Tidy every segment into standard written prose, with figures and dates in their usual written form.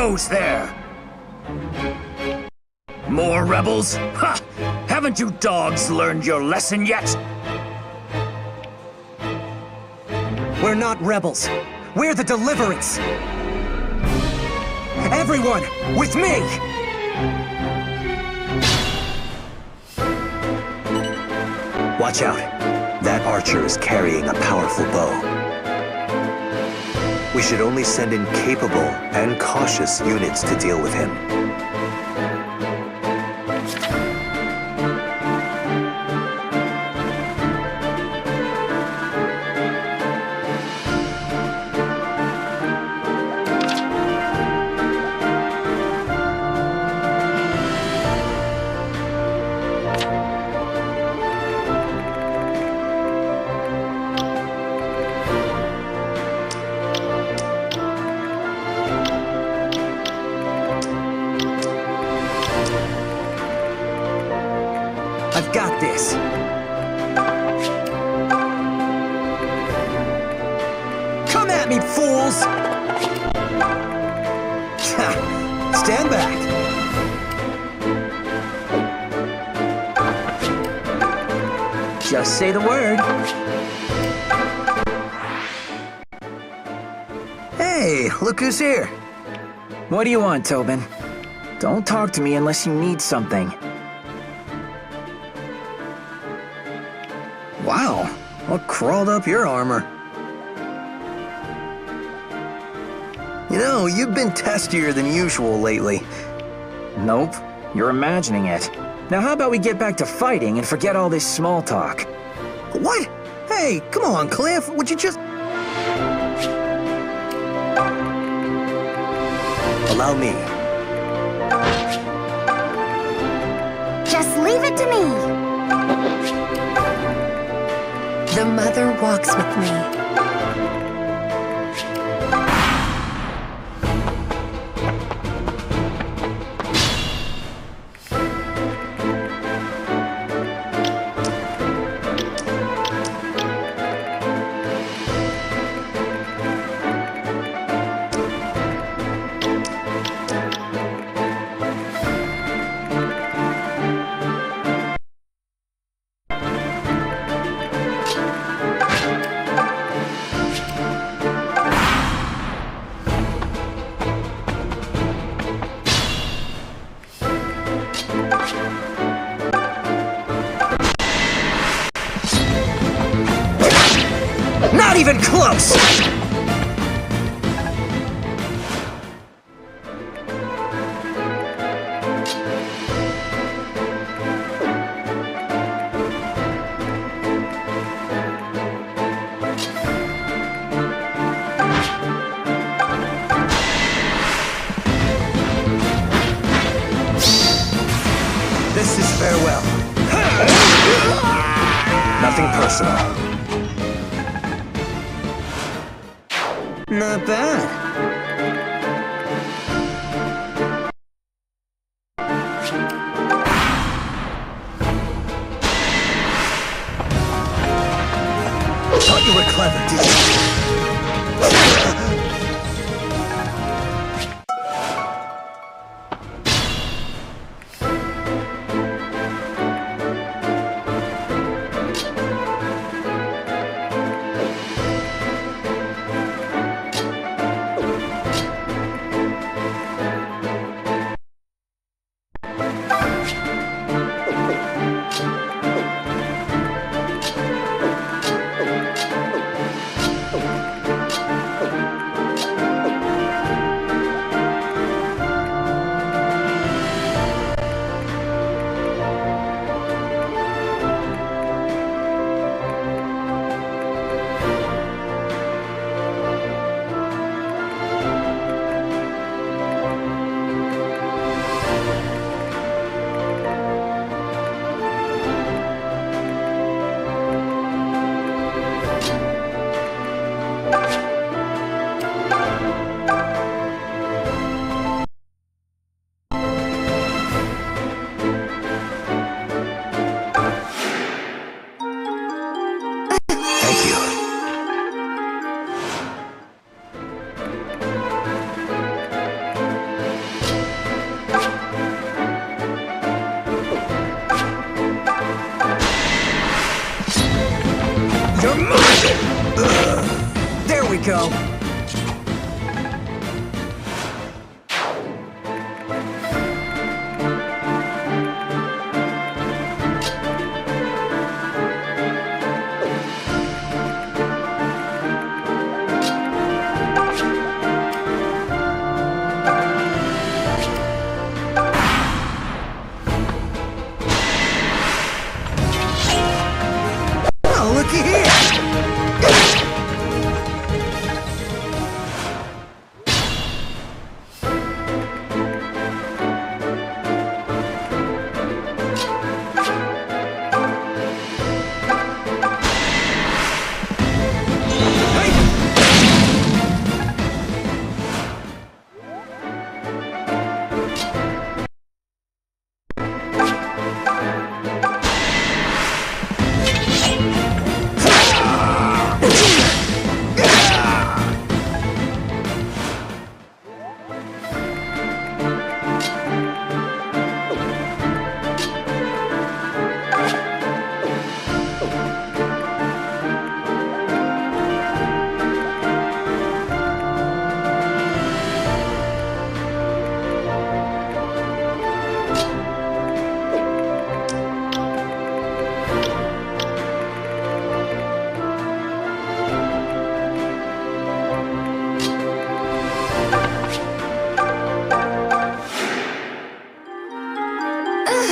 goes there? More rebels? Ha! Haven't you dogs learned your lesson yet? We're not rebels. We're the Deliverance. Everyone, with me! Watch out. That archer is carrying a powerful bow. We should only send in capable and cautious units to deal with him. I've got this. Come at me, fools! Stand back. Just say the word. Hey, look who's here. What do you want, Tobin? Don't talk to me unless you need something. Wow, what crawled up your armor? You know, you've been testier than usual lately. Nope, you're imagining it. Now how about we get back to fighting and forget all this small talk? What? Hey, come on, Cliff, would you just... Allow me. Just leave it to me. The mother walks with me. Not even close! This is farewell. Nothing personal. Not bad. Thought you were clever, did you? There we go. Oh, looky here!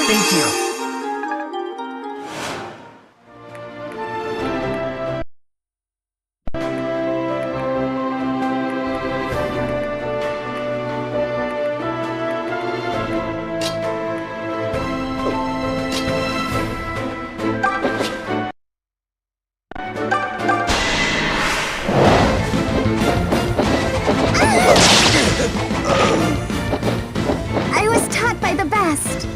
Thank you. I was taught by the best.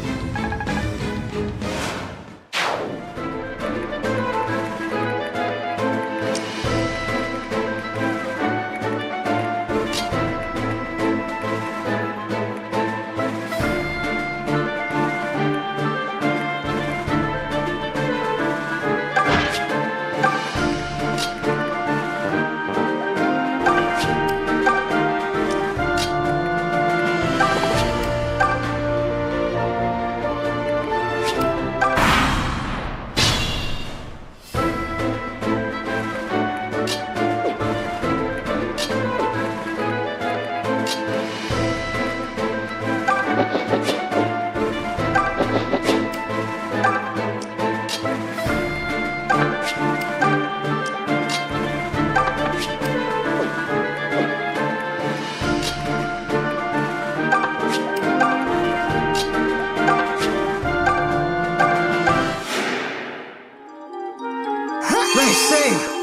Nice save!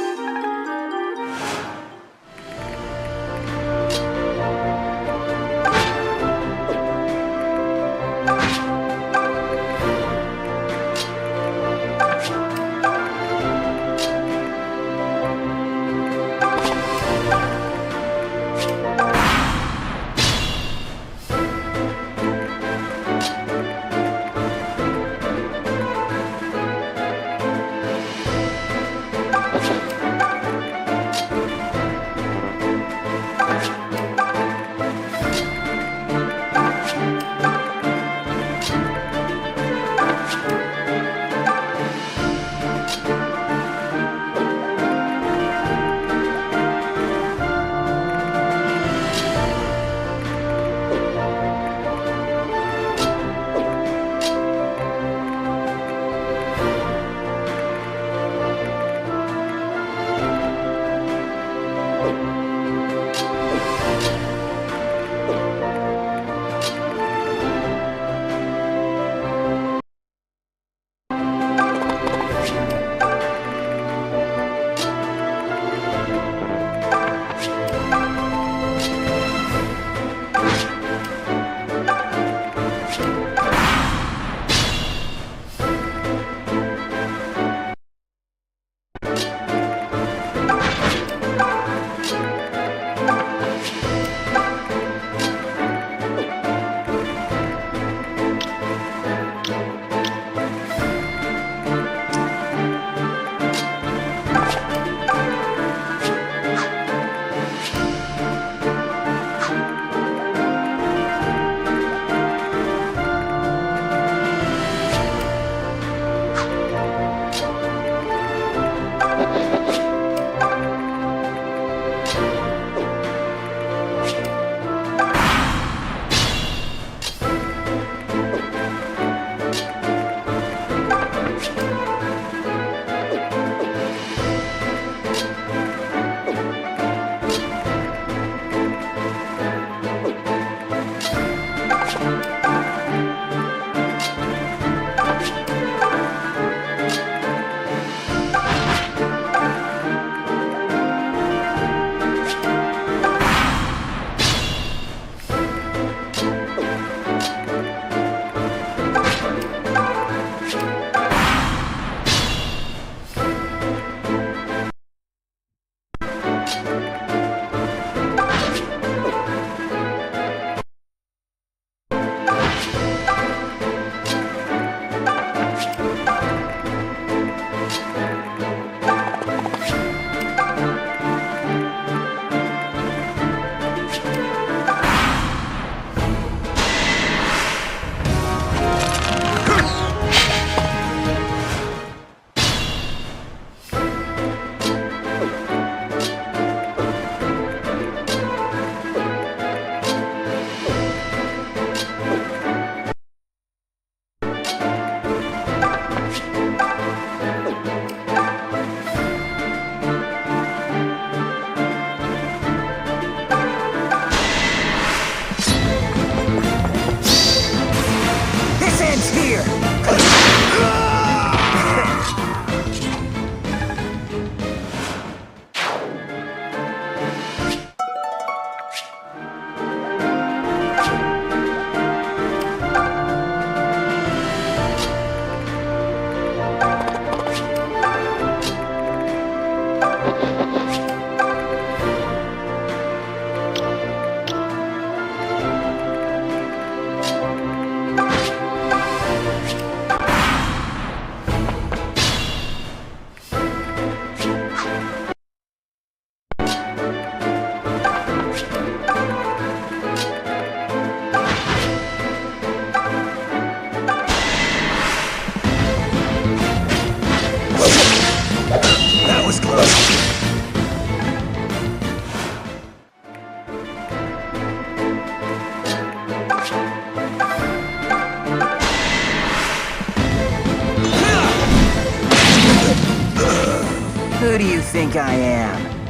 Who do you think I am?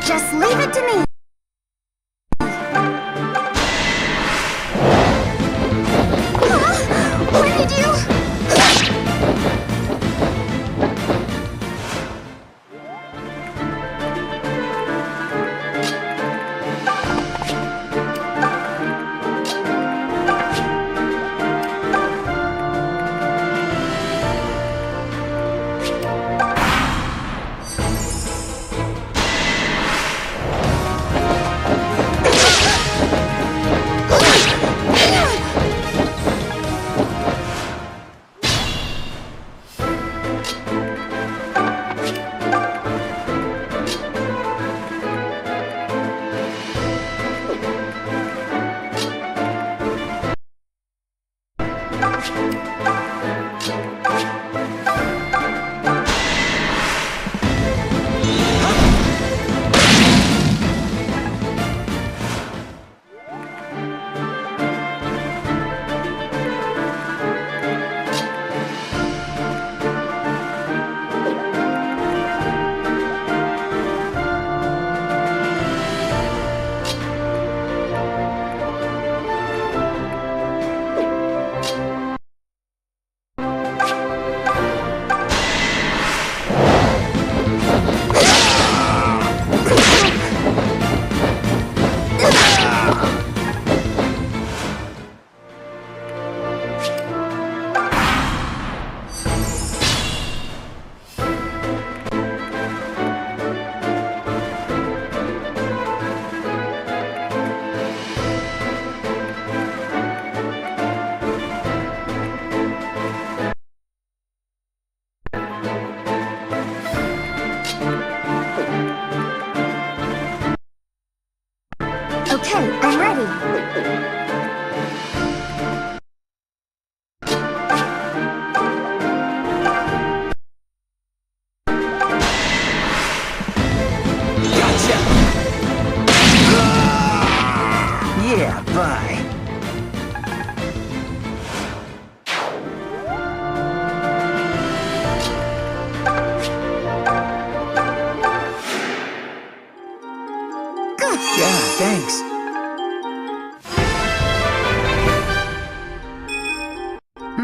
Just leave it to me. What did you...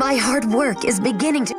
My hard work is beginning to...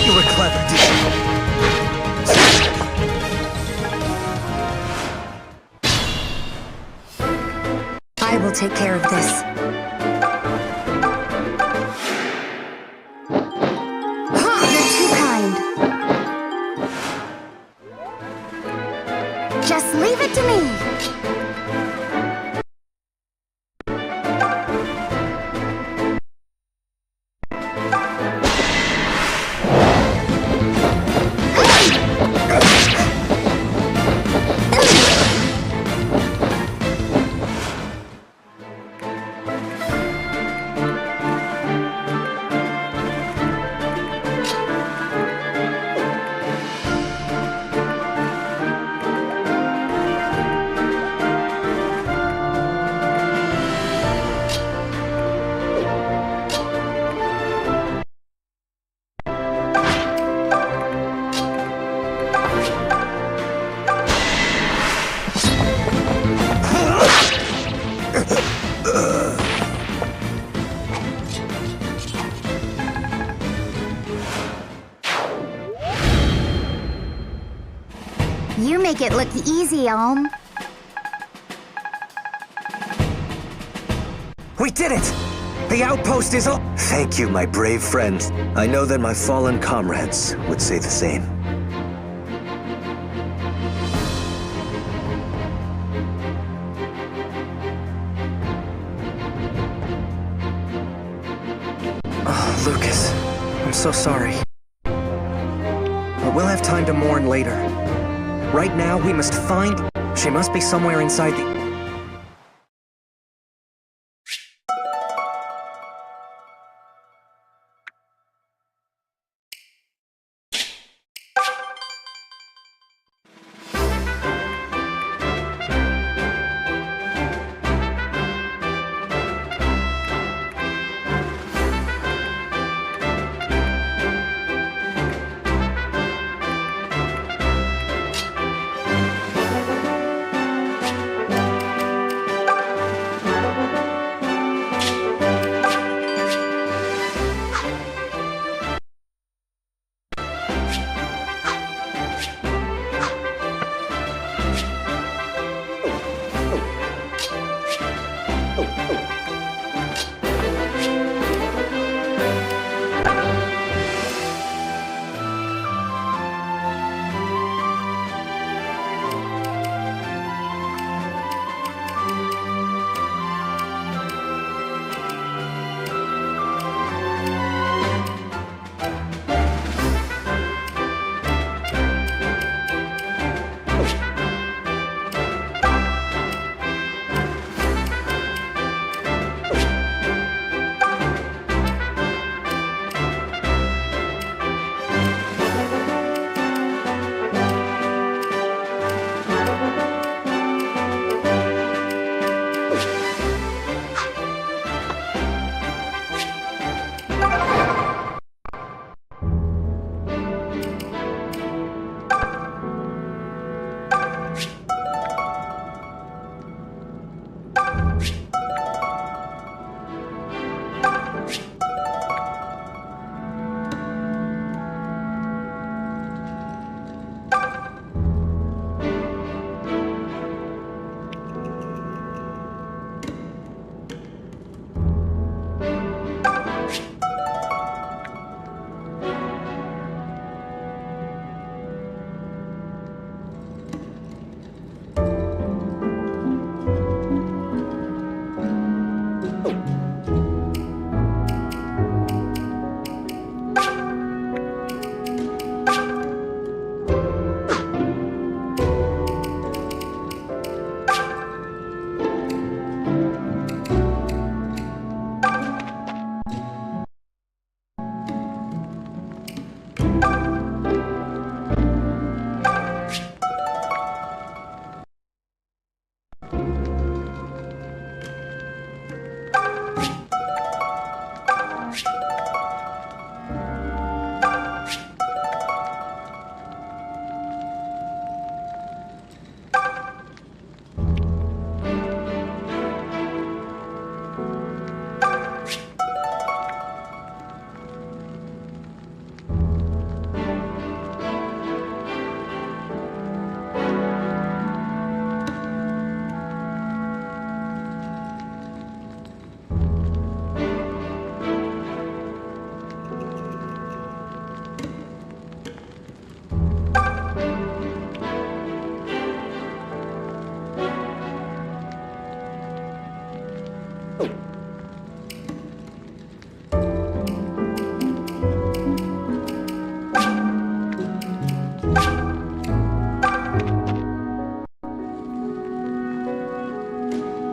You were clever, did you? I will take care of this. You're too kind. Just leave it to me. You make it look easy, Om. We did it! The outpost is all... Thank you, my brave friend. I know that my fallen comrades would say the same. Oh, Lucas, I'm so sorry. But we'll have time to mourn later. Right now, we must find... She must be somewhere inside the...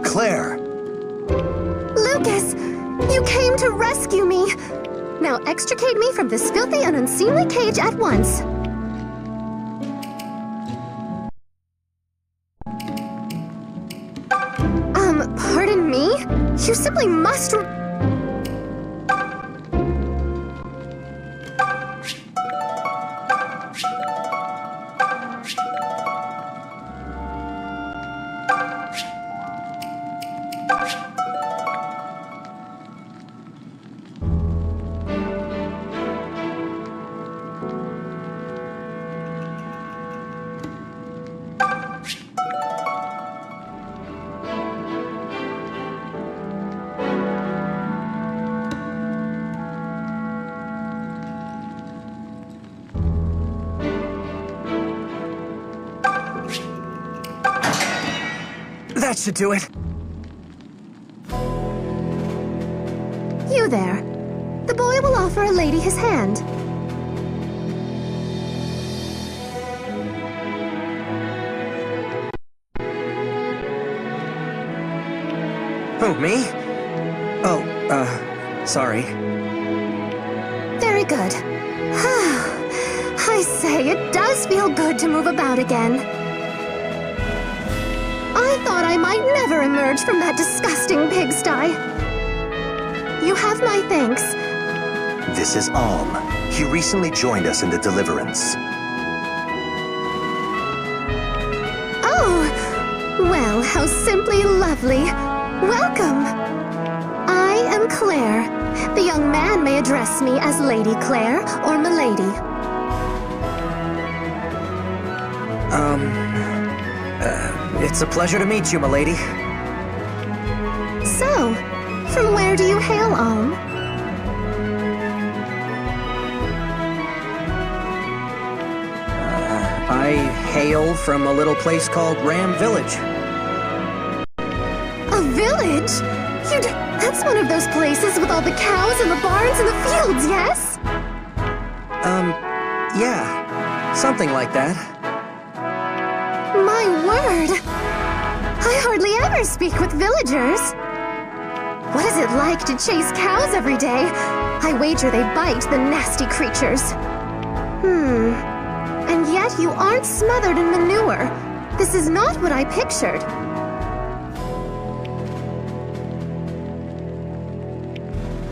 Claire! Lucas, you came to rescue me. Now extricate me from this filthy and unseemly cage at once. Pardon me? You simply must... That should do it. You there. The boy will offer a lady his hand. Who, me? Oh, sorry. Very good. I say, it does feel good to move about again. I thought I might never emerge from that disgusting pigsty. You have my thanks. This is Alm. He recently joined us in the Deliverance. Oh, well, how simply lovely. Welcome. I am Claire. The young man may address me as Lady Claire or Milady. It's a pleasure to meet you, milady. So, from where do you hail, Alm? I hail from a little place called Ram Village. A village? That's one of those places with all the cows and the barns and the fields, yes? Yeah. Something like that. My word! I hardly ever speak with villagers. What is it like to chase cows every day? I wager they bite, the nasty creatures. And yet you aren't smothered in manure. This is not what I pictured.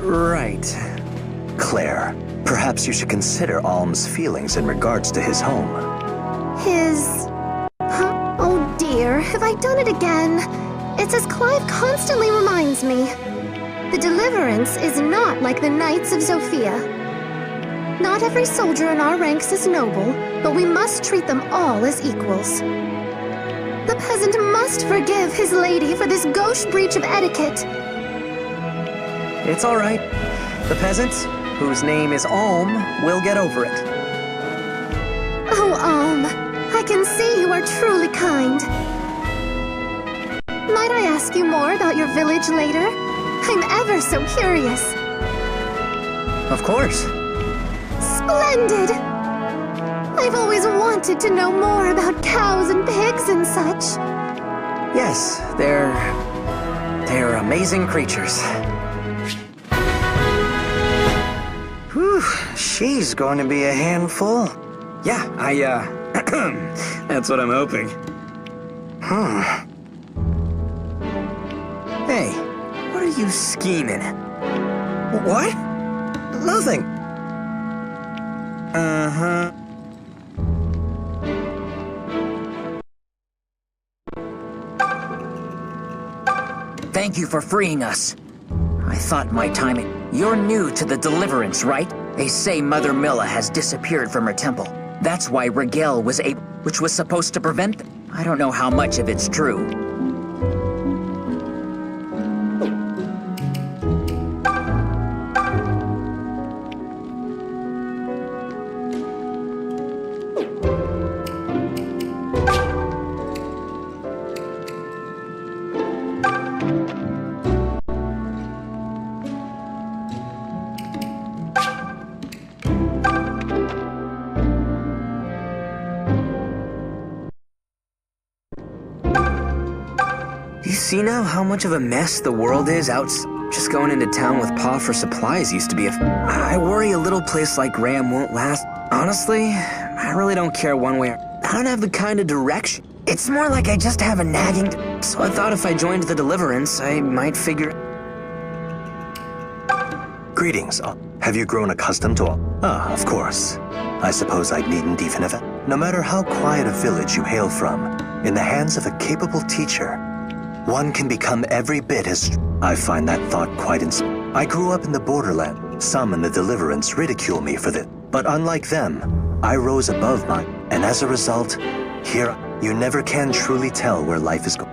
Right. Claire, perhaps you should consider Alm's feelings in regards to his home. His... Oh dear, have I done it again? It's as Clive constantly reminds me. The Deliverance is not like the Knights of Sophia. Not every soldier in our ranks is noble, but we must treat them all as equals. The peasant must forgive his lady for this gauche breach of etiquette. It's all right. The peasant, whose name is Alm, will get over it. Oh, Alm, I can see you are truly kind. Might I ask you more about your village later? I'm ever so curious. Of course. Splendid! I've always wanted to know more about cows and pigs and such. Yes, they're amazing creatures. Whew, she's going to be a handful. Yeah, that's what I'm hoping. Hey, what are you scheming? What? Nothing. Uh-huh. Thank you for freeing us. I thought my timing... You're new to the Deliverance, right? They say Mother Milla has disappeared from her temple. That's why Rigel was able... which was supposed to prevent them. I don't know how much of it's true. You see now how much of a mess the world is out? Just going into town with Pa for supplies used to be I worry a little place like Graham won't last. Honestly, I really don't care one way. I don't have the kind of direction. It's more like I just have a nagging... So I thought if I joined the Deliverance, I might figure... Greetings. Have you grown accustomed to all? Ah, of course. I suppose I needn't even have... No matter how quiet a village you hail from, in the hands of a capable teacher, one can become every bit as... I find that thought quite I grew up in the borderland. Some in the Deliverance ridicule me for this. But unlike them, I rose above mine. And as a result, here, you never can truly tell where life is going.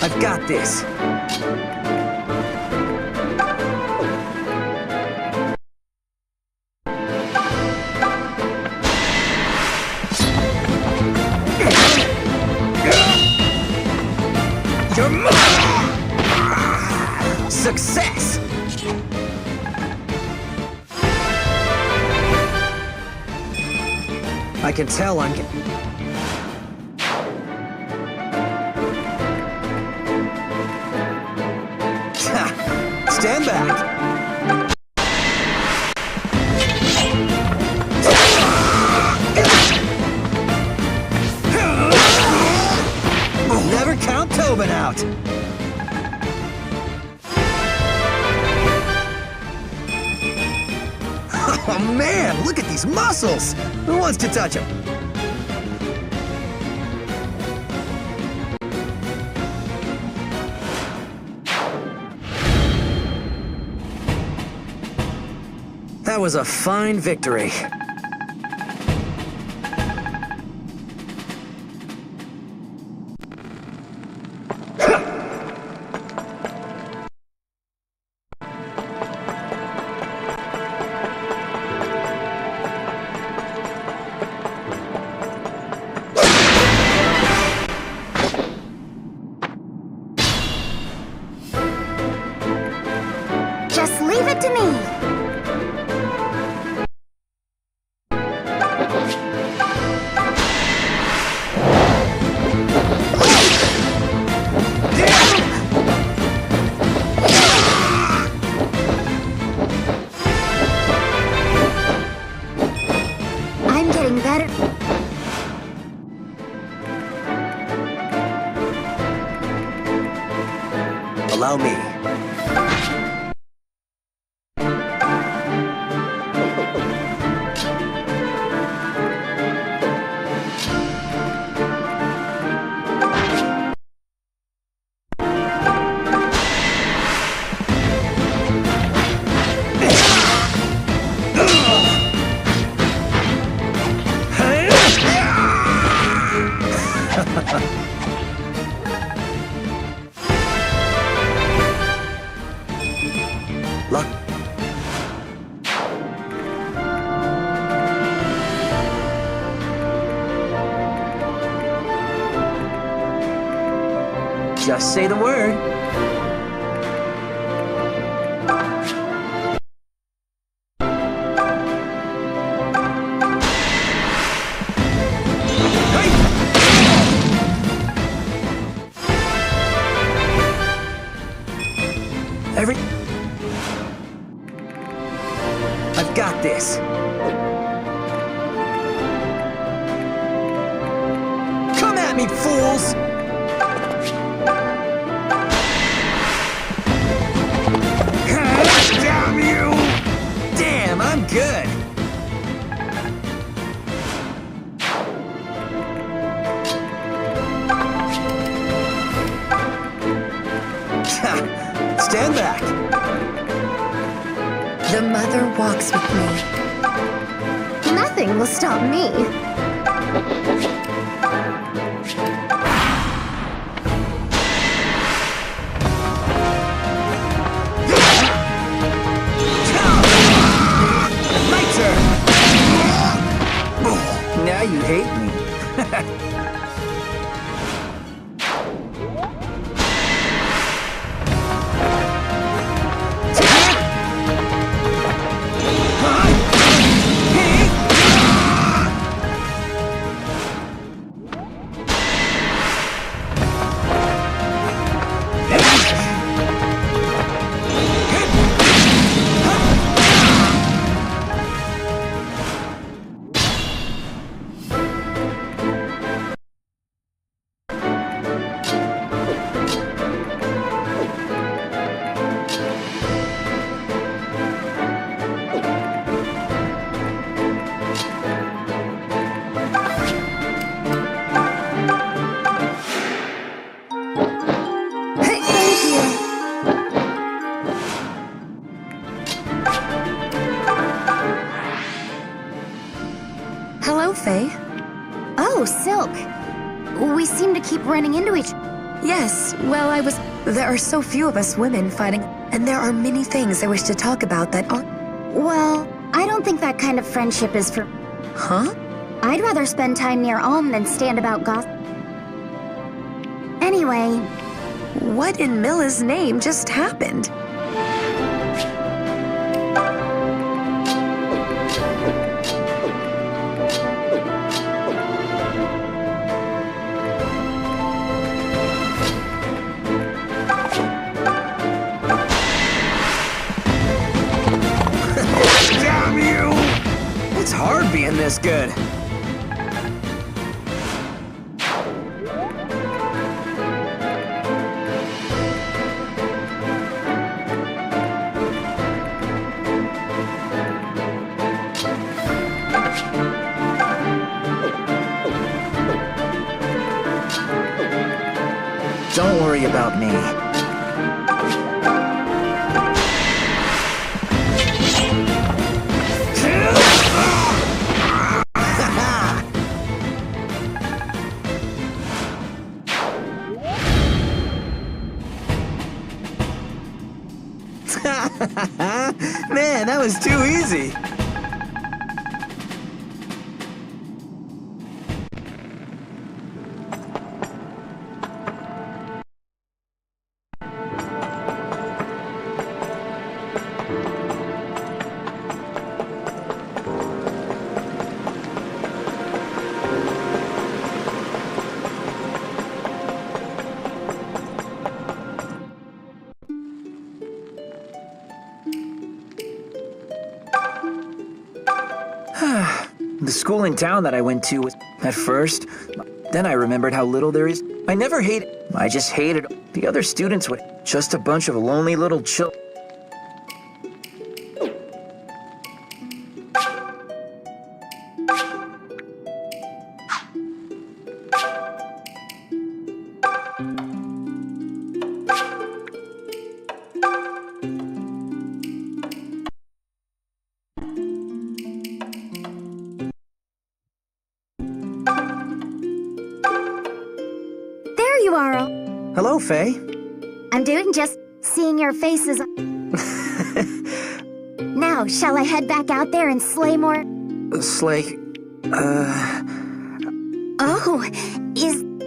I've got this. You're mine! Success! I can tell I'm Stand back! Never count Tobin out! Oh man, look at these muscles! Who wants to touch them? That was a fine victory. Just leave it to me. I'm getting better. Allow me. Luck. Just say the word. I've got this. Come at me, fools! Damn you! Damn, I'm good. Stand back. The mother walks with me. Nothing will stop me. My turn. Now you hate me. Faye. Oh, Silk. We seem to keep running into each... Yes, well, There are so few of us women fighting, and there are many things I wish to talk about that aren't... Well, I don't think that kind of friendship is for... Huh? I'd rather spend time near Alm than stand about gossip. Anyway... What in Milla's name just happened? Damn you! It's hard being this good. Don't worry about me. Man, that was too easy. The school in town that I went to was at first. Then I remembered how little there is. I never hated. I just hated the other students were just a bunch of lonely little children. Hello, Faye. I'm doing just seeing your faces. Now, shall I head back out there and slay more? Slay... Oh,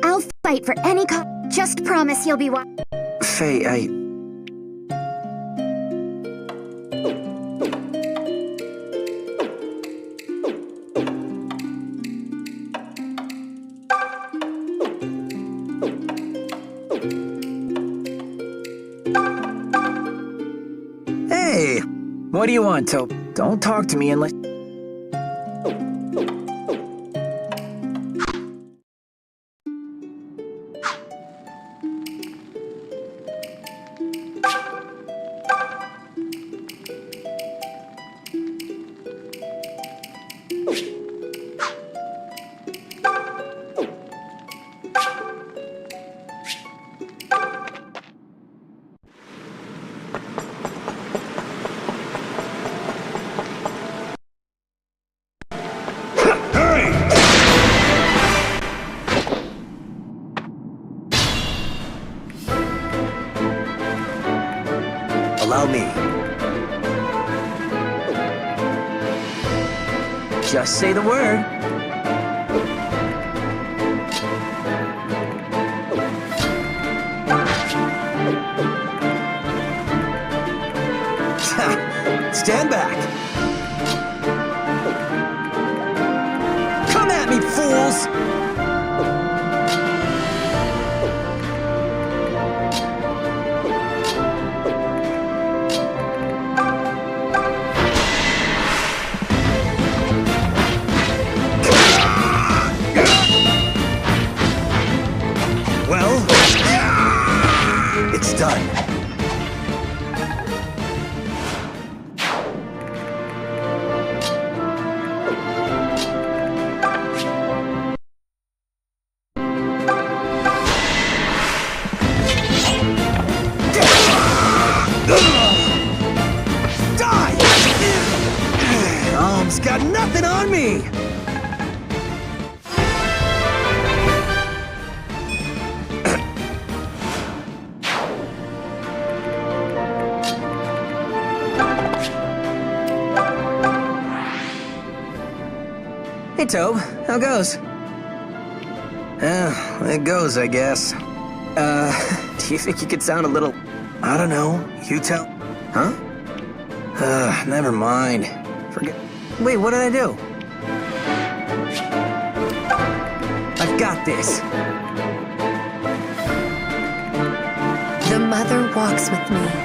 I'll fight for any just promise you'll be Faye, Hey! What do you want, Tope? Don't talk to me unless... Allow me. Just say the word. Stand back. Come at me, fools! Well, it's done. Die! Alm's got nothing on me! Hey, Tobe. How goes? It goes, I guess. Do you think you could sound a little... I don't know. You tell... Huh? Never mind. Forget... Wait, what did I do? I've got this. The mother walks with me.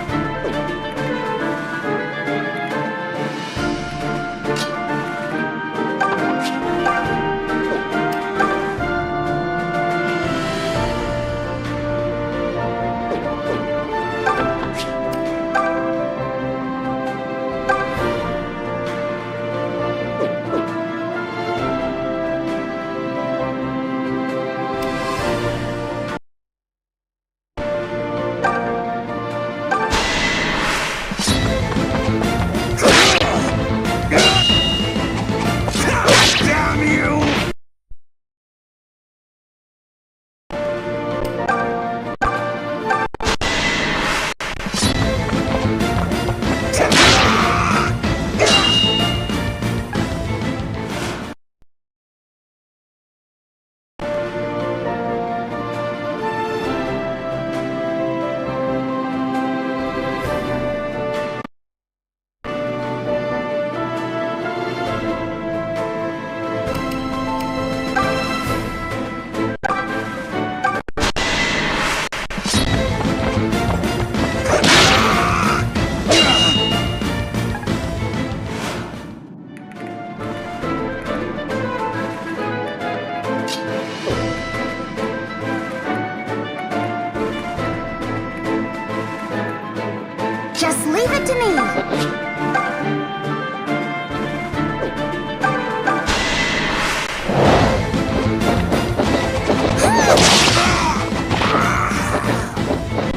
Just leave it to me.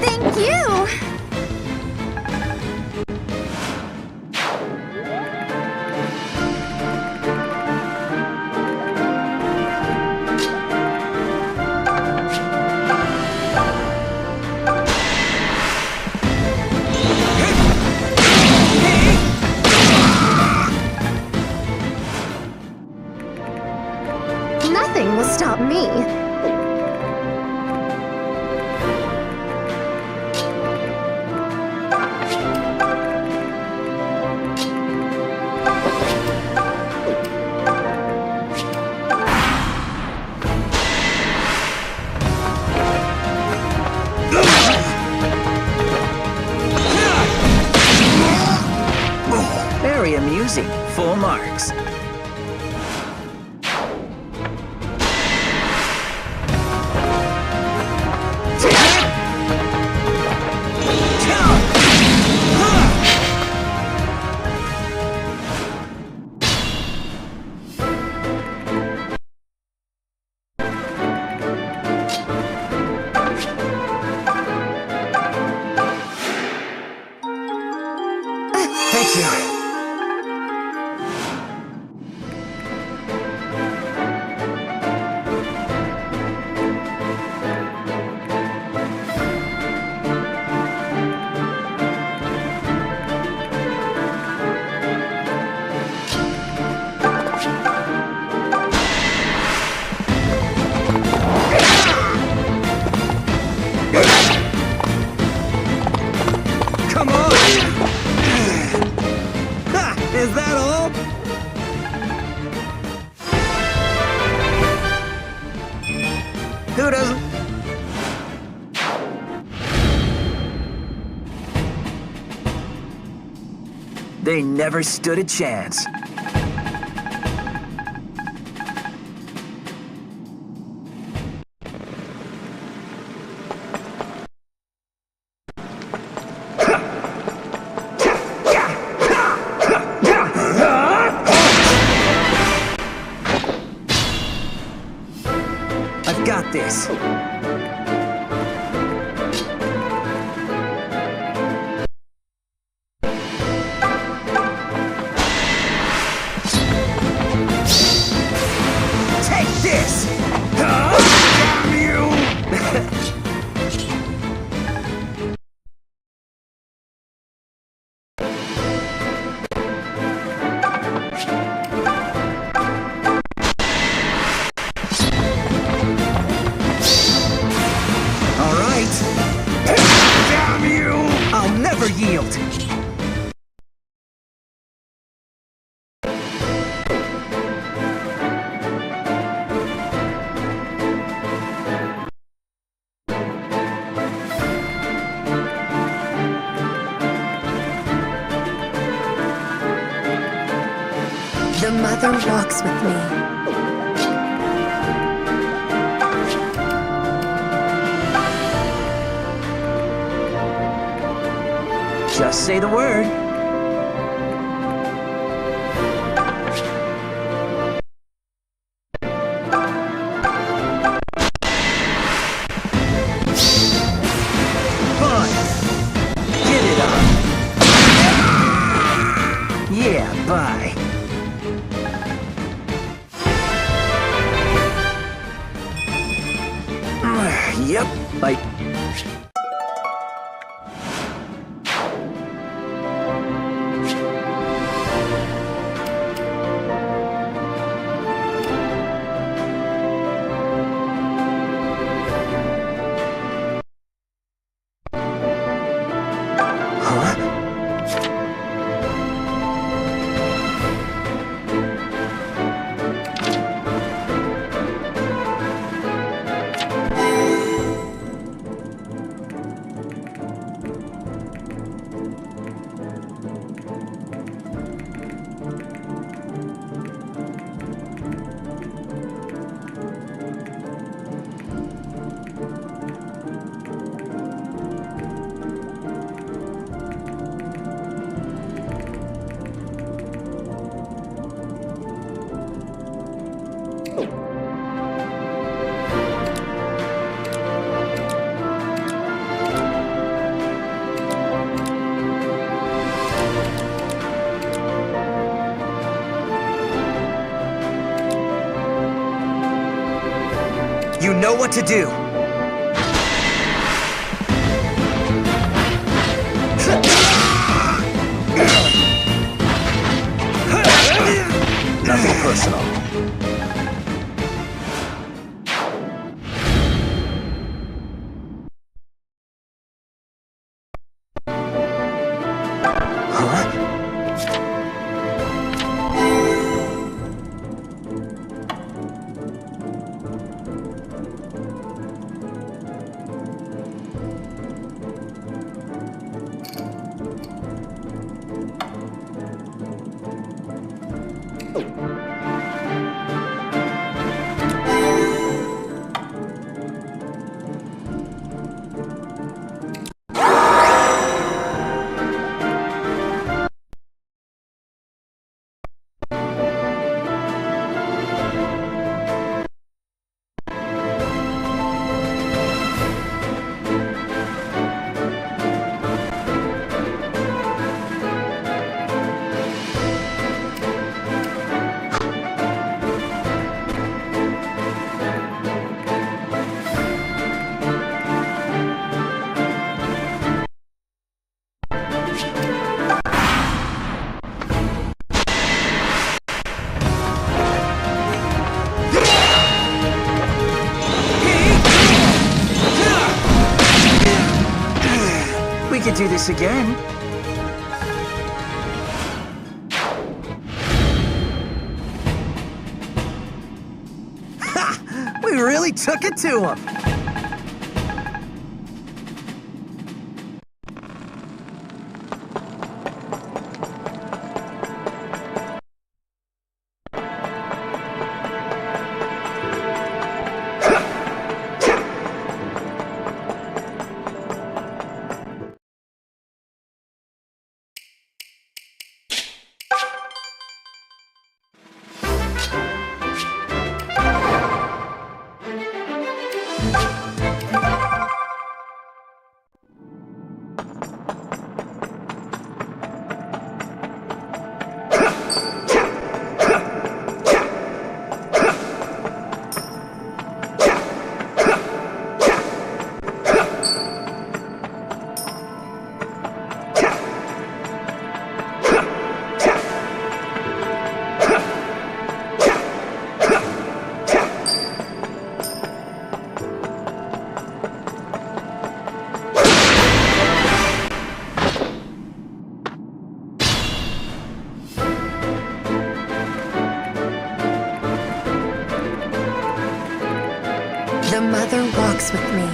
Thank you. Nothing will stop me. Very amusing. Full marks. Thank you. Come on! Ha! Is that all? Who doesn't? They never stood a chance. I've got this. Take this! Damn you! The mother walks with me. Just say the word. Fun. Get it on. Yeah, bye. Yep, like... You know what to do. Nothing personal. We could do this again. Ha! We really took it to him. The mother walks with me.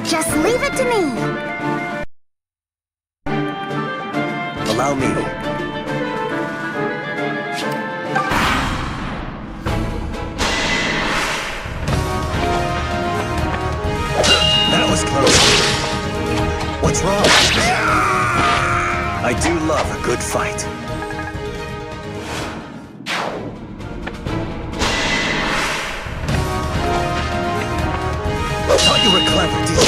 Just leave it to me. Allow me. That was close. What's wrong? I do love a good fight. Thought you were clever, did you?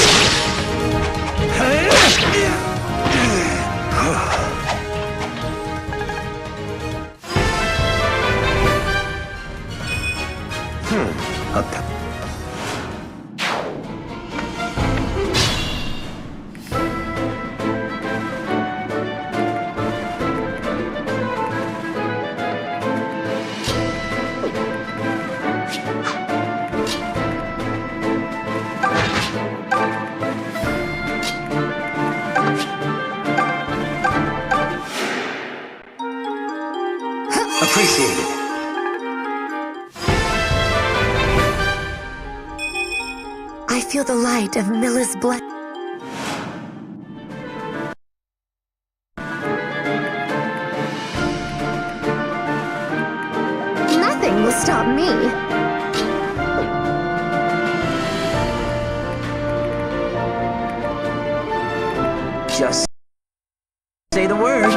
Okay. Appreciate it. I feel the light of Milla's blood. Nothing will stop me. Just say the word.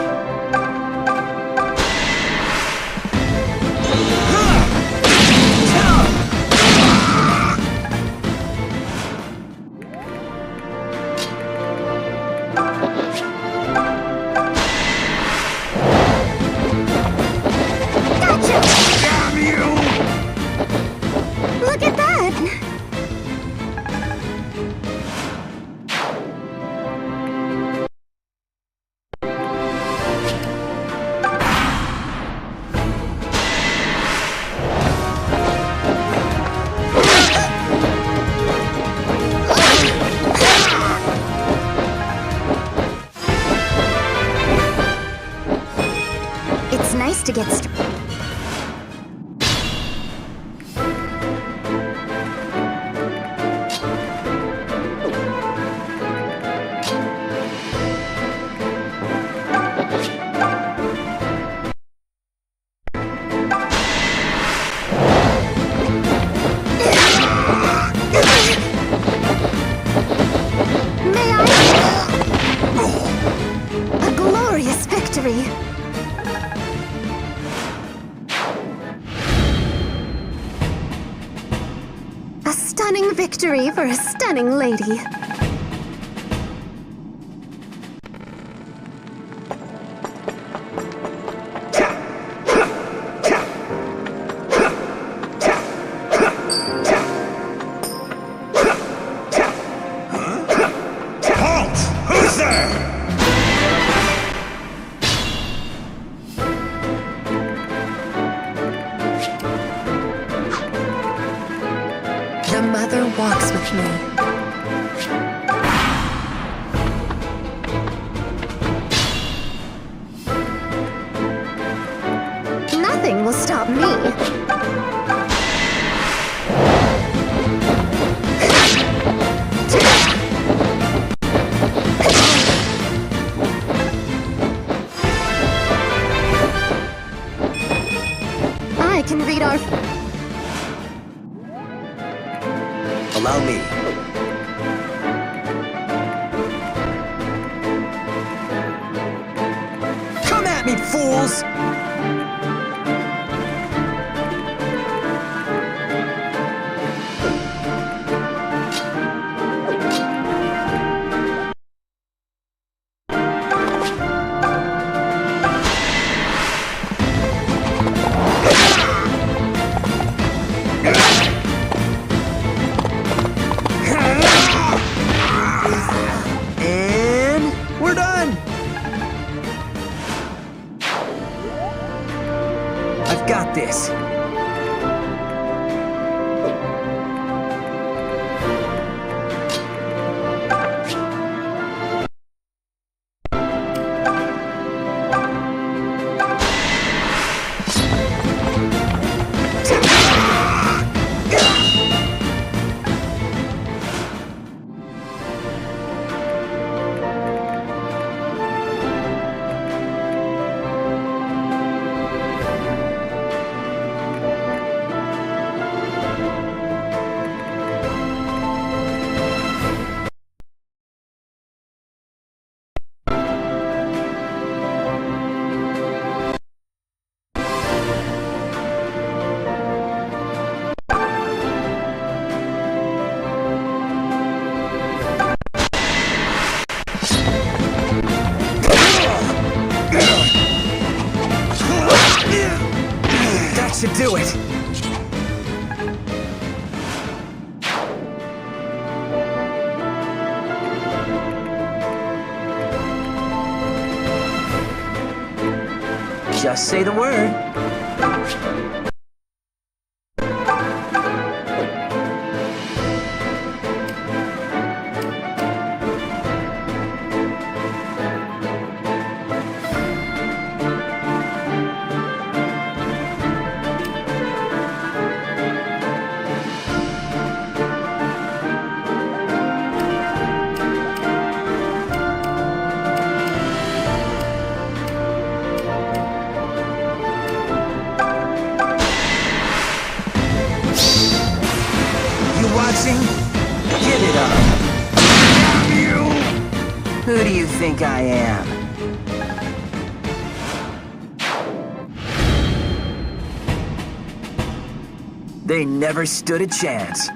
Look at that! It's nice to get a glorious victory. A stunning victory for a stunning lady. Halt! Who's there? The mother walks with me. Nothing will stop me. I can read our... Allow me. Come at me, fools! And we're done! I've got this. do it! Just say the word. Give it up! Damn you! Who do you think I am? They never stood a chance.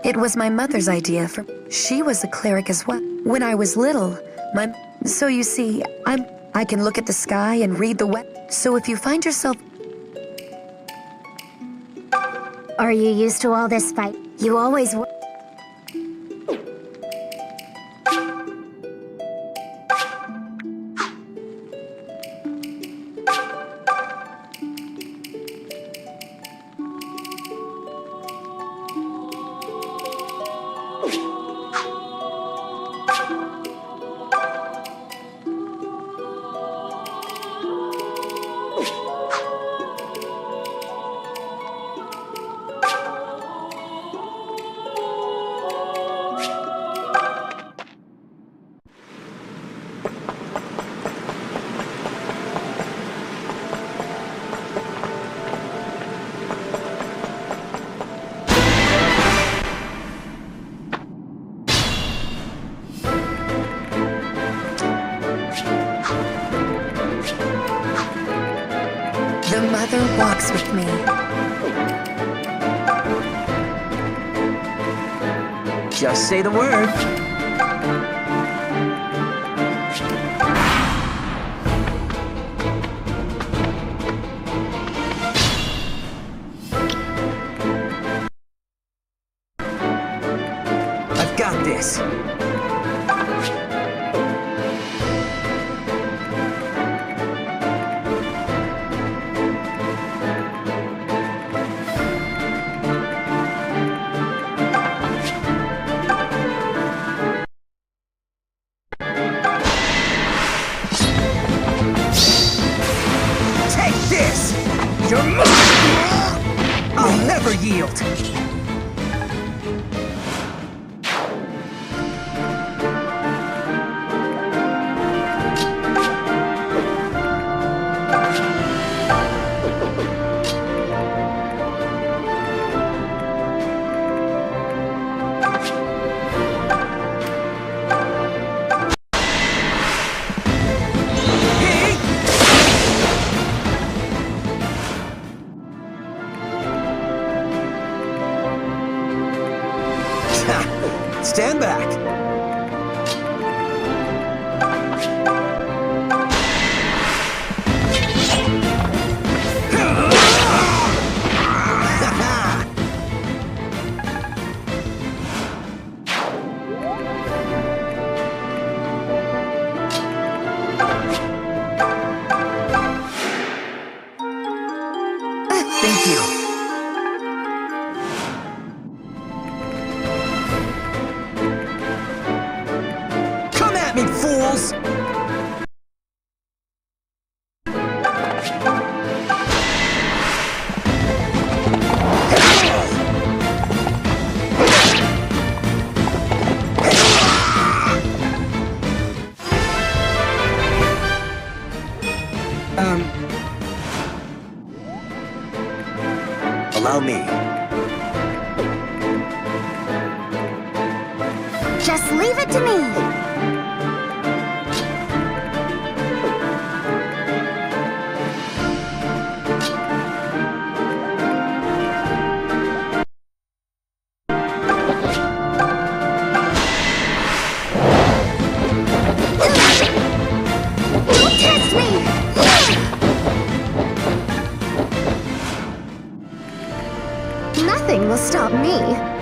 It was my mother's idea for... She was a cleric as well. When I was little, So you see, I can look at the sky and read the wet. So if you find yourself... Are you used to all this fight? You always were. The mother walks with me. Just say the word. this. Take this! You're mine! I'll never yield! Stand back. Thank you. Me fools! Allow me. Just leave it to me. Nothing will stop me.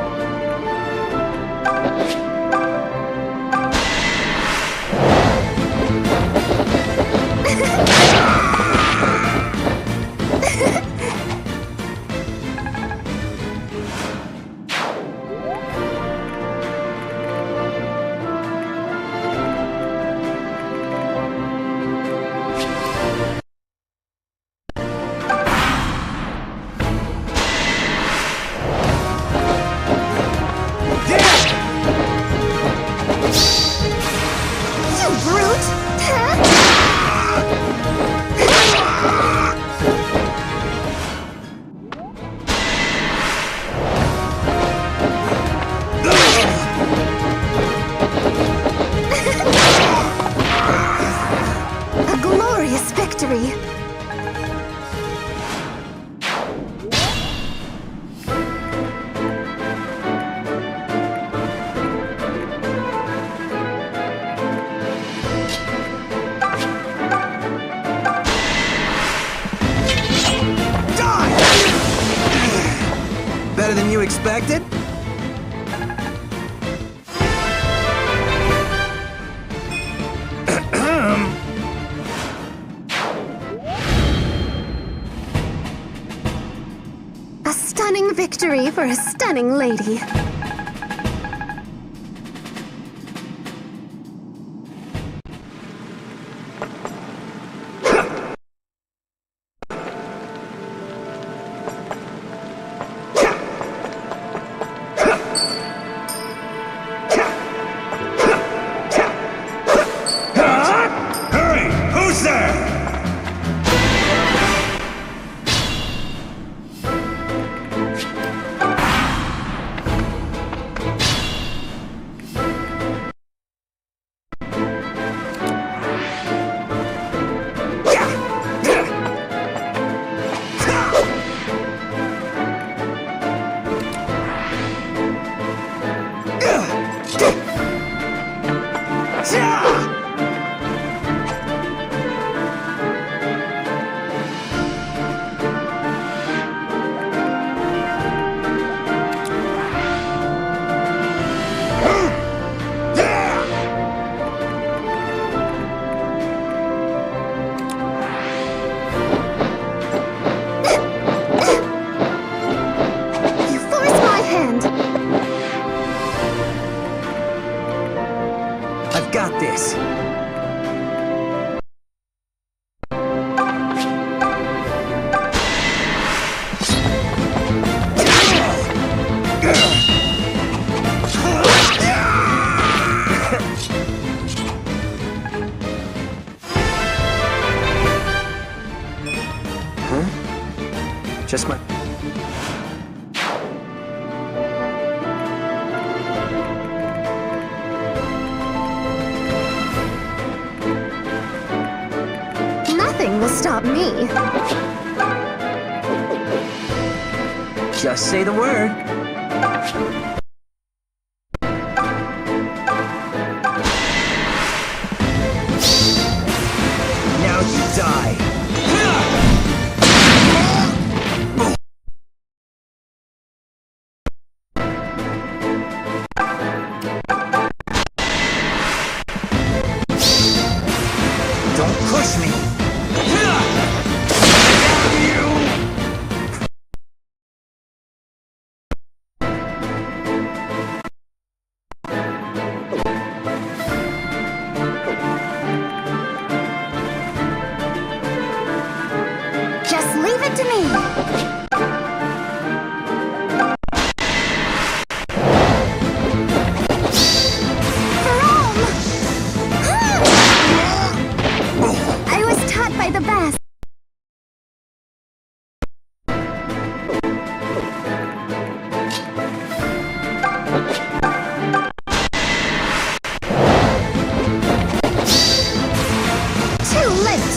Better than you expected? A stunning victory for a stunning lady. this. Just my... Nothing will stop me. Just say the word. Now you die. Don't push me. Just leave it to me. I was taught by the best. Too late.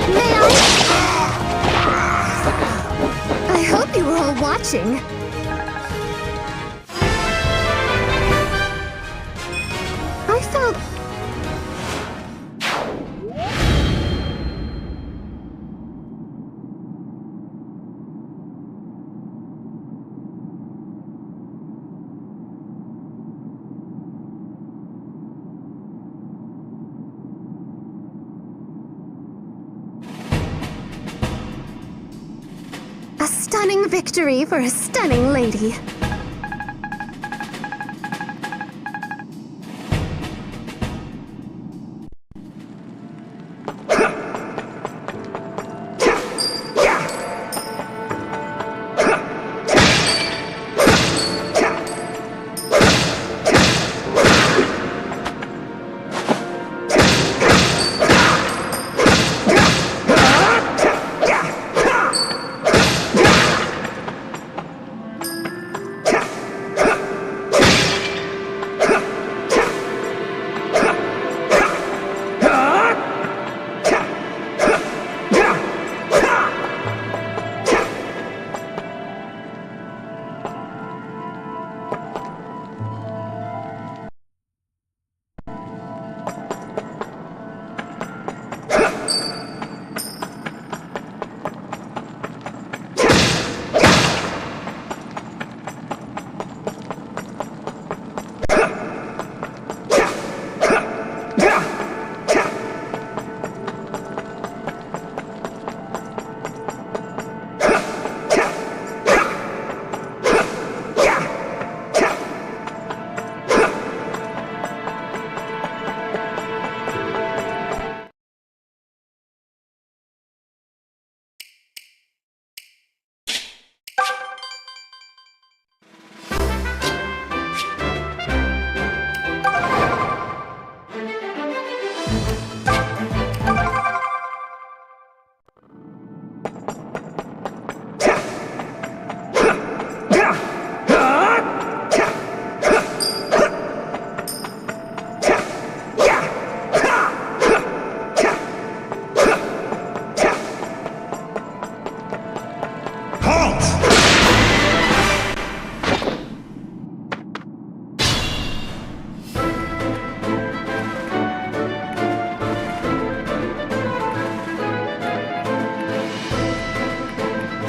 May I hope you were all watching. I felt... a stunning victory for a stunning lady.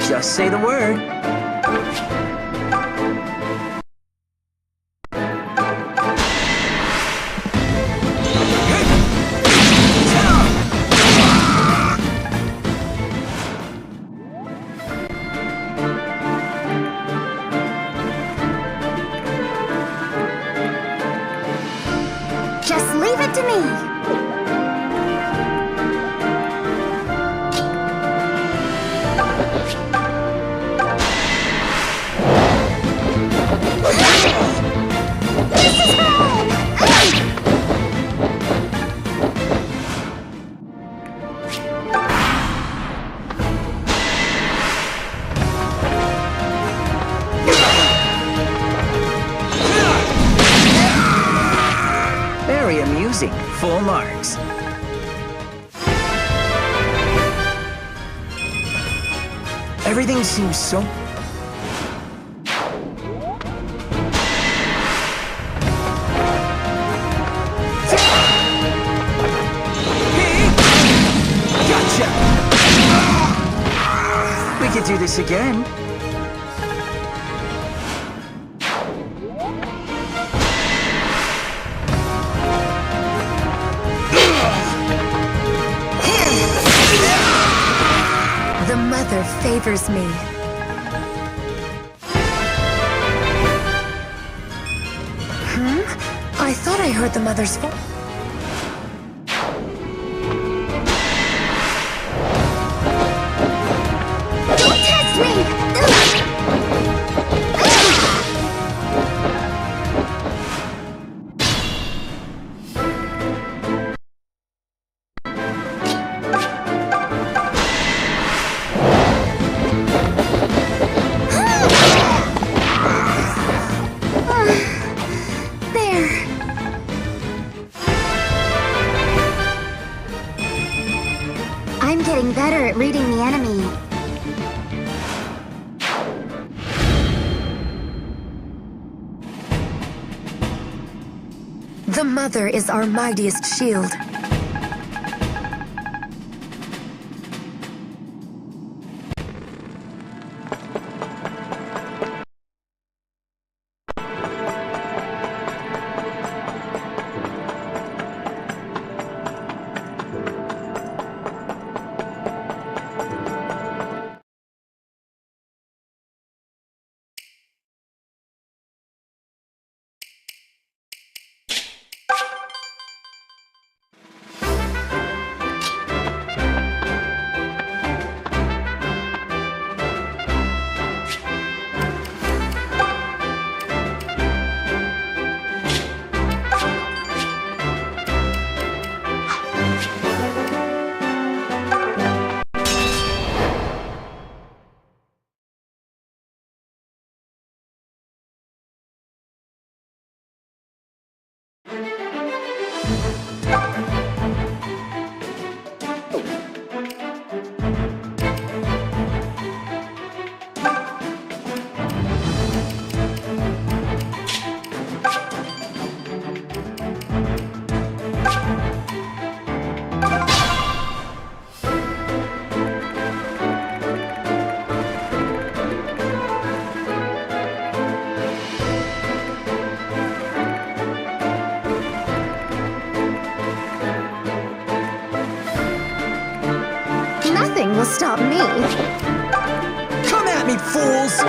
Just say the word. to me! This is home! Very amusing. Full marks. Everything seems so... Gotcha! We could do this again. The mother favors me. I thought I heard the mother's voice. Don't test me! There. I'm getting better at reading the enemy. The mother is our mightiest shield. Nothing will stop me. Come at me, fools!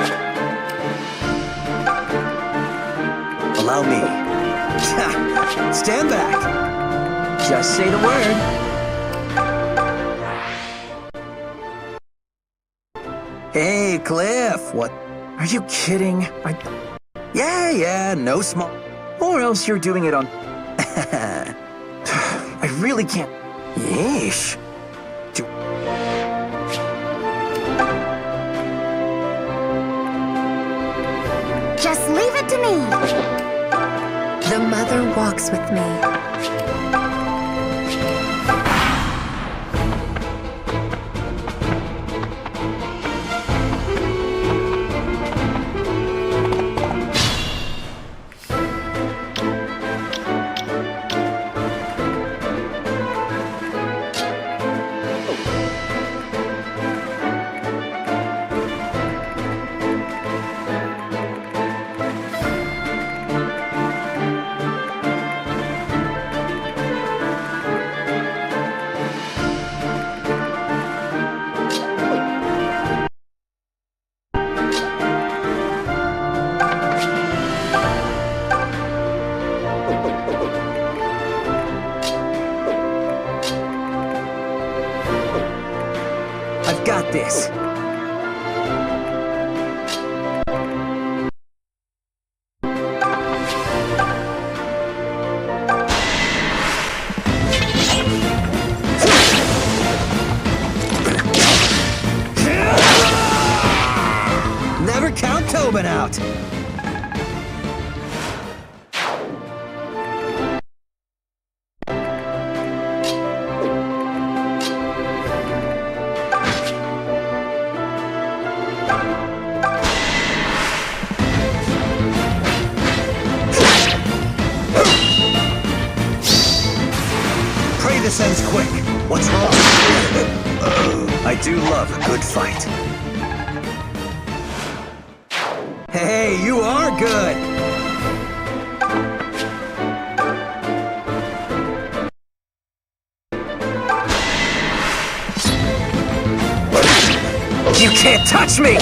Allow me. Stand back. Just say the word. Hey, Cliff, what? Are you kidding? Yeah, no small. Or else you're doing it on... I really can't... Yeesh. Just leave it to me. The mother walks with me. Tobin out! Pray this ends quick. What's wrong? I do love a good fight. Hey, you are good! You can't touch me!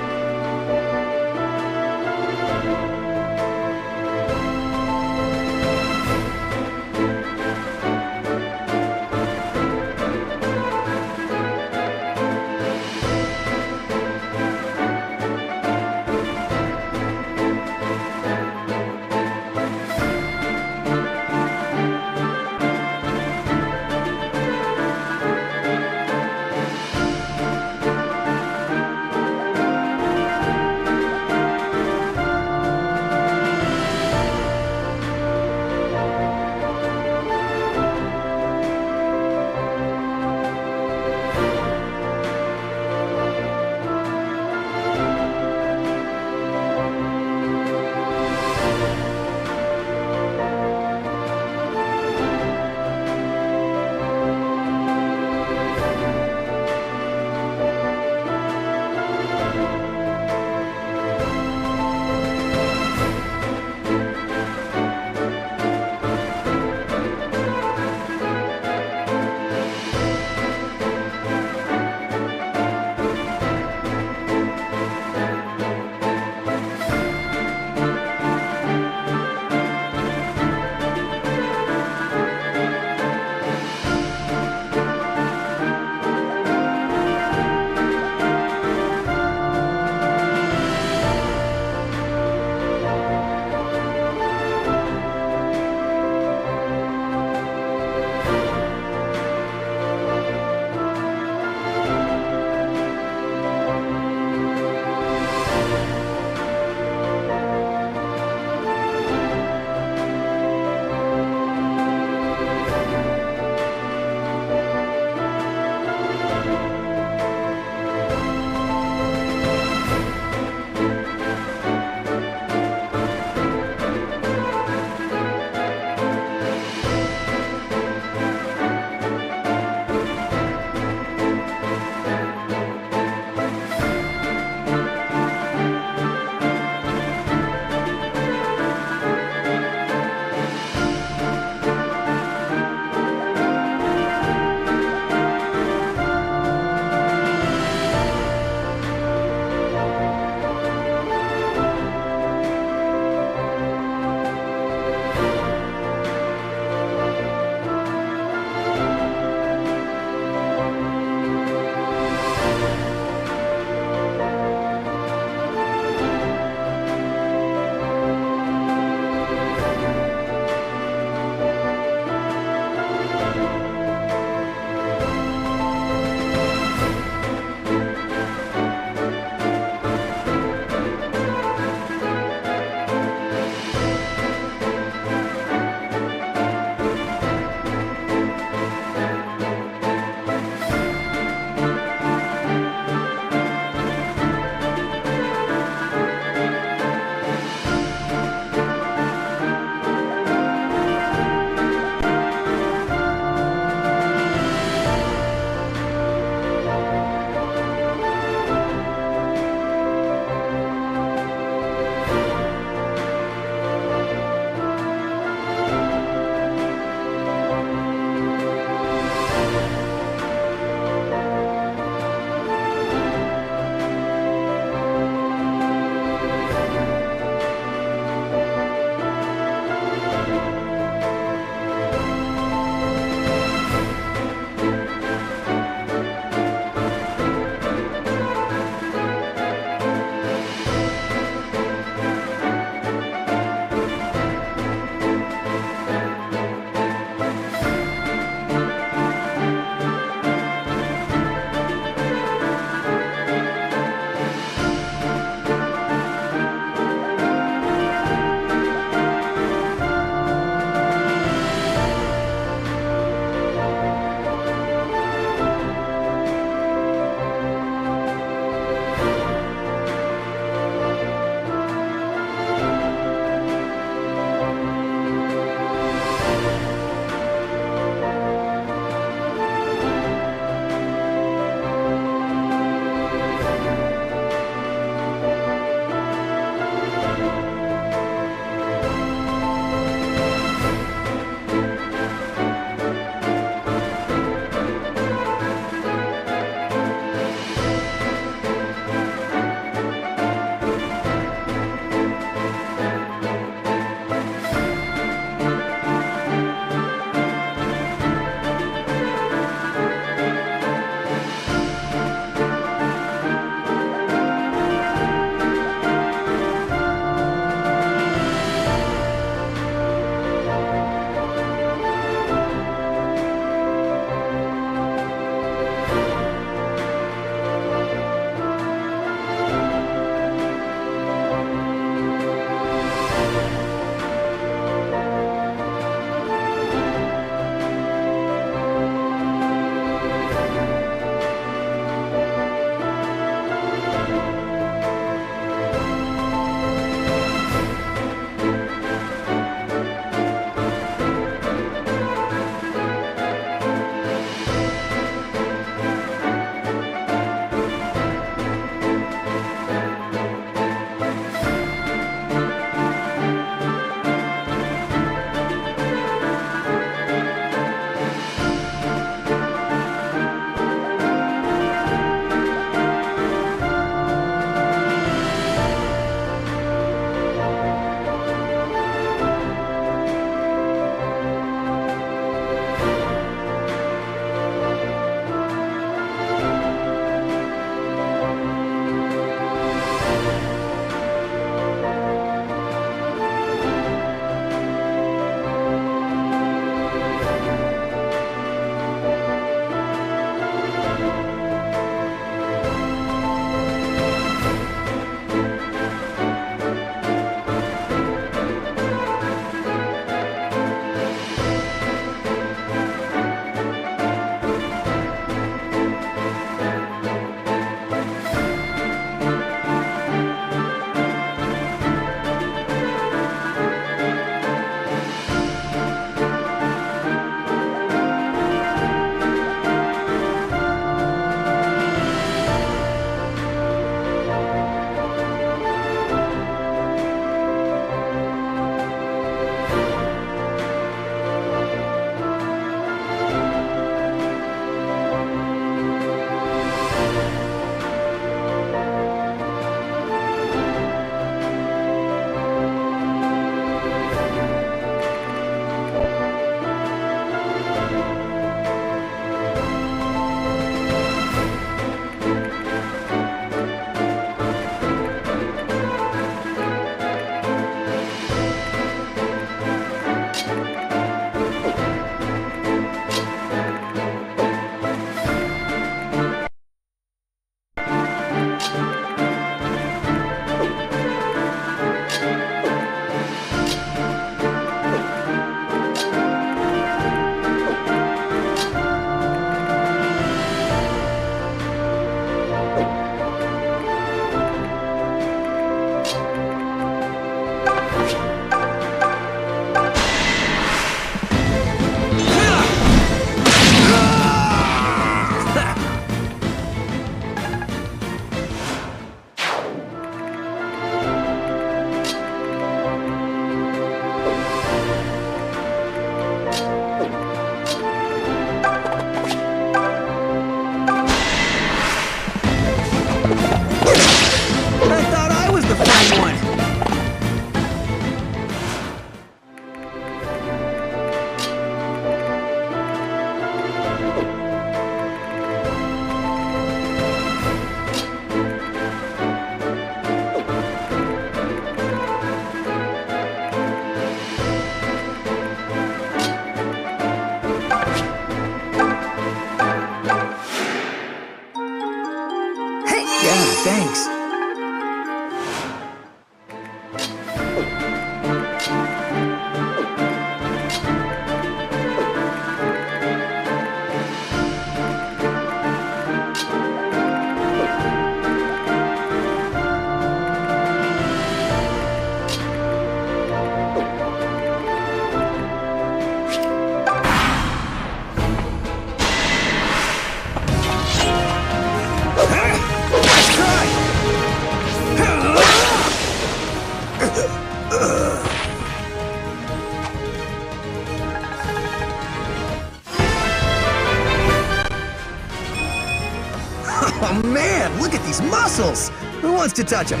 Oh man, look at these muscles! Who wants to touch them?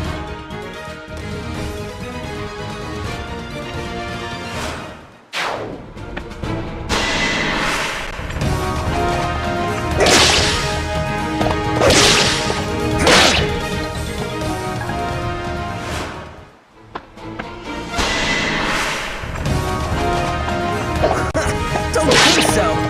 Don't think so!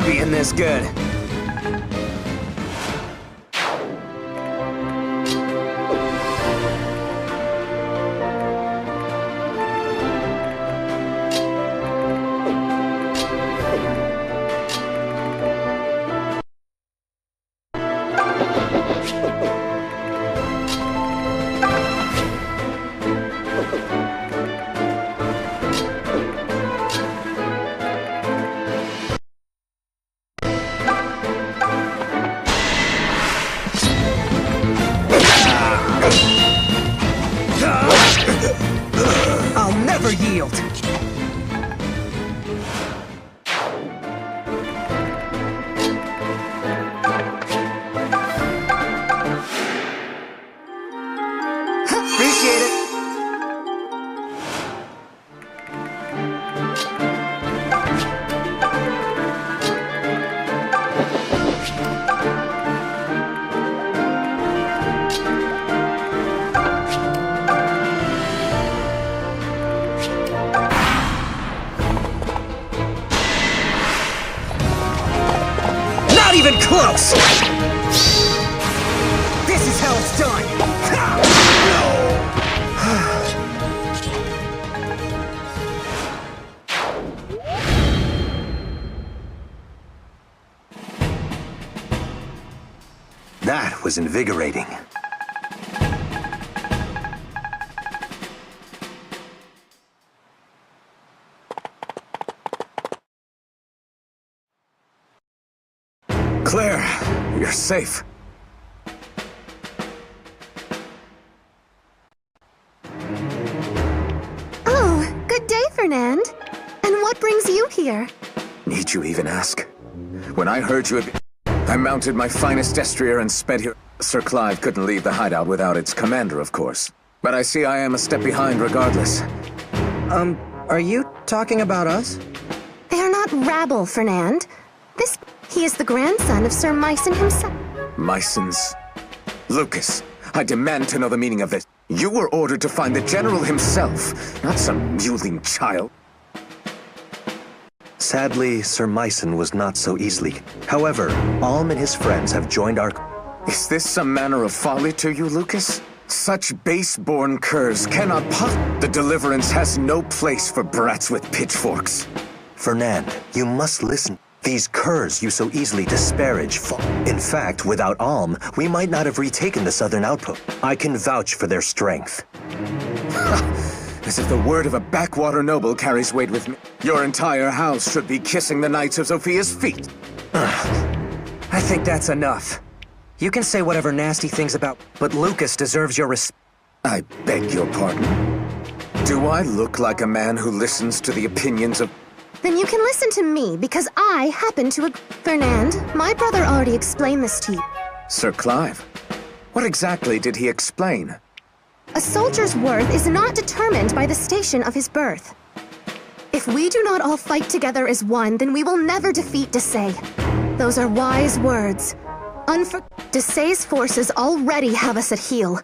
Being this good. Yield. Appreciate it. Not even close! This is how it's done! That was invigorating. Claire, you're safe. Oh, good day, Fernand. And what brings you here? Need you even ask? When I heard you had... I mounted my finest destrier and sped here. Sir Clive couldn't leave the hideout without its commander, of course. But I see I am a step behind regardless. Are you talking about us? They are not rabble, Fernand. He is the grandson of Sir Myson himself. Myson's... Lucas, I demand to know the meaning of this. You were ordered to find the general himself, not some mewling child. Sadly, Sir Myson was not so easily. However, Alm and his friends have joined our... Is this some manner of folly to you, Lucas? Such base-born curs cannot The Deliverance has no place for brats with pitchforks. Fernand, you must listen. These curs you so easily disparage. In fact, without Alm, we might not have retaken the southern outpost. I can vouch for their strength. As if the word of a backwater noble carries weight with me. Your entire house should be kissing the Knights of Sophia's feet. I think that's enough. You can say whatever nasty things about, but Lucas deserves your respect. I beg your pardon. Do I look like a man who listens to the opinions of... Then you can listen to me, because I happen to Fernand, my brother already explained this to you. Sir Clive? What exactly did he explain? A soldier's worth is not determined by the station of his birth. If we do not all fight together as one, then we will never defeat Desai. Those are wise words. Desai's forces already have us at heel.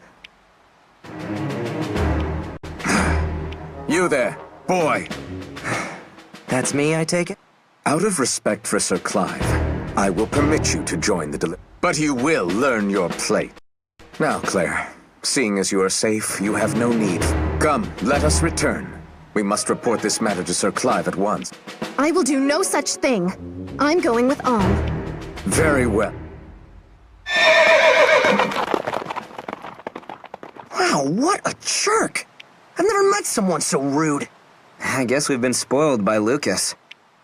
You there, boy. That's me, I take it? Out of respect for Sir Clive, I will permit you to join the but you will learn your plate. Now, Claire, seeing as you are safe, you have no need. Come, let us return. We must report this matter to Sir Clive at once. I will do no such thing. I'm going with Alm. Very well. Wow, what a jerk! I've never met someone so rude. I guess we've been spoiled by Lucas.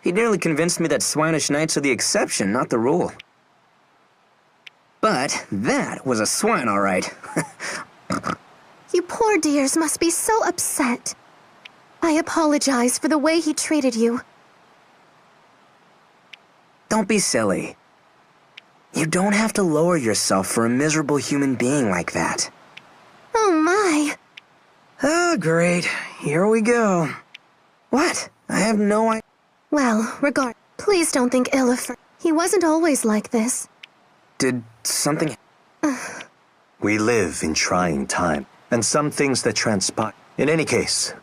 He nearly convinced me that swinish knights are the exception, not the rule. But that was a swine, all right. You poor dears must be so upset. I apologize for the way he treated you. Don't be silly. You don't have to lower yourself for a miserable human being like that. Oh my. Oh, great. Here we go. What? I have no idea. Well, please don't think ill of her. He wasn't always like this. Did something... We live in trying time, and some things that transpire. In any case...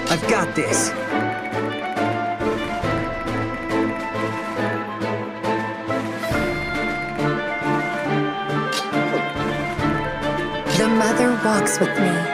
I've got this. The mother walks with me.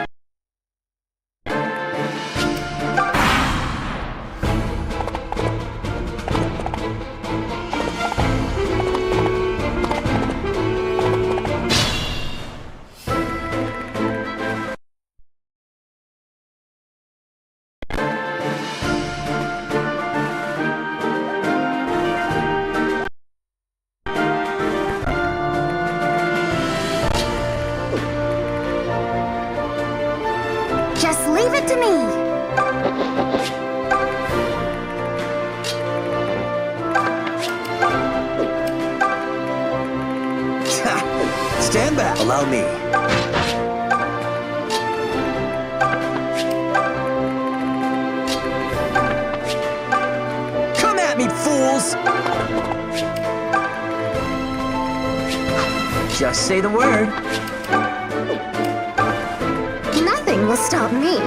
Just leave it to me. Stand back. Allow me. Come at me, fools! Just say the word. Nothing will stop me.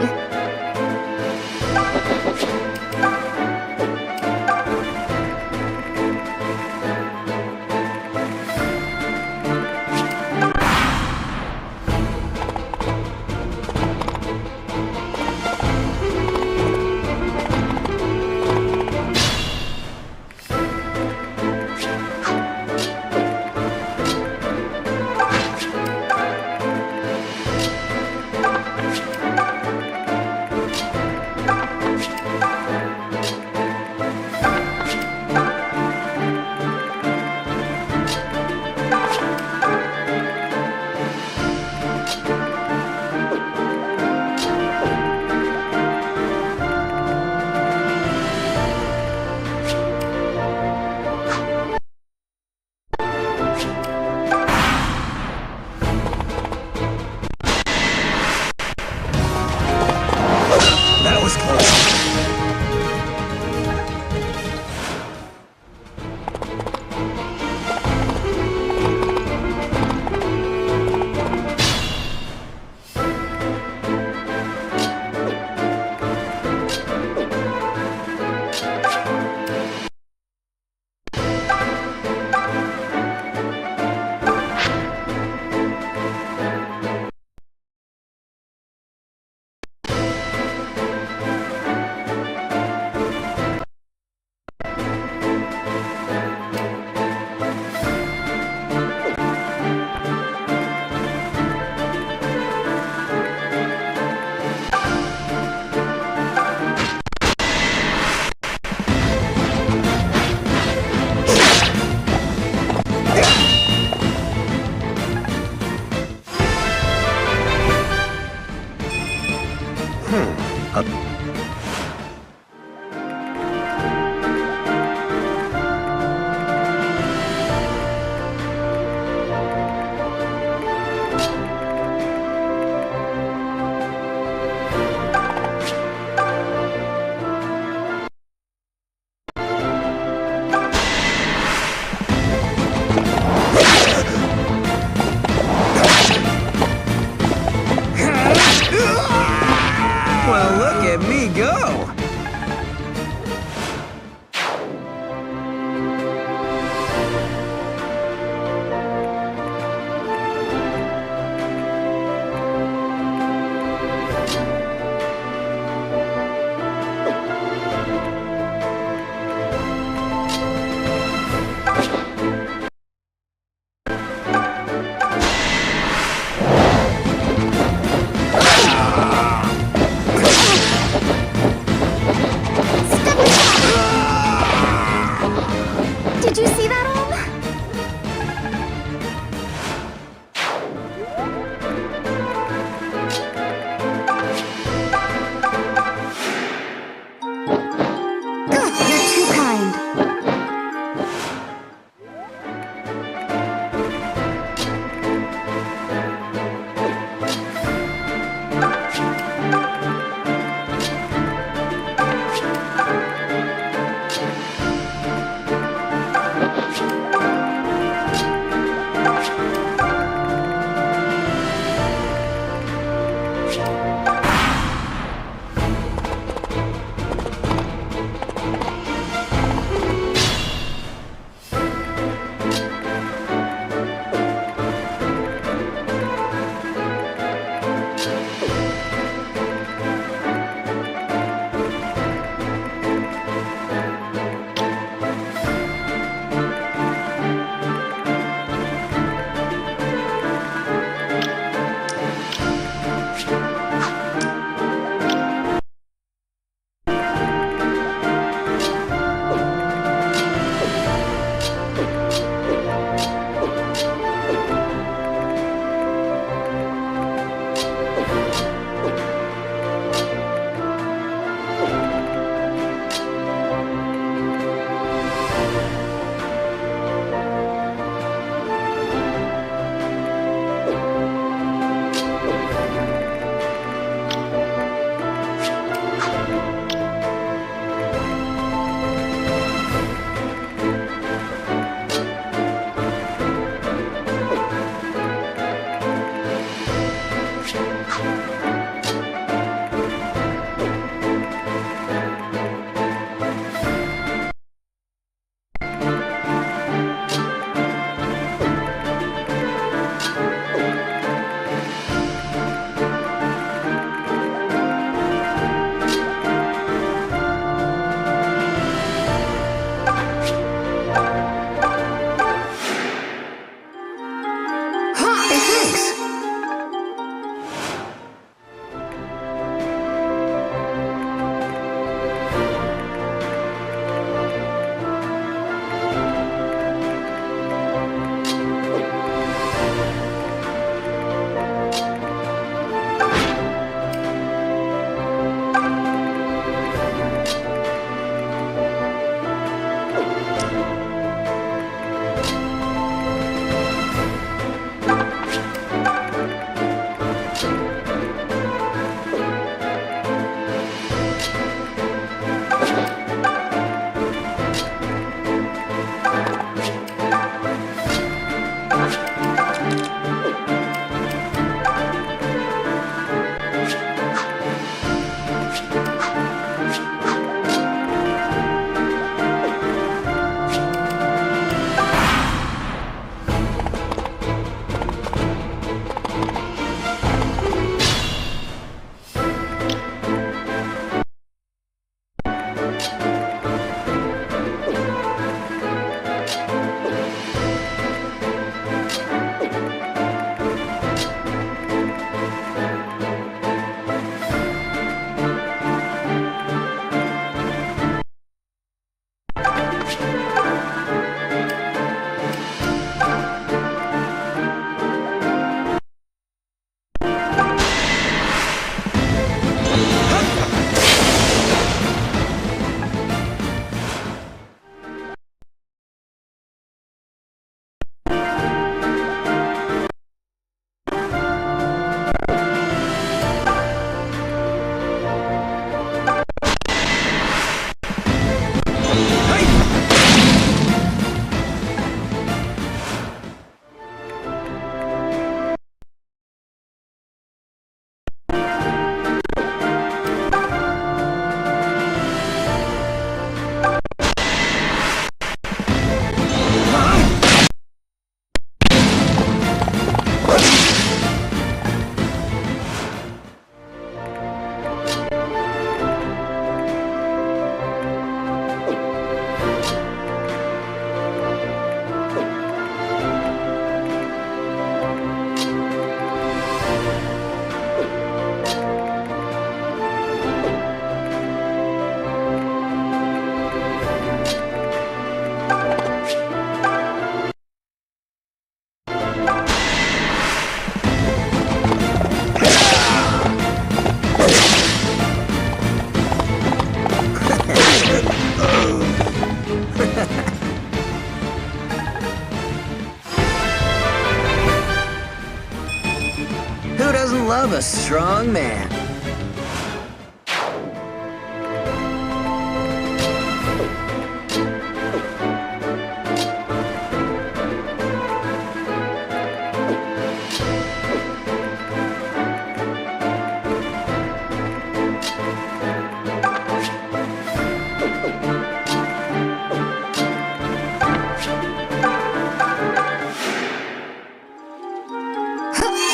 a strong man.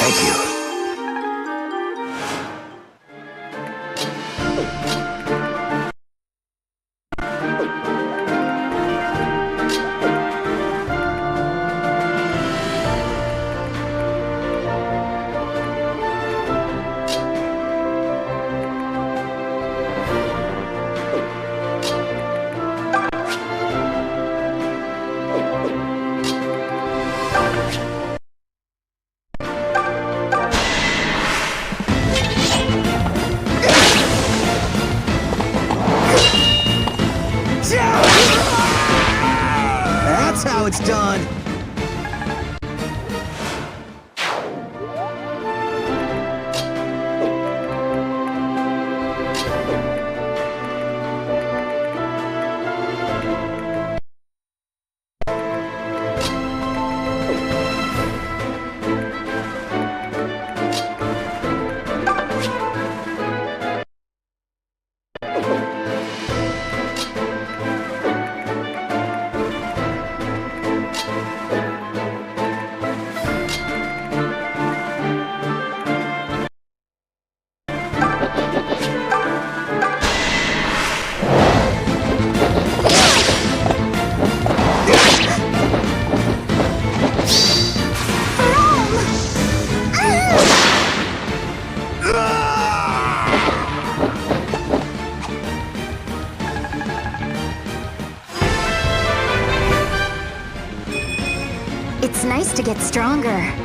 Thank you. That's how it's done! It's nice to get stronger.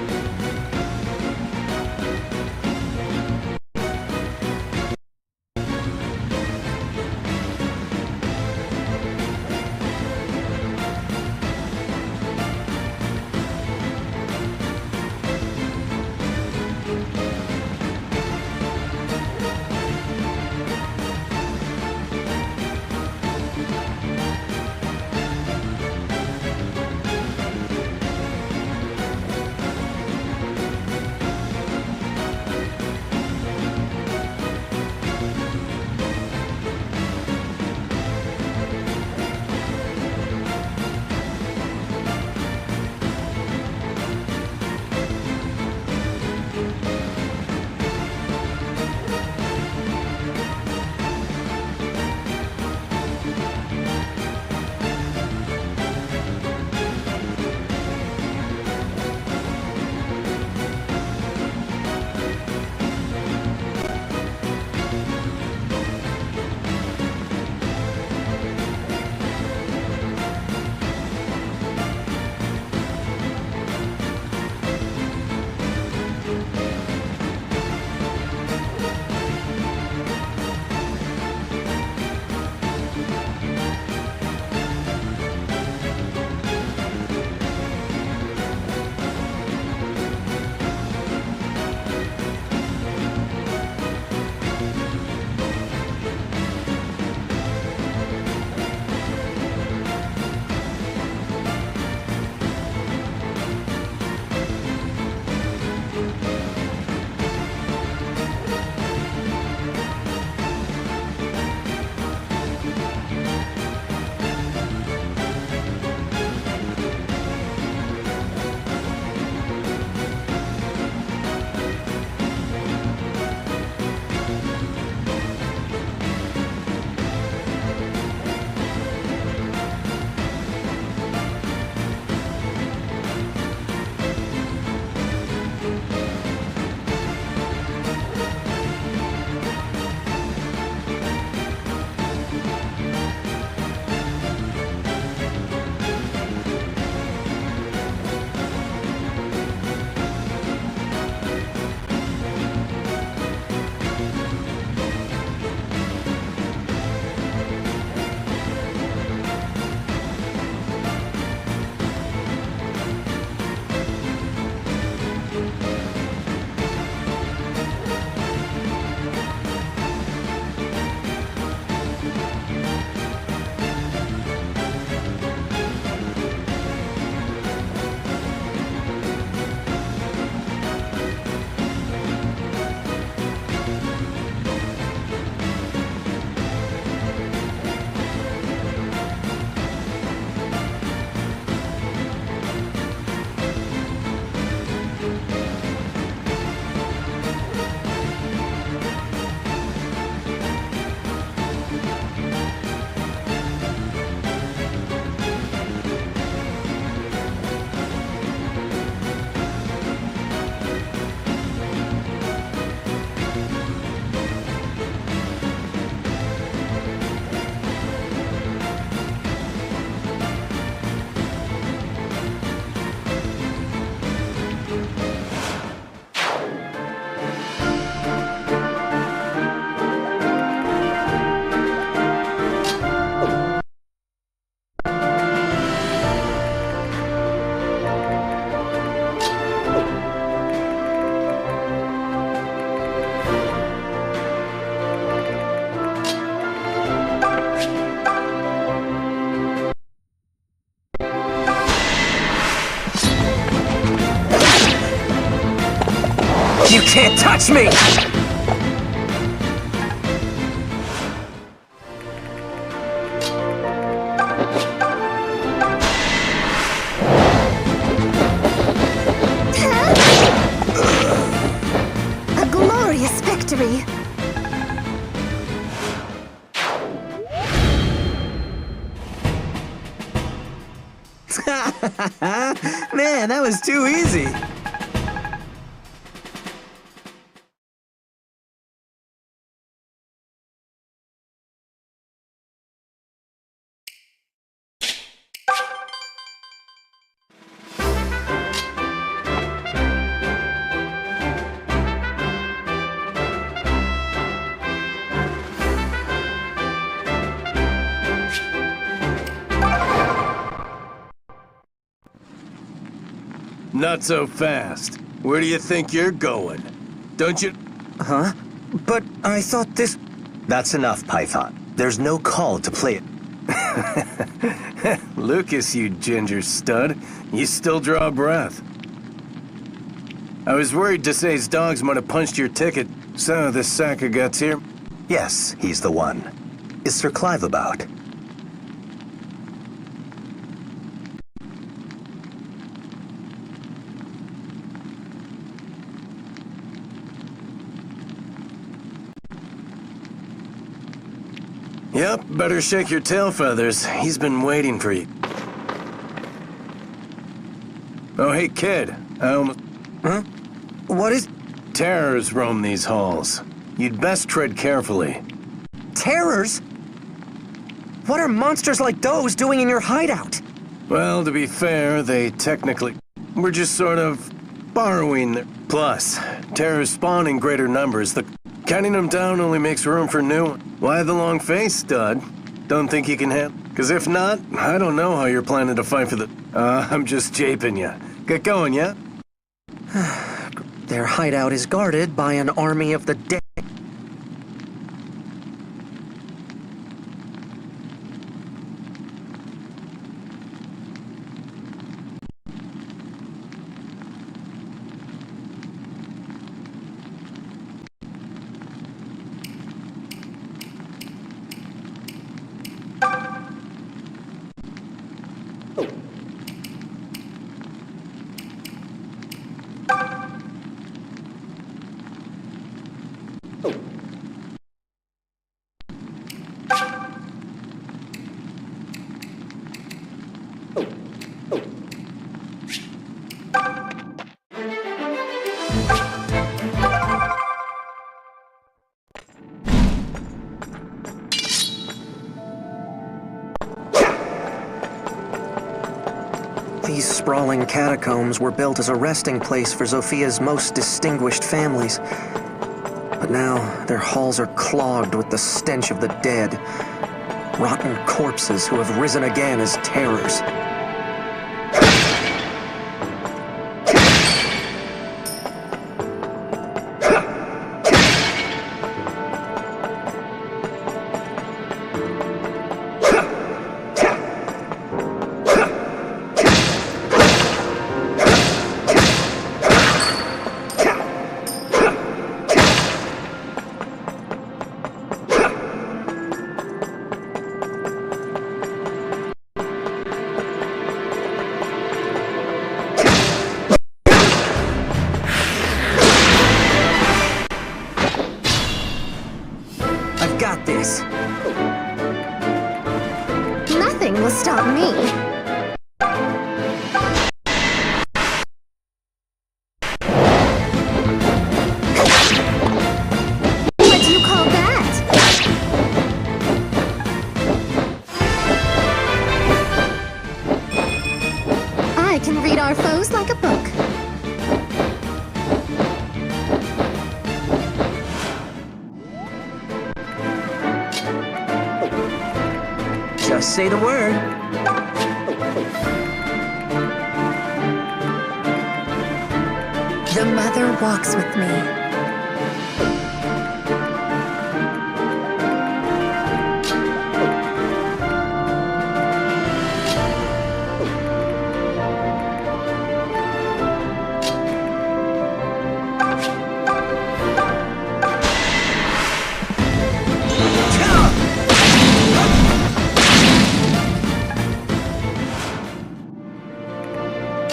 You can't touch me! A glorious victory! Man, that was too easy. Not so fast. Where do you think you're going? Don't you... Huh? But I thought this... That's enough, Python. There's no call to play it. Lucas, you ginger stud. You still draw a breath. I was worried Desai's dogs might have punched your ticket. So, this sack of guts here? Yes, he's the one. Is Sir Clive about? Yep, better shake your tail feathers. He's been waiting for you. Oh, hey, kid. I almost... Huh? What is... Terrors roam these halls. You'd best tread carefully. Terrors? What are monsters like those doing in your hideout? Well, to be fair, they technically... We're just sort of borrowing... Plus, terrors spawn in greater numbers. Counting them down only makes room for new... Why the long face, stud? Don't think you can handle... Because if not, I don't know how you're planning to fight for the... I'm just japing you. Get going, yeah? Their hideout is guarded by an army of the dead. These sprawling catacombs were built as a resting place for Zofia's most distinguished families. But now, their halls are clogged with the stench of the dead. Rotten corpses who have risen again as terrors. Got this. Nothing will stop me. What do you call that? I can read our foes like a book. Just say the word. The mother walks with me.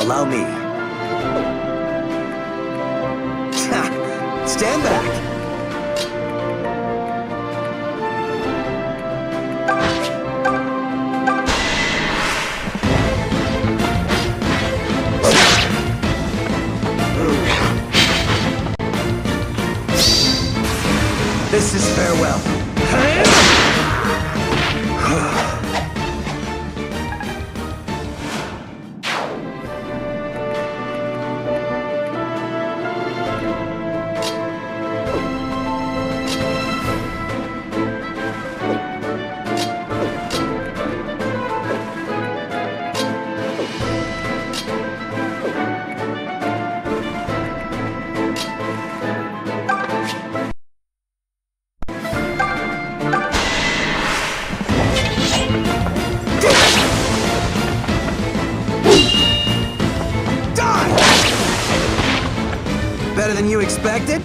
Allow me. Stand back. This is farewell. Better than you expected?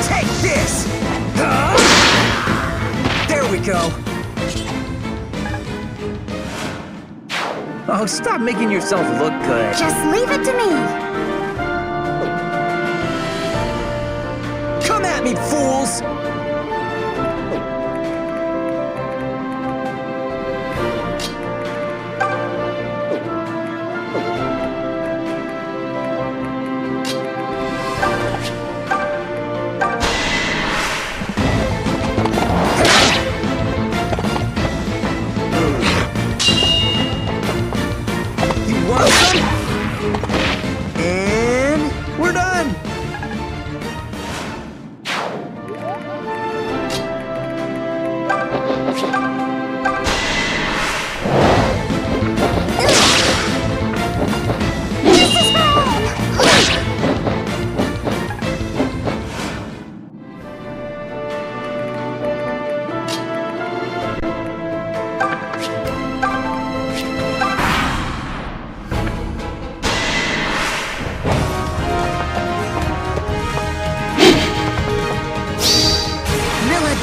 Take this! There we go. Oh, stop making yourself look good. Just leave it to me. Come at me, fools! You want some? And we're done!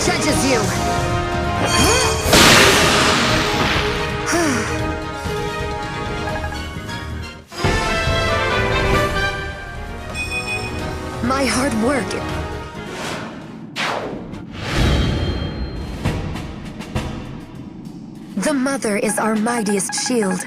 Judges you! My hard work. The mother is our mightiest shield.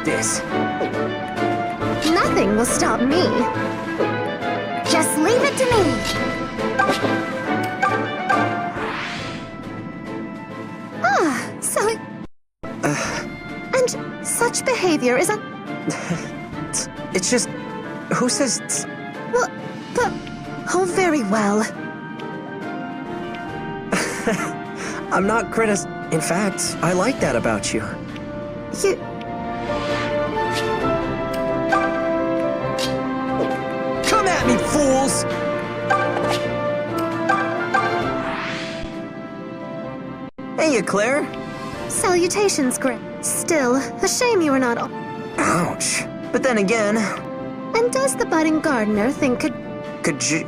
this. Nothing will stop me. Just leave it to me. So... And such behavior is It's just... Who says... Well, but... Oh, very well. I'm not In fact, I like that about you. You... Come at me, fools! Hey, Claire. Salutations, Grim. Still, a shame you are not... Ouch. But then again... And does the budding gardener think Could you...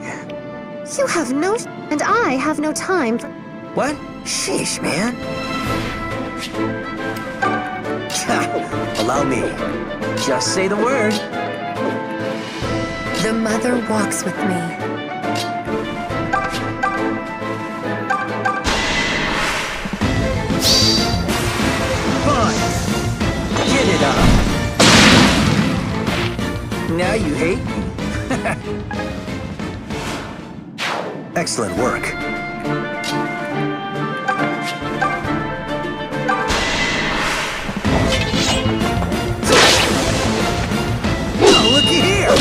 You have no... And I have no time for... What? Sheesh, man. Allow me. Just say the word. The mother walks with me. Fine. Get it up. Now you hate me. Excellent work. Oh, looky here!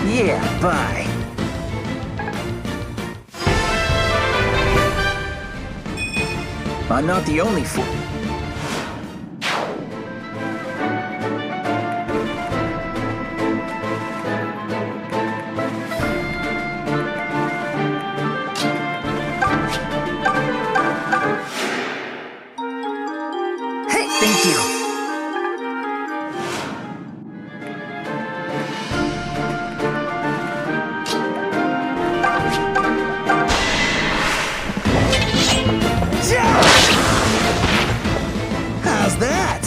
Yeah, bye. I'm not the only fool. Hey, thank you. How's that?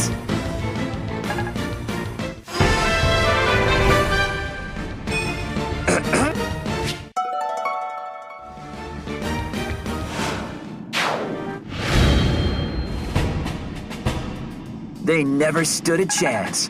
They never stood a chance.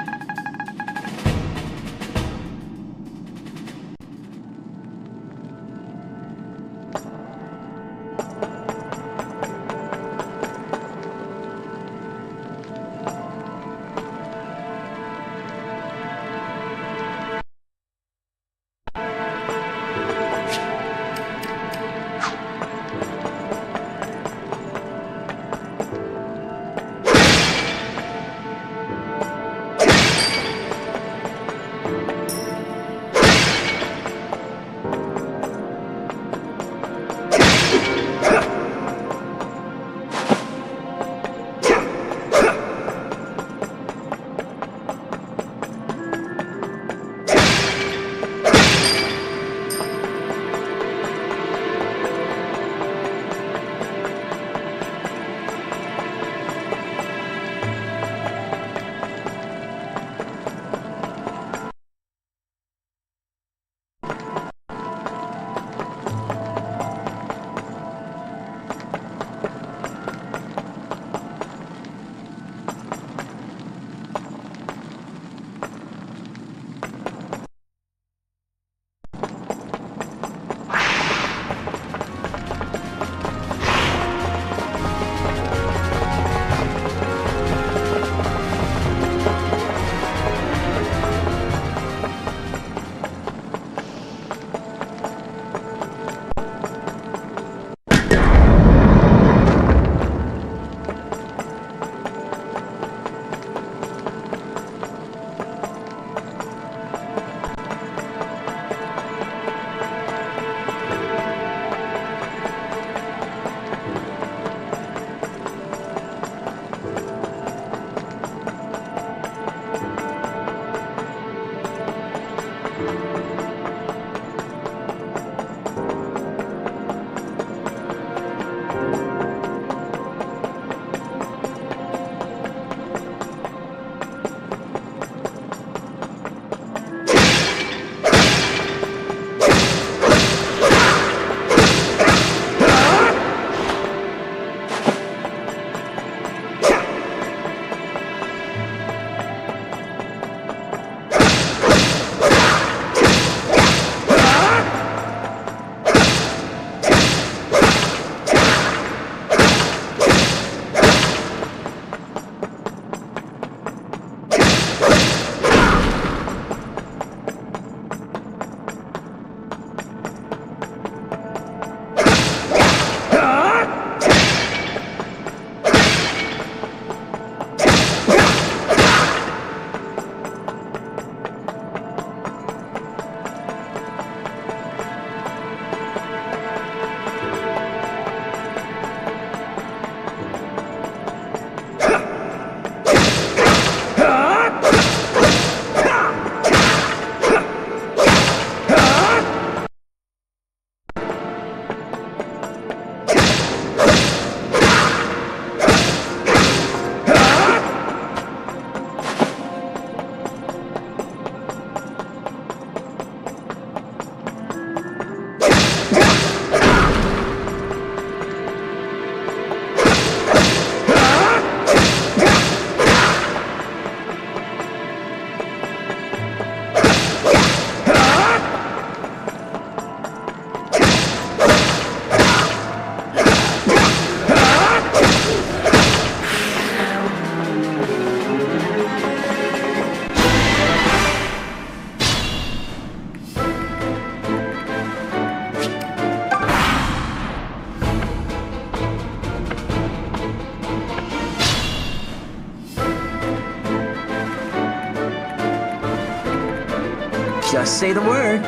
Just say the word.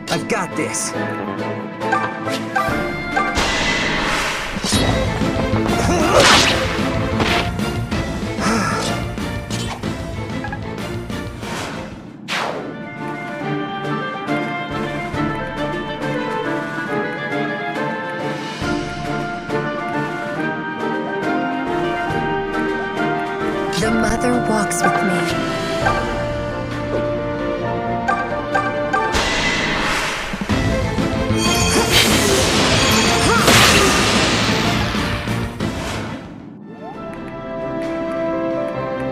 I've got this. The mother walks with me.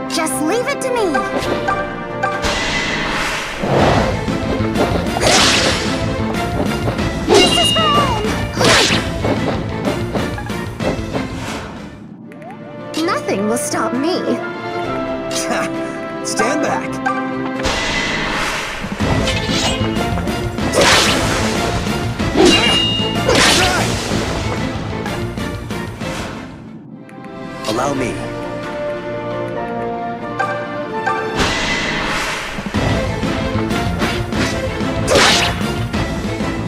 Just leave it to me. This is for home. Nothing will stop me. Stand back. Allow me.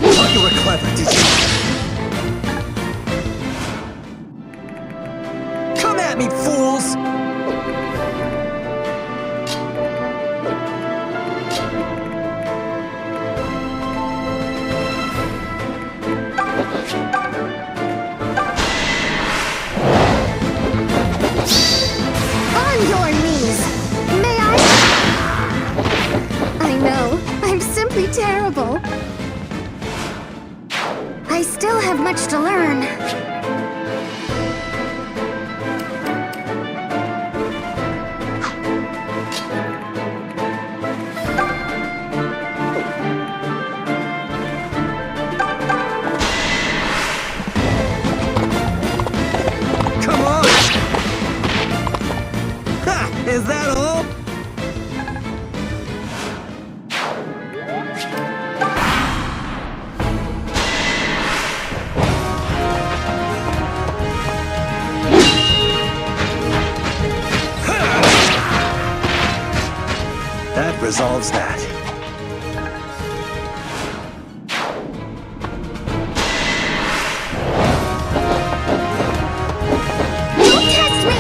Thought you were clever, did you? Come at me, fools! On your knees. May I? I know. I'm simply terrible. I still have much to learn. Come on! Ha! Is that all? That resolves that. Don't test me!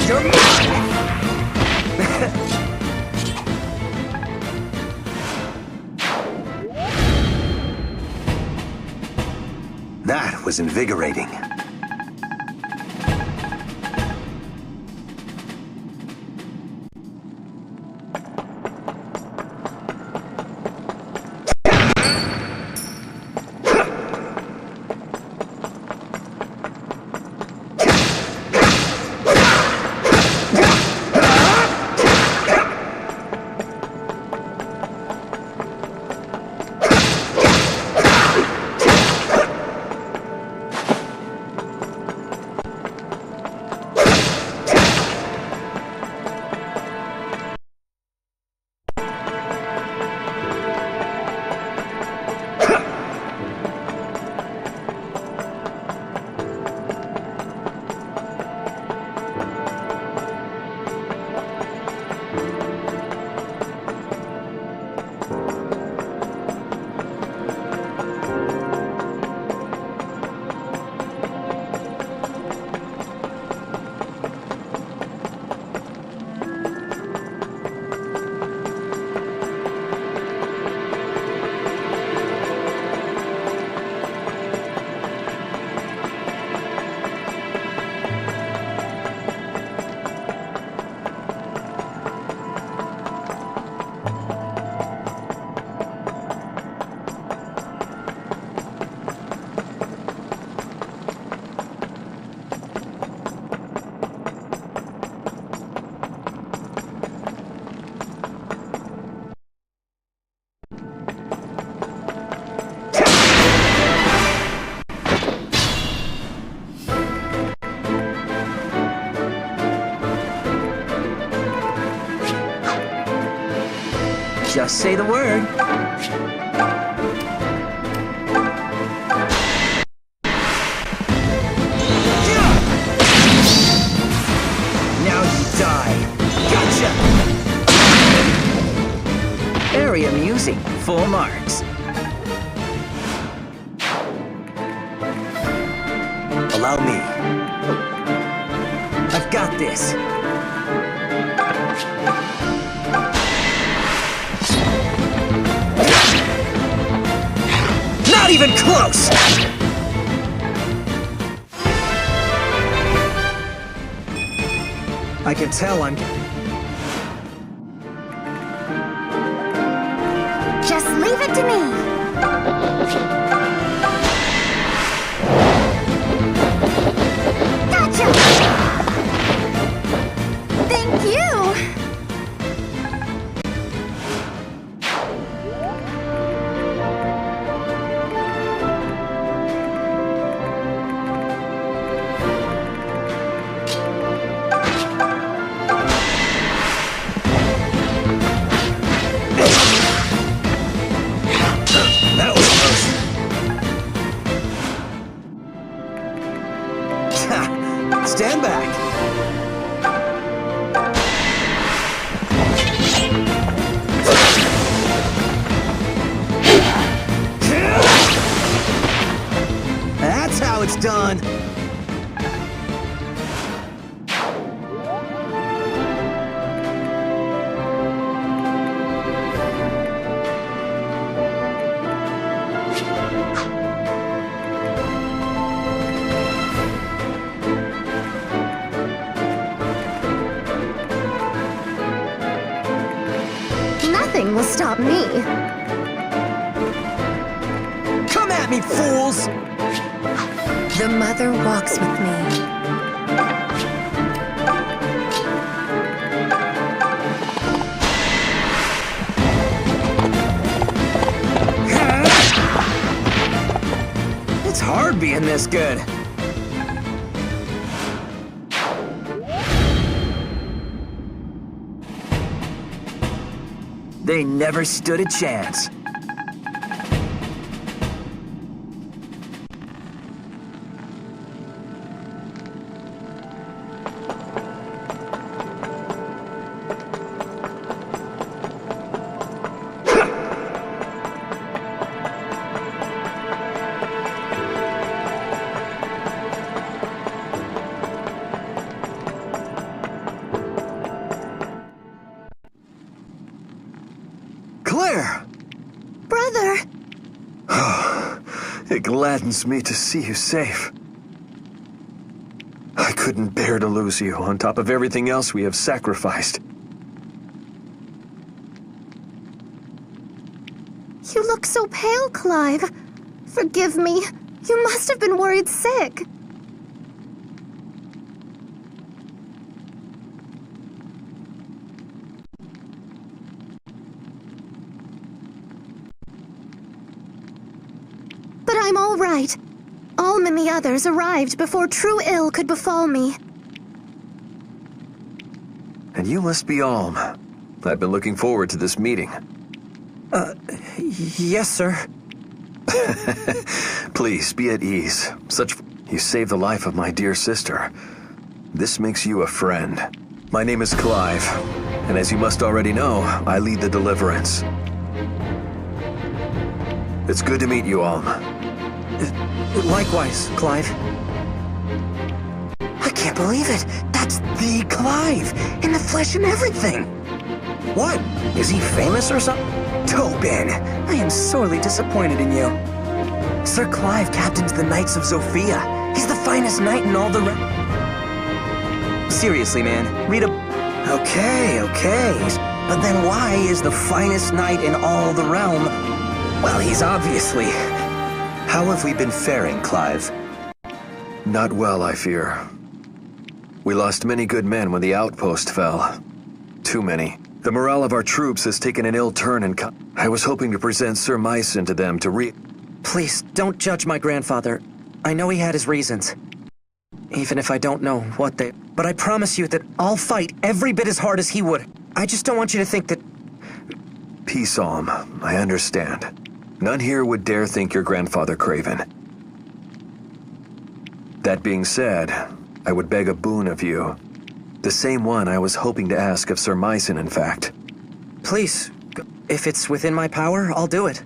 You're mine! That was invigorating. Just say the word. Now you die. Gotcha! Very amusing. Full marks. Allow me. I've got this. Not even close! I can tell I'm... Just leave it to me. Gotcha! Thank you! That was close. Stand back. That's how it's done. Nothing will stop me. Come at me, fools! The mother walks with me. It's hard being this good. They never stood a chance. Claire! Brother! It gladdens me to see you safe. I couldn't bear to lose you on top of everything else we have sacrificed. You look so pale, Clive. Forgive me. You must have been worried sick. But I'm all right. Alm and the others arrived before true ill could befall me. And you must be Alm. I've been looking forward to this meeting. Yes, sir. Please, be at ease. You saved the life of my dear sister. This makes you a friend. My name is Clive, and as you must already know, I lead the Deliverance. It's good to meet you, Alm. Likewise, Clive. I can't believe it. That's the Clive, in the flesh and everything. What? Is he famous or something? Tobin, I am sorely disappointed in you. Sir Clive captains the Knights of Zofia. He's the finest knight in all the Seriously, man, read a... Okay. But then why is the finest knight in all the realm? Well, he's obviously... How have we been faring, Clive? Not well, I fear. We lost many good men when the outpost fell. Too many. The morale of our troops has taken an ill turn and I was hoping to present Sir Myson to them to Please, don't judge my grandfather. I know he had his reasons. Even if I don't know what they... But I promise you that I'll fight every bit as hard as he would. I just don't want you to think that... peace, Alm. I understand. None here would dare think your grandfather Craven. That being said, I would beg a boon of you. The same one I was hoping to ask of Sir Myson, in fact. Please, if it's within my power, I'll do it.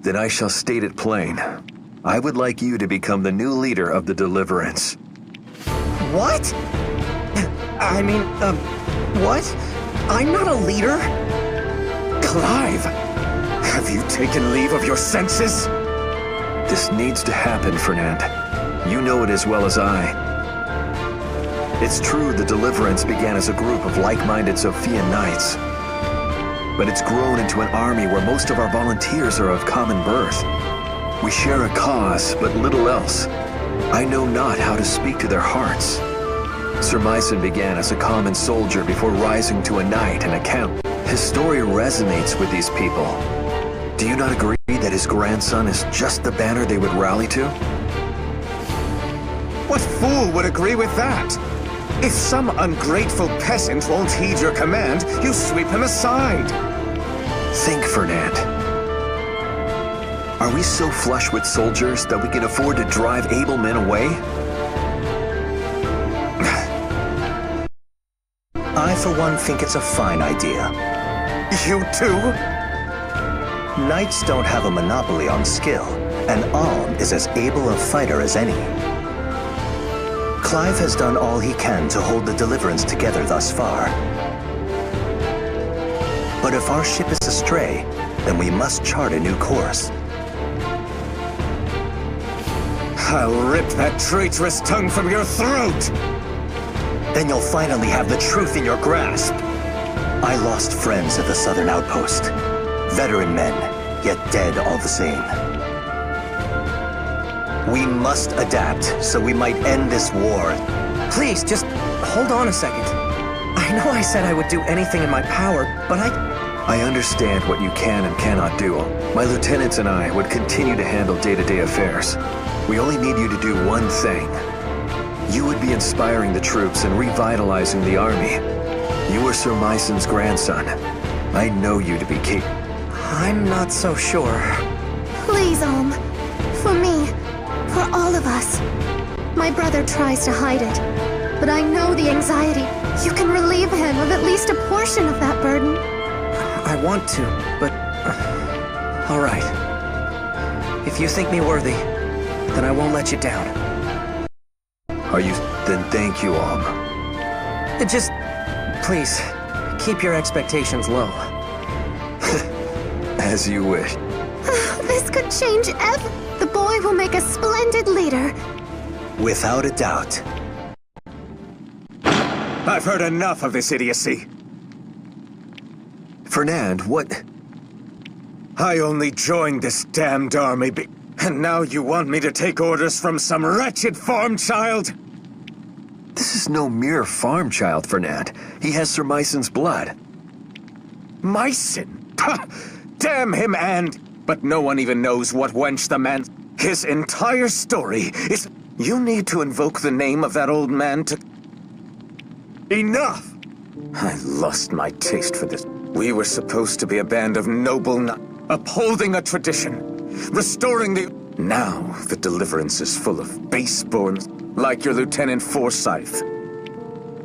Then I shall state it plain. I would like you to become the new leader of the Deliverance. What? I mean, what? I'm not a leader? Clive! Have you taken leave of your senses? This needs to happen, Fernand. You know it as well as I. It's true the Deliverance began as a group of like-minded Sophian knights. But it's grown into an army where most of our volunteers are of common birth. We share a cause, but little else. I know not how to speak to their hearts. Sir Myson began as a common soldier before rising to a knight and a count. His story resonates with these people. Do you not agree that his grandson is just the banner they would rally to? What fool would agree with that? If some ungrateful peasant won't heed your command, you sweep him aside. Think, Fernand. Are we so flush with soldiers that we can afford to drive able men away? I, for one, think it's a fine idea. You too? Knights don't have a monopoly on skill, and Alm is as able a fighter as any. Clive has done all he can to hold the Deliverance together thus far. But if our ship is astray, then we must chart a new course. I'll rip that traitorous tongue from your throat! Then you'll finally have the truth in your grasp. I lost friends at the southern outpost. Veteran men, yet dead all the same. We must adapt, so we might end this war. Please, just hold on a second. I know I said I would do anything in my power, but I understand what you can and cannot do. My lieutenants and I would continue to handle day-to-day affairs. We only need you to do one thing. You would be inspiring the troops and revitalizing the army. You are Sir Myson's grandson. I know you to be capable. I'm not so sure. Please, Alm. For me. For all of us. My brother tries to hide it, but I know the anxiety. You can relieve him of at least a portion of that burden. I want to, but... all right. If you think me worthy, then I won't let you down. Are you? Then thank you, Alm. Just... please, keep your expectations low. As you wish. This could change The boy will make a splendid leader. Without a doubt. I've heard enough of this idiocy. Fernand, what? I only joined this damned army and now you want me to take orders from some wretched farm child? This is no mere farm child, Fernand. He has Sir Myson's blood. Myson? Damn him but no one even knows what wench the man... His entire story is... You need to invoke the name of that old man to... Enough! I lost my taste for this. We were supposed to be a band of noble upholding a tradition, restoring the... Now, the Deliverance is full of base-born, like your Lieutenant Forsyth.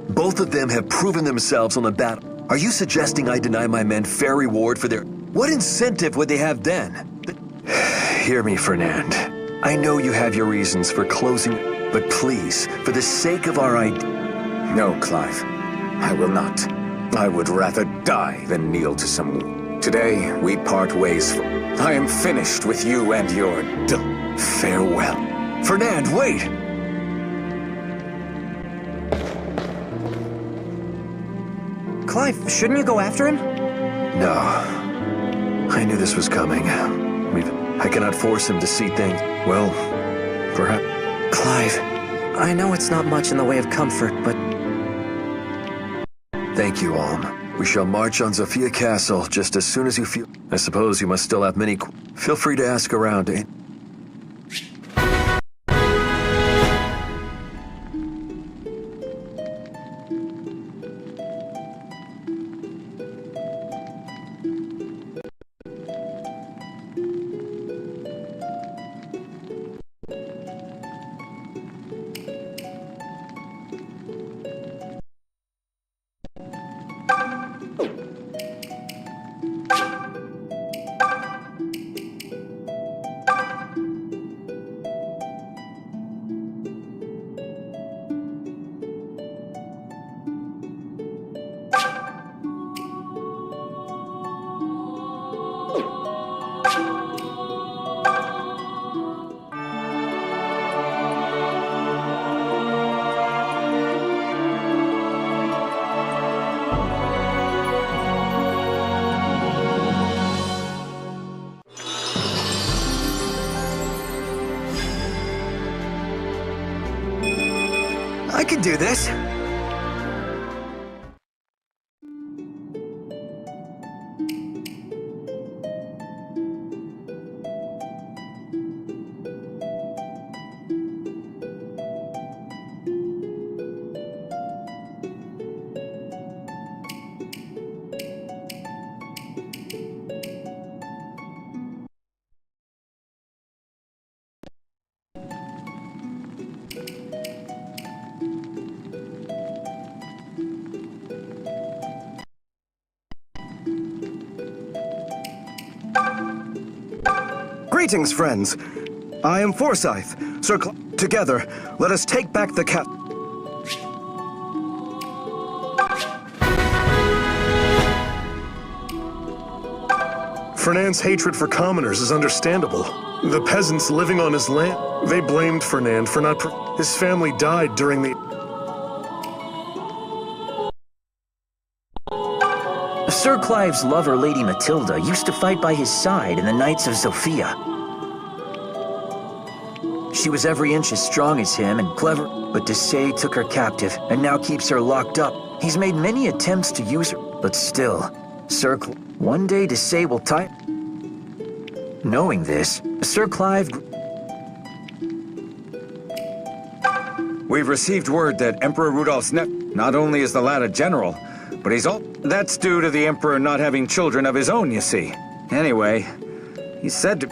Both of them have proven themselves on the battle. Are you suggesting I deny my men fair reward for their... What incentive would they have then? Hear me, Fernand. I know you have your reasons for closing, but please, for the sake of our idea... No, Clive. I will not. I would rather die than kneel to some... Today, we part ways. I am finished with you and your... Farewell. Fernand, wait! Clive, shouldn't you go after him? No. I knew this was coming. I cannot force him to see things. Well, perhaps... Clive, I know it's not much in the way of comfort, but... Thank you, Alm. We shall march on Zofia Castle just as soon as you feel... I suppose you must still have many... Feel free to ask around, eh? I can do this. Greetings, friends. I am Forsyth. Together, let us take back the cat. Fernand's hatred for commoners is understandable. The peasants living on his land, they blamed Fernand for not... His family died during the... Sir Clive's lover, Lady Matilda, used to fight by his side in the Knights of Sophia. She was every inch as strong as him and clever, but Desai took her captive and now keeps her locked up. He's made many attempts to use her, but still, one day Desai will tie... Knowing this, Sir Clive... We've received word that Emperor Rudolph's not only is the lad a general, but he's all... That's due to the Emperor not having children of his own, you see. Anyway, he's said to...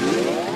Yeah.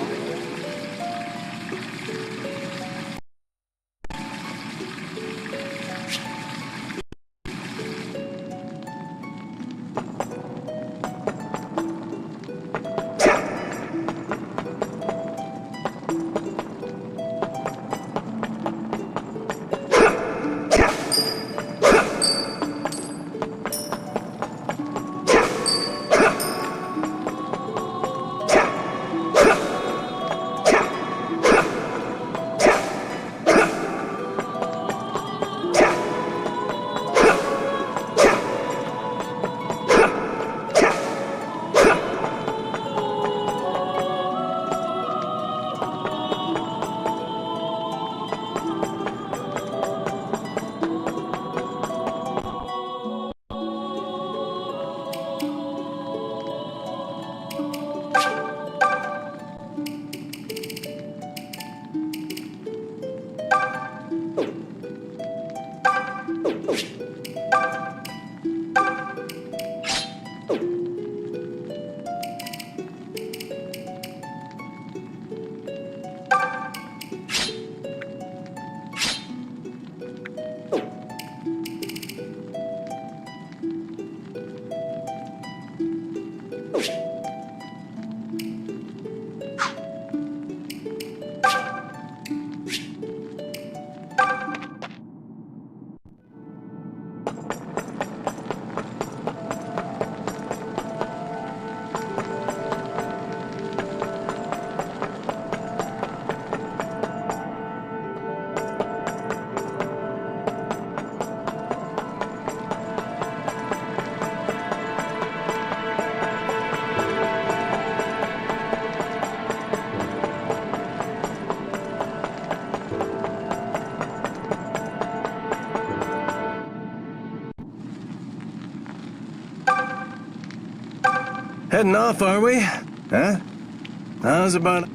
Heading off, are we? Huh? How's about...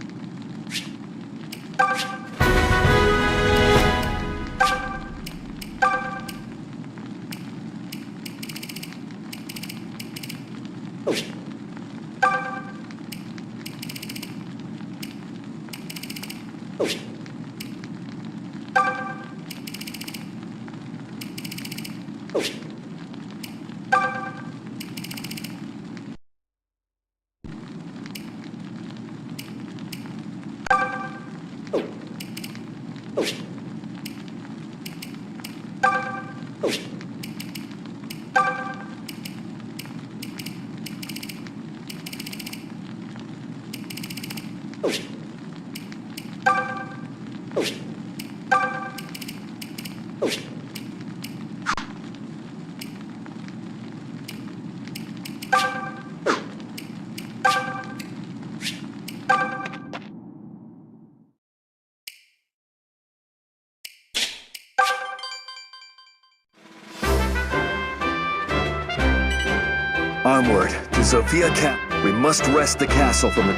Onward to Sophia Cap. We must wrest the castle from the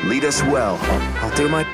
Lead us well. I'll do my...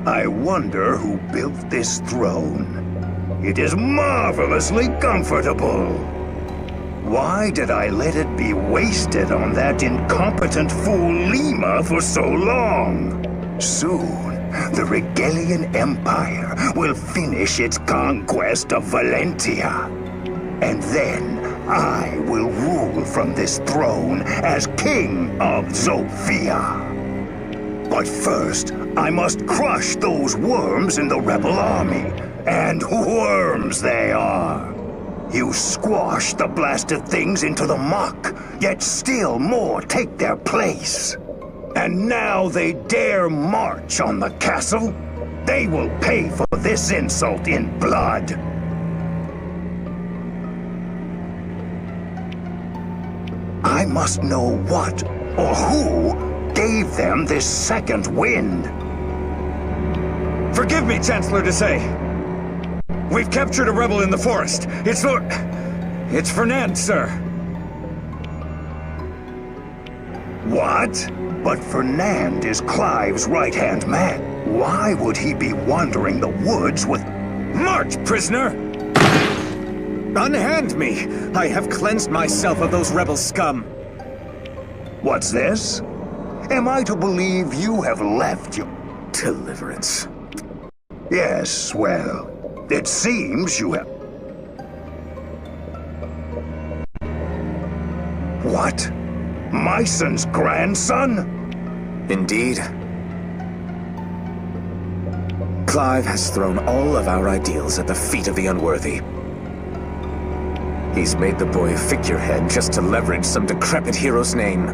I wonder who built this throne. It is marvelously comfortable. Why did I let it be wasted on that incompetent fool Lima for so long? Soon, the Regalian Empire will finish its conquest of Valentia. And then I will rule from this throne as King of Zofia. But first, I must crush those worms in the rebel army. And worms they are. You squash the blasted things into the muck, yet still more take their place. And now they dare march on the castle? They will pay for this insult in blood. I must know what or who gave them this second wind. Forgive me, Chancellor Desai. We've captured a rebel in the forest. It's Fernand, sir. What? But Fernand is Clive's right-hand man. Why would he be wandering the woods with... March, prisoner! Unhand me! I have cleansed myself of those rebel scum. What's this? Am I to believe you have left your... Deliverance. Yes, well, it seems you have... What? Myson's grandson? Indeed. Clive has thrown all of our ideals at the feet of the unworthy. He's made the boy a figurehead just to leverage some decrepit hero's name.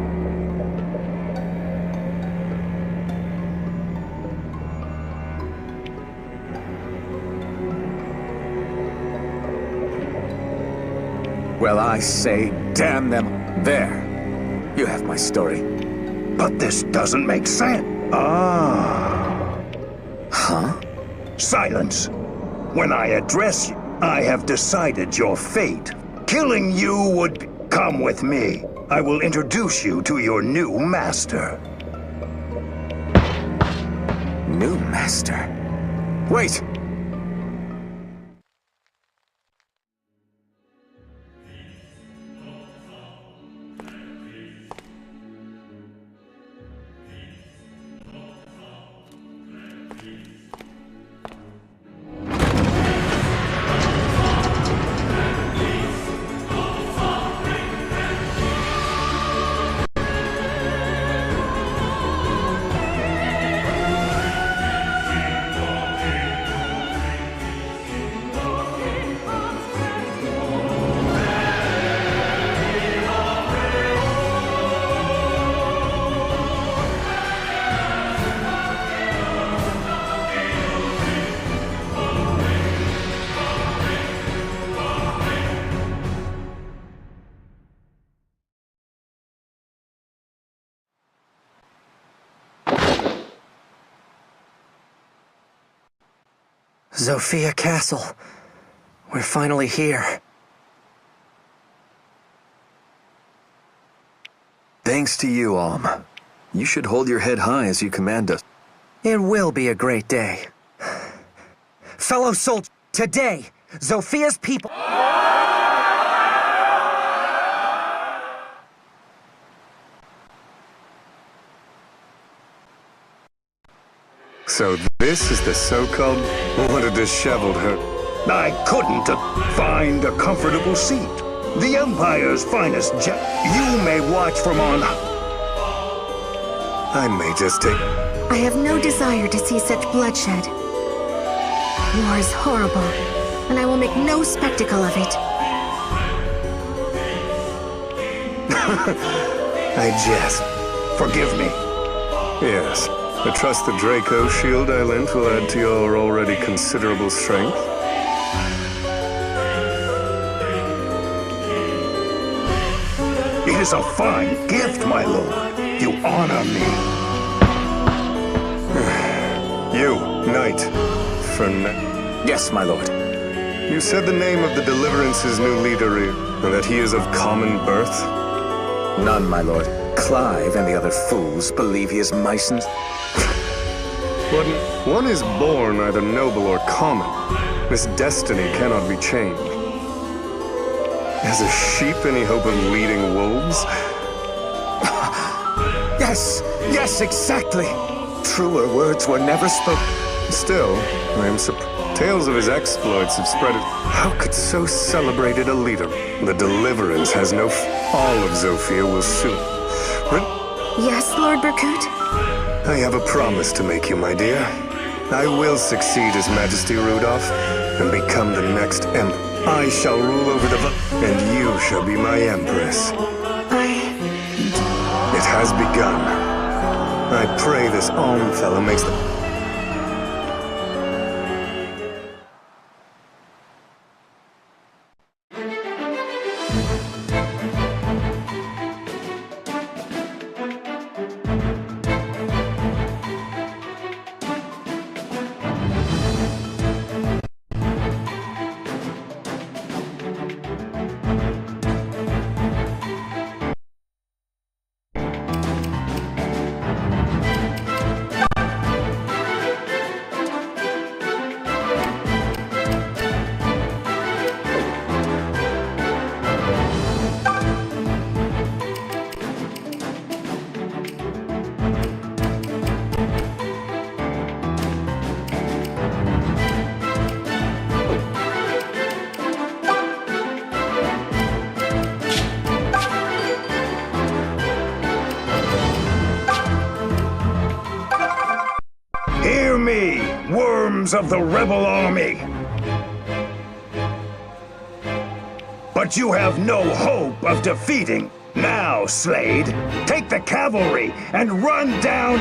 Well, I say, damn them. There. You have my story. But this doesn't make sense. Ah. Huh? Silence. When I address you, I have decided your fate. Killing you would come with me. I will introduce you to your new master. New master? Wait! Zofia Castle. We're finally here. Thanks to you, Alm. You should hold your head high as you command us. It will be a great day. Fellow soldiers, today, Zofia's people... So this is the so-called... What a disheveled her... I couldn't find a comfortable seat. The Empire's finest You may watch from on... I may just take... I have no desire to see such bloodshed. War is horrible, and I will make no spectacle of it. I jest. Forgive me. Yes. I trust the Draco shield I lent will add to your already considerable strength. It is a fine gift, my lord. You honor me. Knight. Yes, my lord. You said the name of the Deliverance's new leader, and that he is of common birth? None, my lord. Clive and the other fools believe he is Myson's. One is born either noble or common. This destiny cannot be changed. Has a sheep any hope of leading wolves? Yes, exactly. Truer words were never spoken. Still, I am surprised. Tales of his exploits have spread. How could so celebrated a leader? The Deliverance has no. All of Zofia will soon. Yes, Lord Berkut? I have a promise to make you, my dear. I will succeed His Majesty Rudolph and become the next Emperor. I shall rule over the. And you shall be my Empress. It has begun. I pray this Alm fellow makes the. Hear me, worms of the rebel army! But you have no hope of defeating. Now, Slade, take the cavalry and run down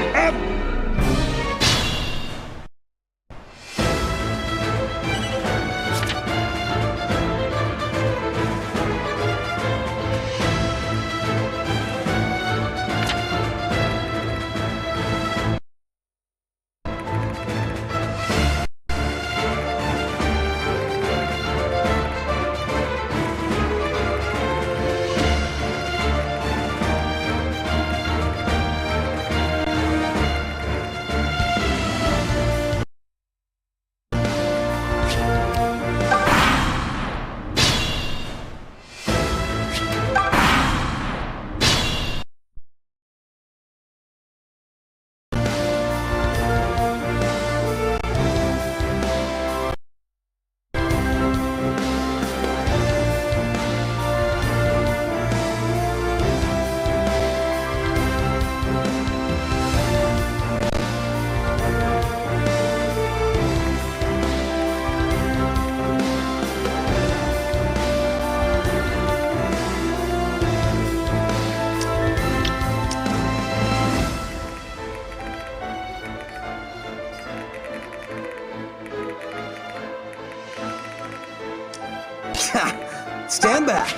Stand back.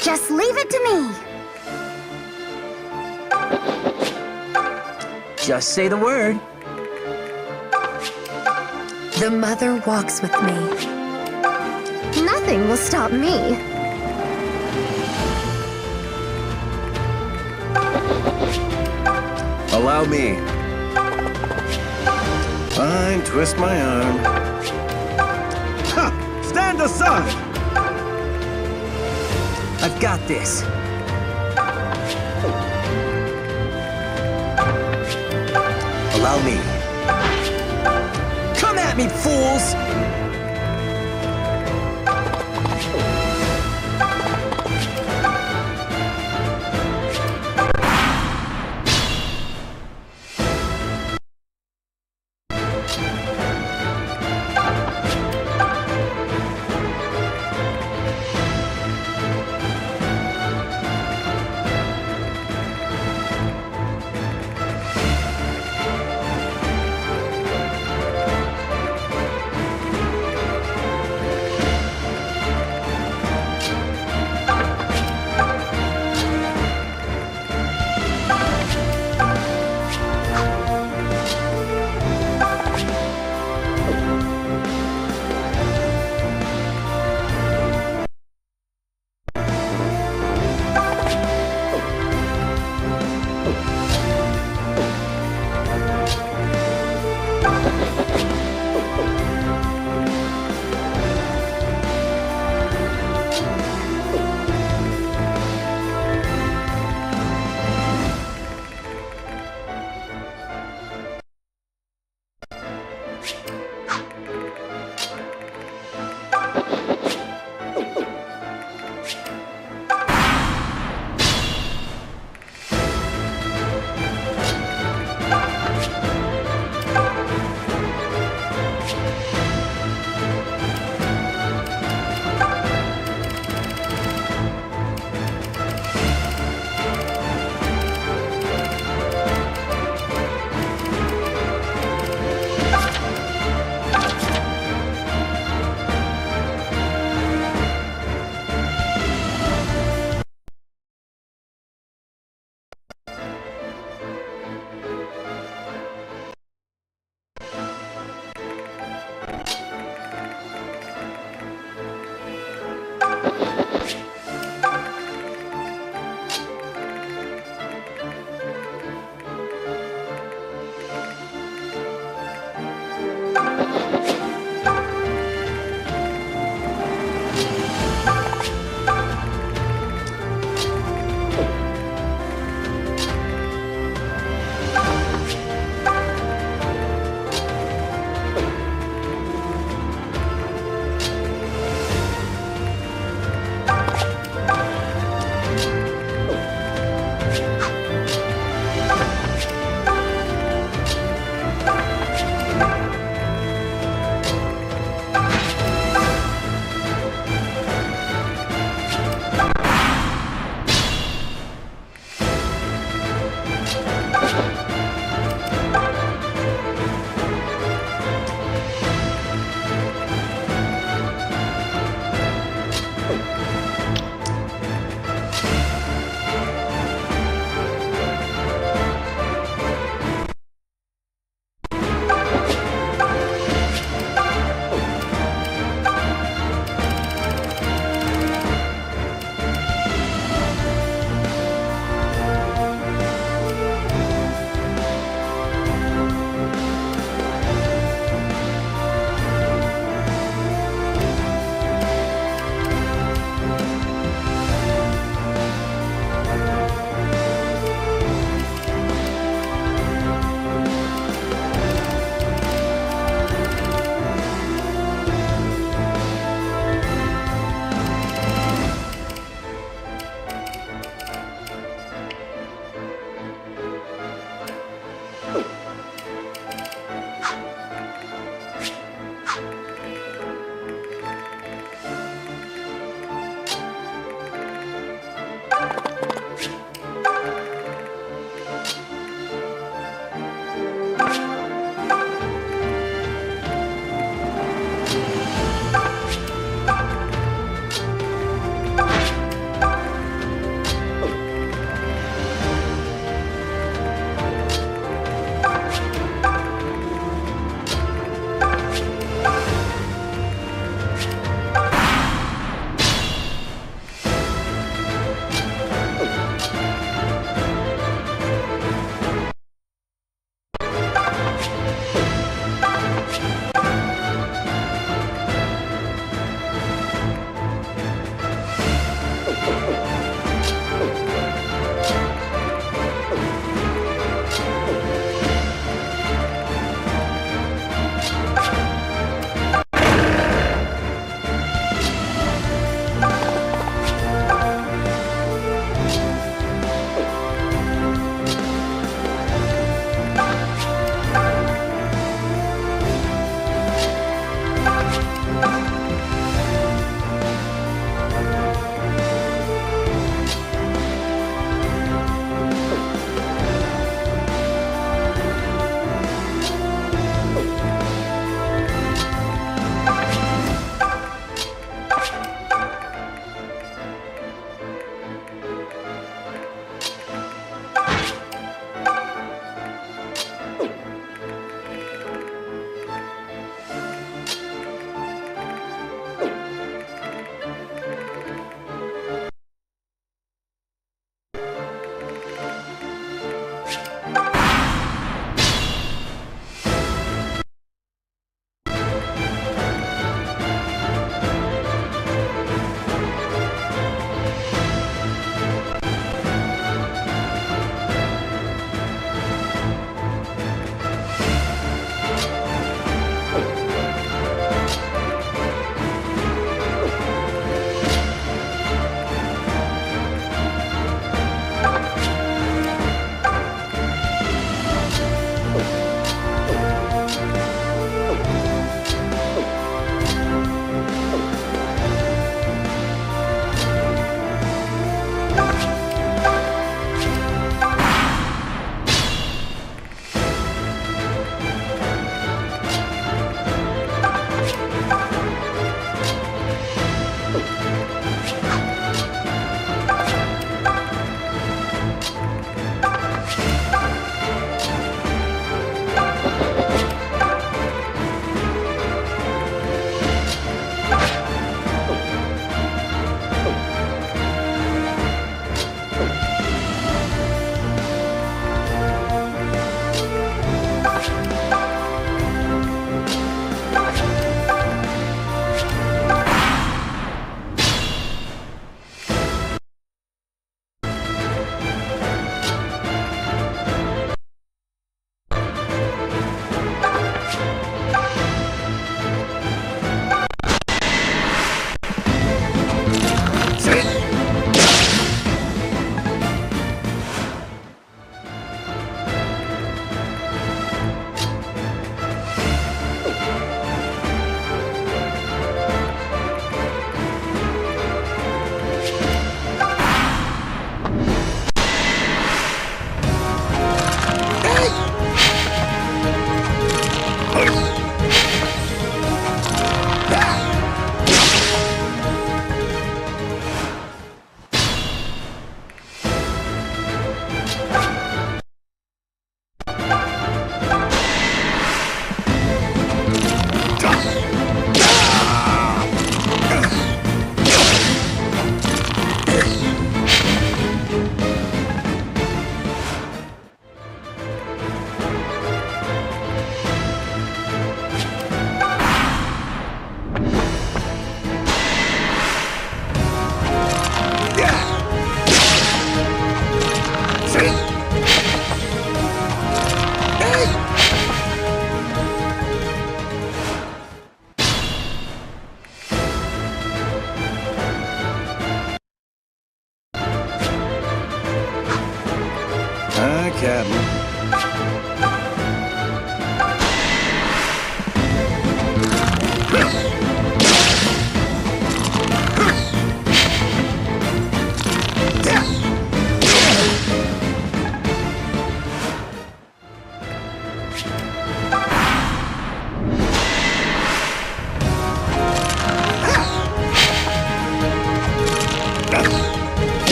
Just leave it to me. Just say the word. The mother walks with me. Nothing will stop me. Allow me. Fine, twist my arm. Ha! Stand aside! I've got this. Allow me. Come at me, fools!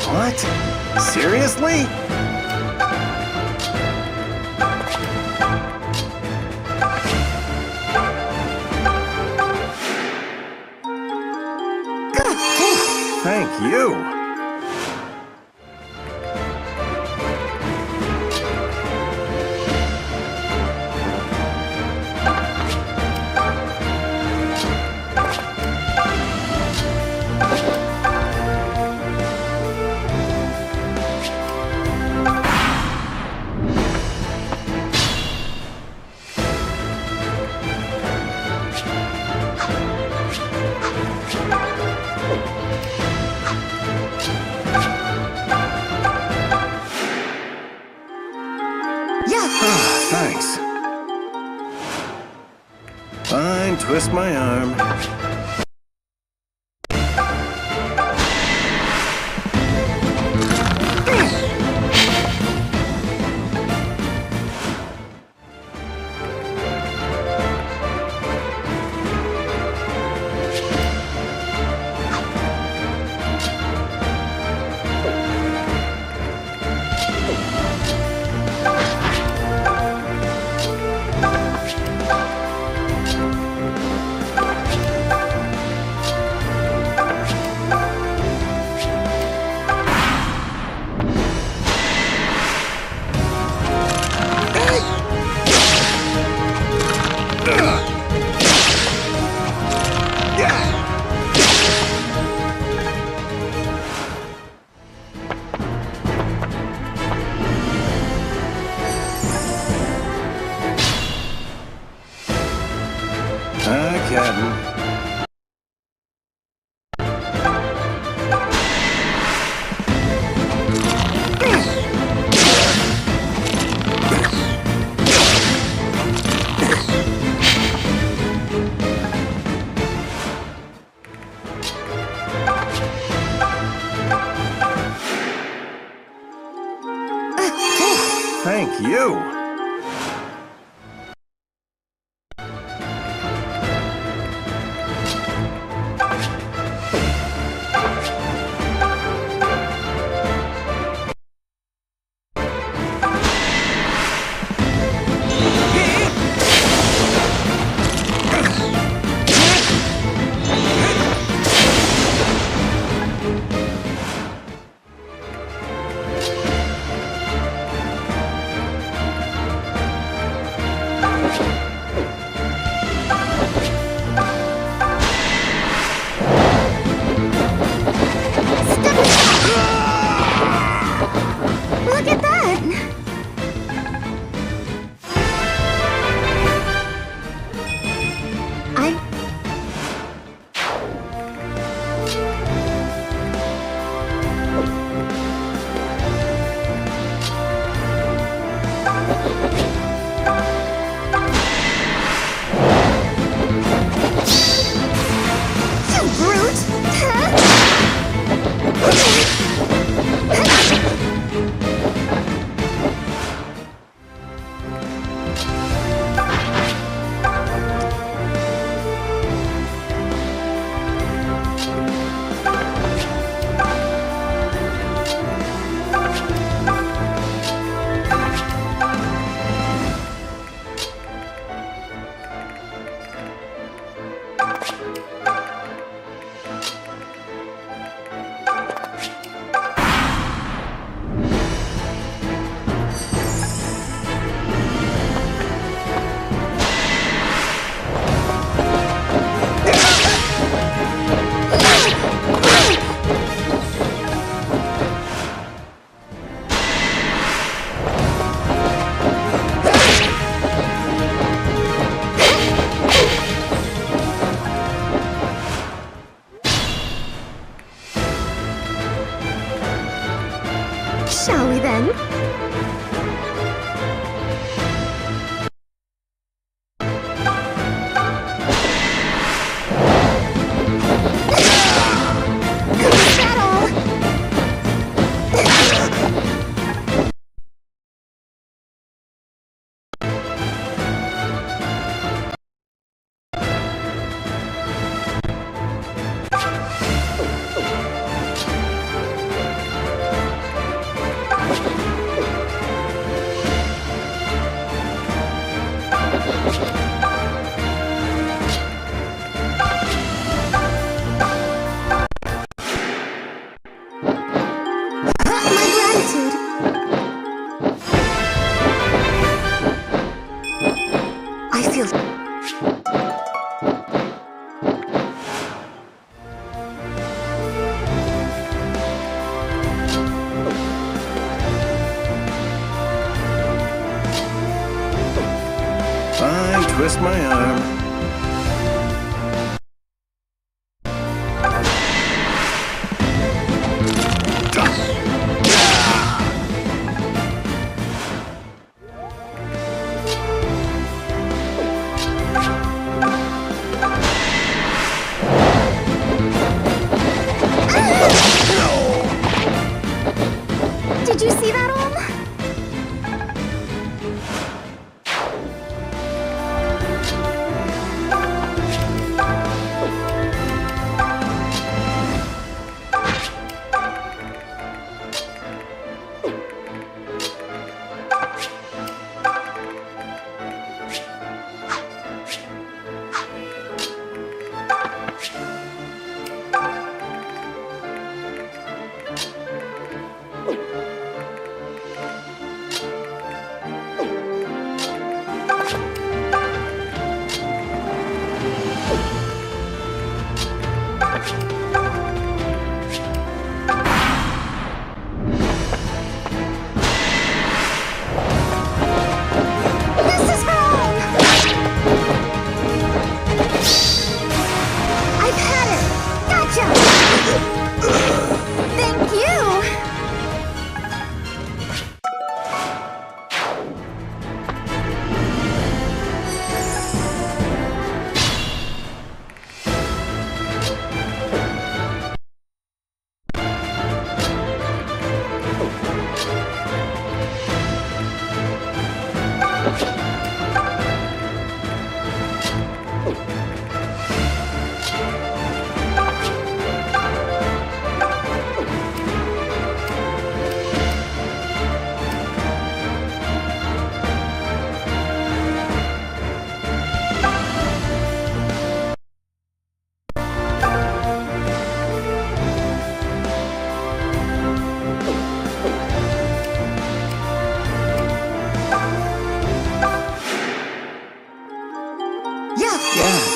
What? Seriously? Thank you. Thanks. Fine, twist my arm. Thank you. I feel... I twist my arm. Did you see that, Om?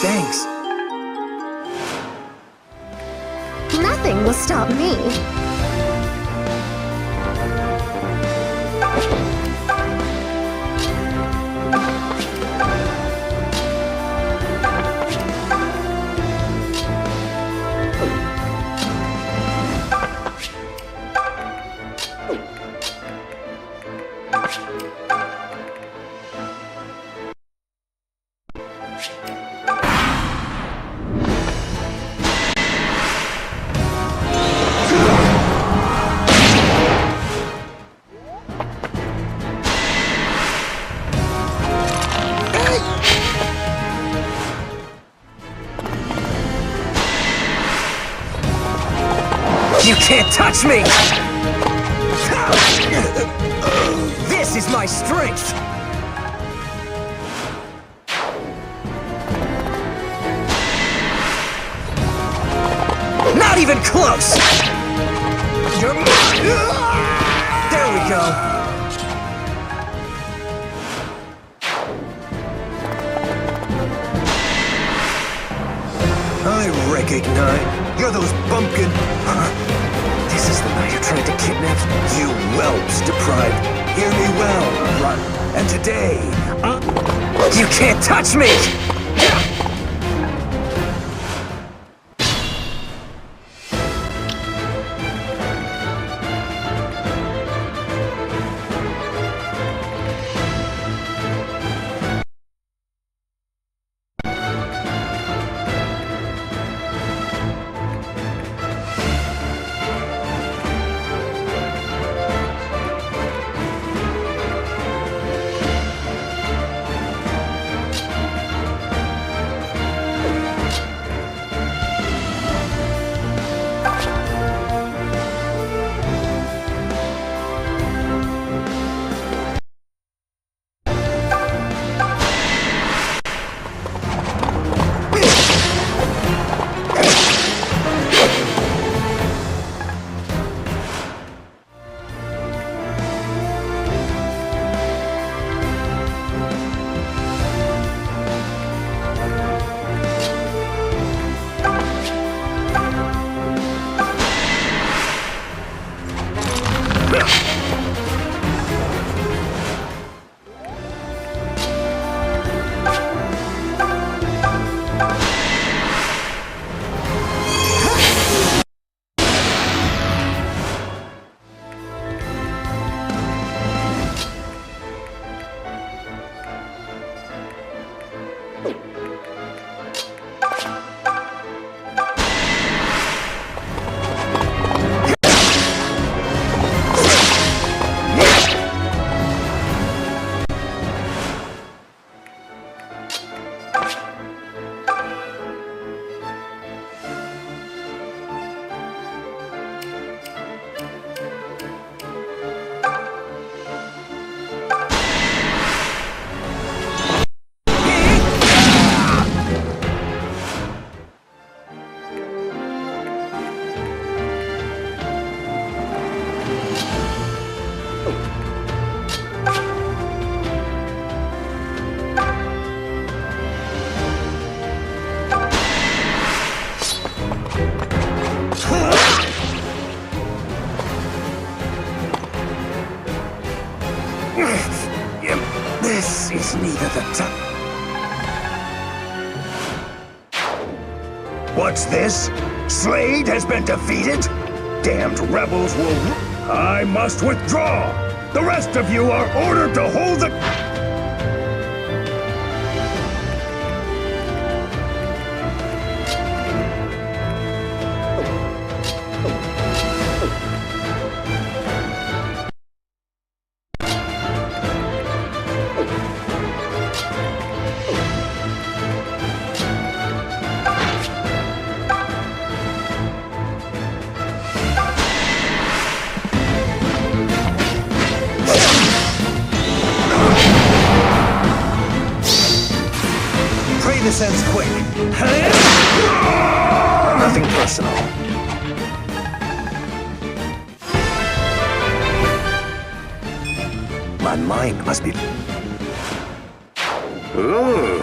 Thanks. Nothing will stop me. You can't touch me! This is my strength! Not even close! There we go! I recognize. You're those bumpkin. This is the night you tried to kidnap You whelps deprived. Hear me well. Run. And today, you can't touch me! This is neither the time. What's this? Slade has been defeated? Damned rebels will... I must withdraw! The rest of you are ordered to hold the... This ends quick. Nothing personal. My mind must be... Ooh.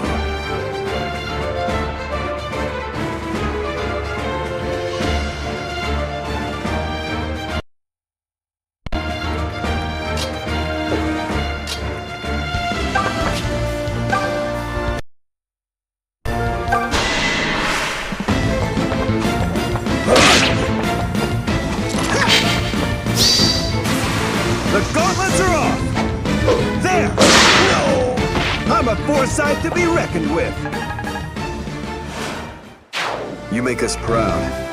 The gauntlets are off! There! No! I'm a foresight to be reckoned with! You make us proud.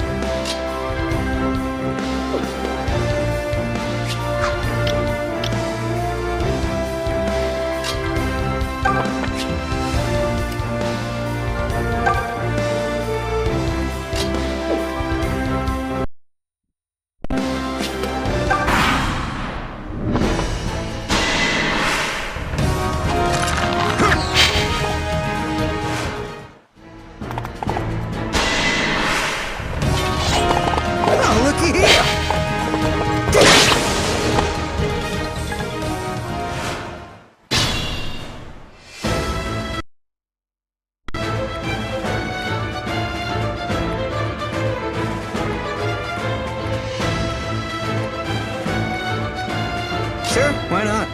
Sure, why not?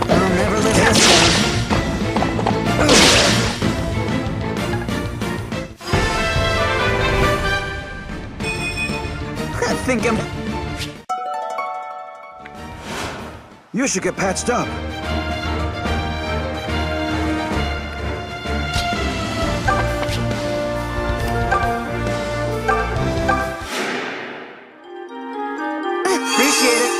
I'll never live this down. I think I'm... You should get patched up. Appreciate it.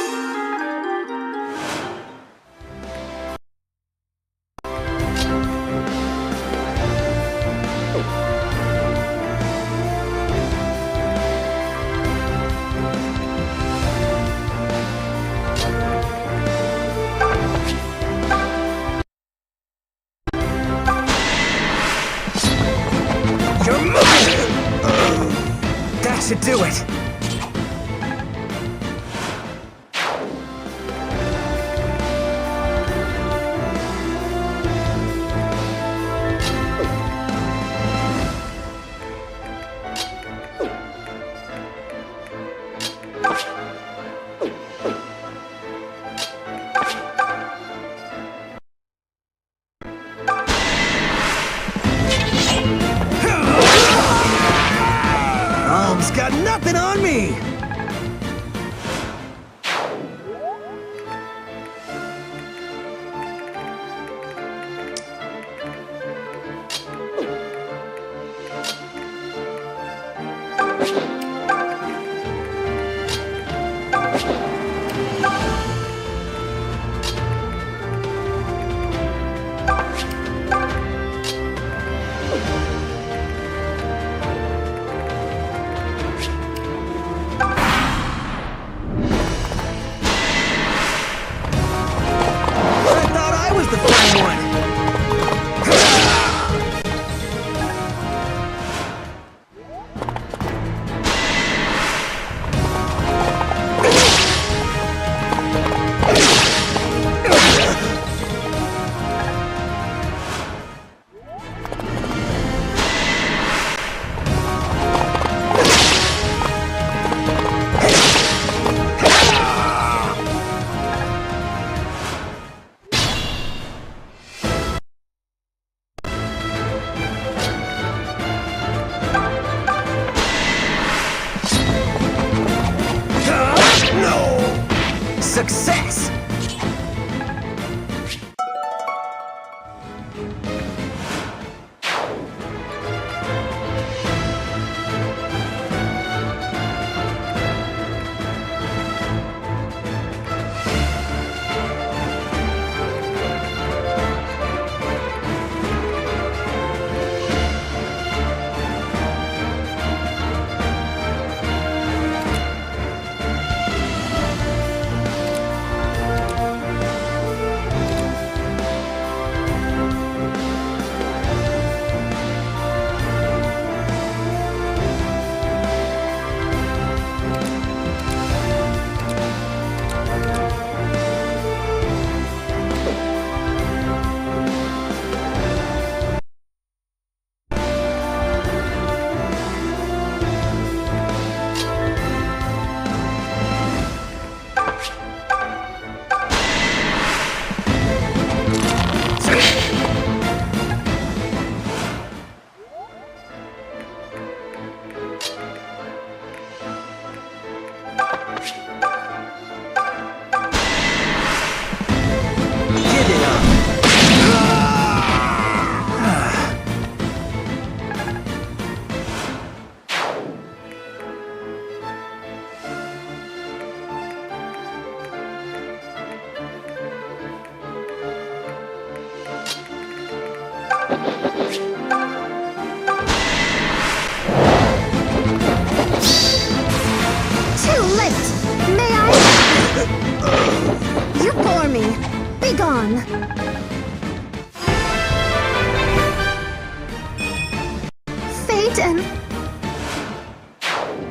That should do it. He's got nothing on me! Success!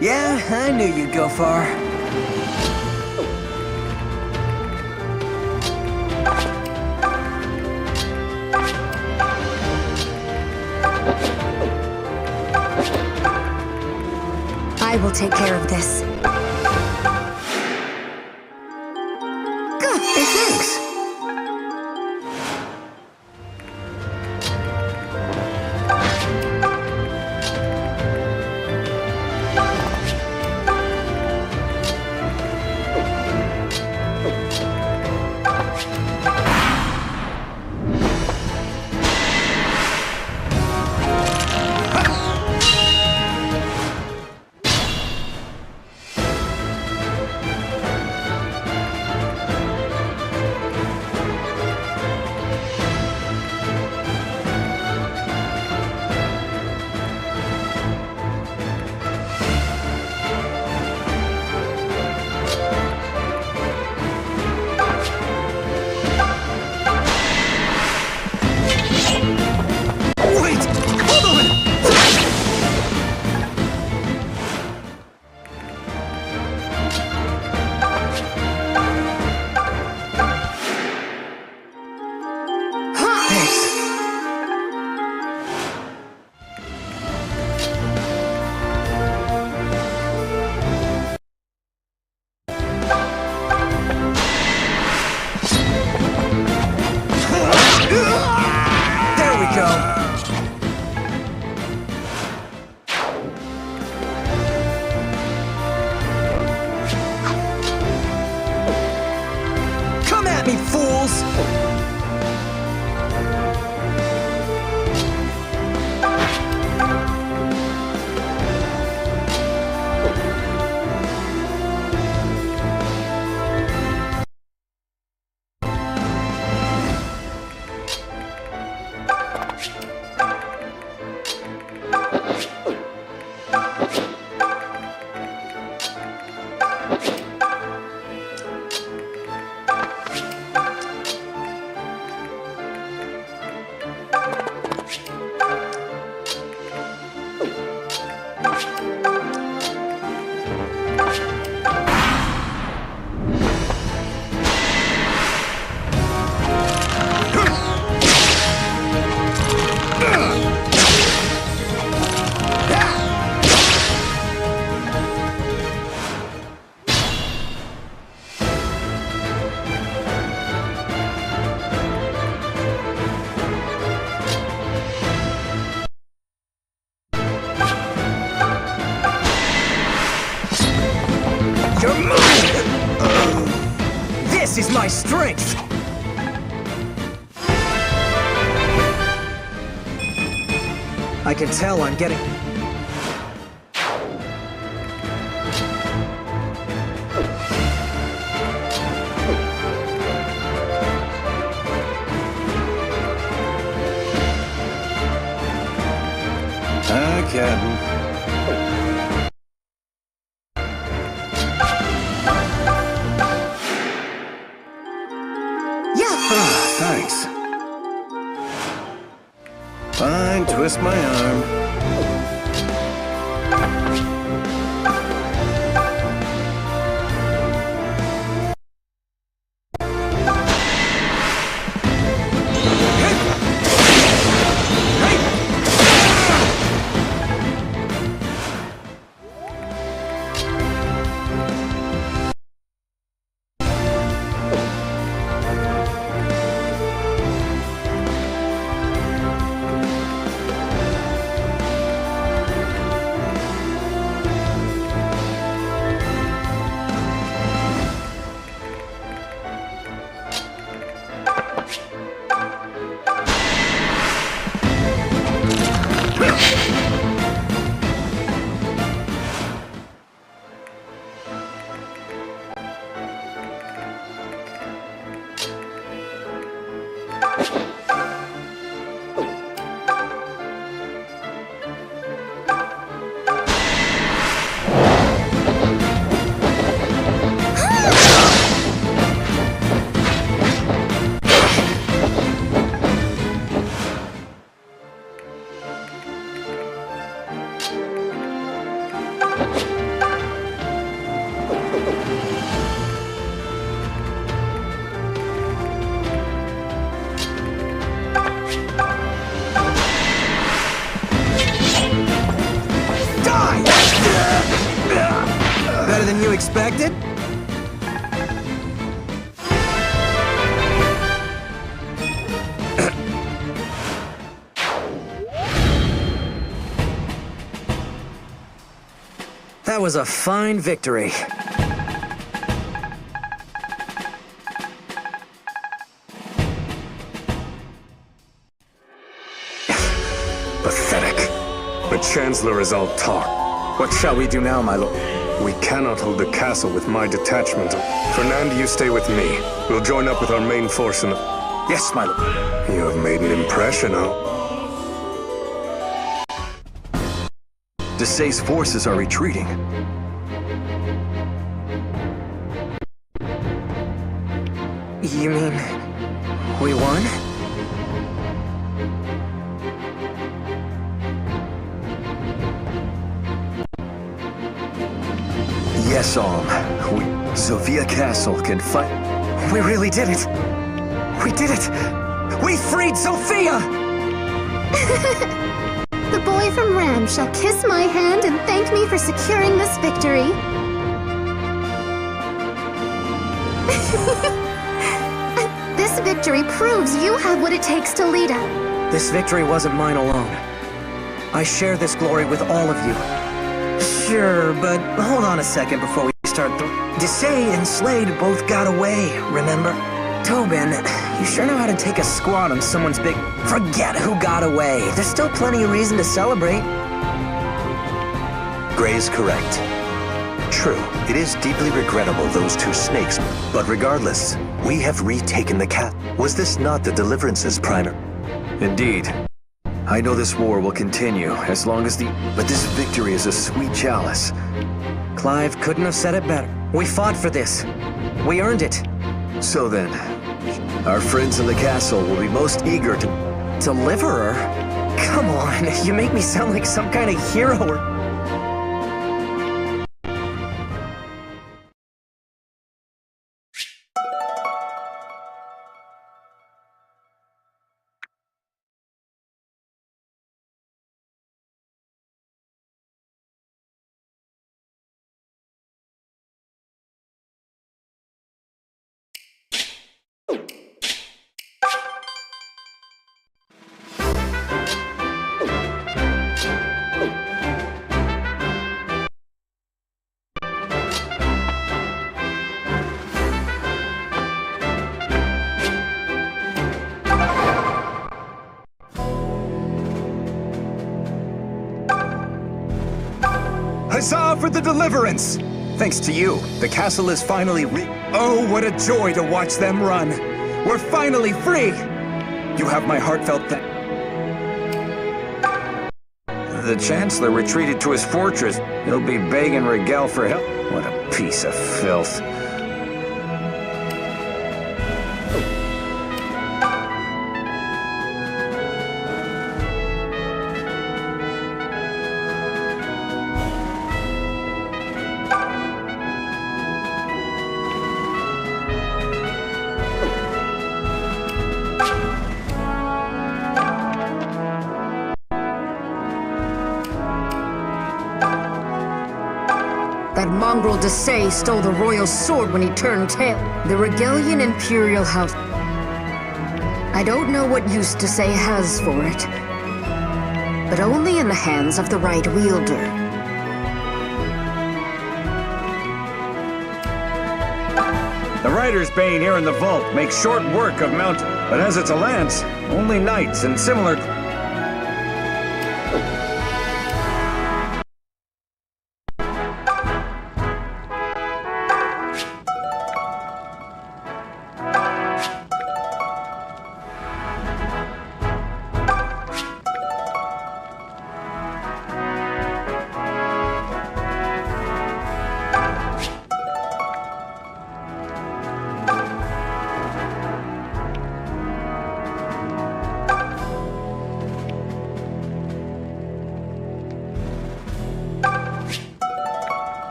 Yeah, I knew you'd go far. I will take care of this. Good, thanks. is my strength! I can tell I'm getting... Captain. Thanks. Fine, twist my arm. Better than you expected? That was a fine victory. Pathetic. The Chancellor is all talk. What shall we do now, my lord? We cannot hold the castle with my detachment. Fernand, you stay with me. We'll join up with our main force in the... Yes, my lord. You have made an impression, huh? Desai's forces are retreating. You mean... we won? Yes, Sofia Castle can fight. We really did it! We did it! We freed Sophia! The boy from Ram shall kiss my hand and thank me for securing this victory. This victory proves you have what it takes to lead us. This victory wasn't mine alone. I share this glory with all of you. Sure, but hold on a second before we start. Desai and Slade both got away, remember? Tobin, you sure know how to take a squat on someone's big... Forget who got away. There's still plenty of reason to celebrate. Gray is correct. True, it is deeply regrettable those two snakes, but regardless, we have retaken the cat. Was this not the Deliverance's primer? Indeed. I know this war will continue as long as the... But this victory is a sweet chalice. Clive couldn't have said it better. We fought for this. We earned it. So then, our friends in the castle will be most eager to... Deliverer? Come on, you make me sound like some kind of hero or... Huzzah for the deliverance! Thanks to you, the castle is finally Oh, what a joy to watch them run! We're finally free! You have my heartfelt The Chancellor retreated to his fortress. He'll be begging Rigel for help. What a piece of filth. That mongrel Desai stole the royal sword when he turned tail. The Regalian Imperial House. I don't know what use Desai has for it, but only in the hands of the right wielder. The Rider's Bane here in the vault makes short work of mountain, but as it's a lance, only knights and similar...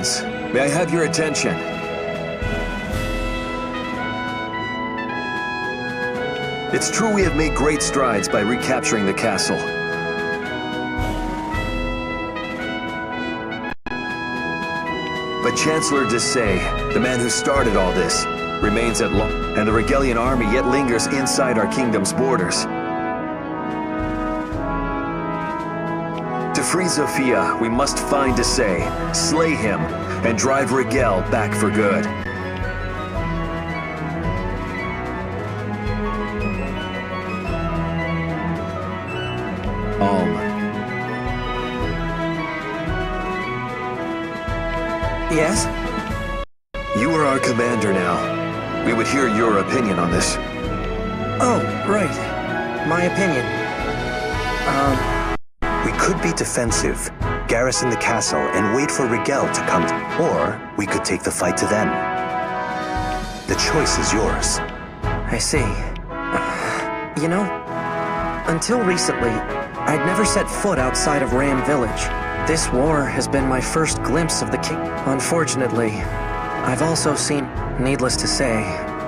friends, may I have your attention? It's true we have made great strides by recapturing the castle. But Chancellor Desay, the man who started all this, remains at large, and the Regalian army yet lingers inside our kingdom's borders. To free Zofia, we must find Desay, slay him, and drive Rigel back for good. Yes? You are our commander now. We would hear your opinion on this. Oh, right. My opinion. We could be defensive, garrison the castle, and wait for Rigel to come. Or we could take the fight to them. The choice is yours. I see. You know, until recently, I'd never set foot outside of Ram Village. This war has been my first glimpse of the king. Unfortunately, I've also seen, needless to say,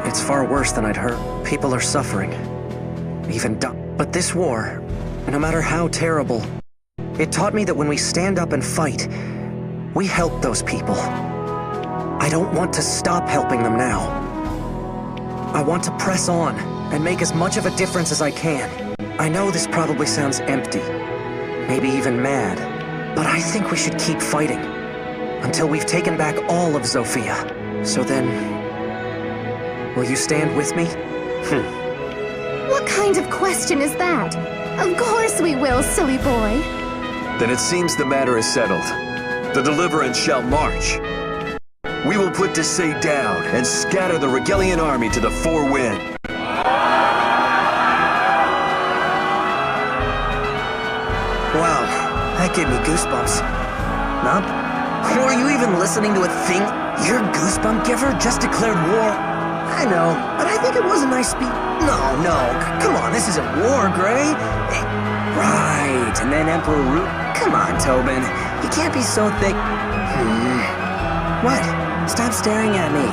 it's far worse than I'd heard. People are suffering. Even But this war, no matter how terrible, it taught me that when we stand up and fight, we help those people. I don't want to stop helping them now. I want to press on and make as much of a difference as I can. I know this probably sounds empty, maybe even mad, but I think we should keep fighting until we've taken back all of Zofia. So then, will you stand with me? What kind of question is that? Of course we will, silly boy. Then it seems the matter is settled. The Deliverance shall march. We will put Desay down and scatter the Regalian army to the four winds. Wow, that gave me goosebumps. Nup? Were you even listening to a thing? Your goosebump giver just declared war. I know, but I think it was a nice speech. No, come on, this isn't war, Gray. Right, and then Emperor Root. Come on, Tobin. You can't be so thick. What? Stop staring at me.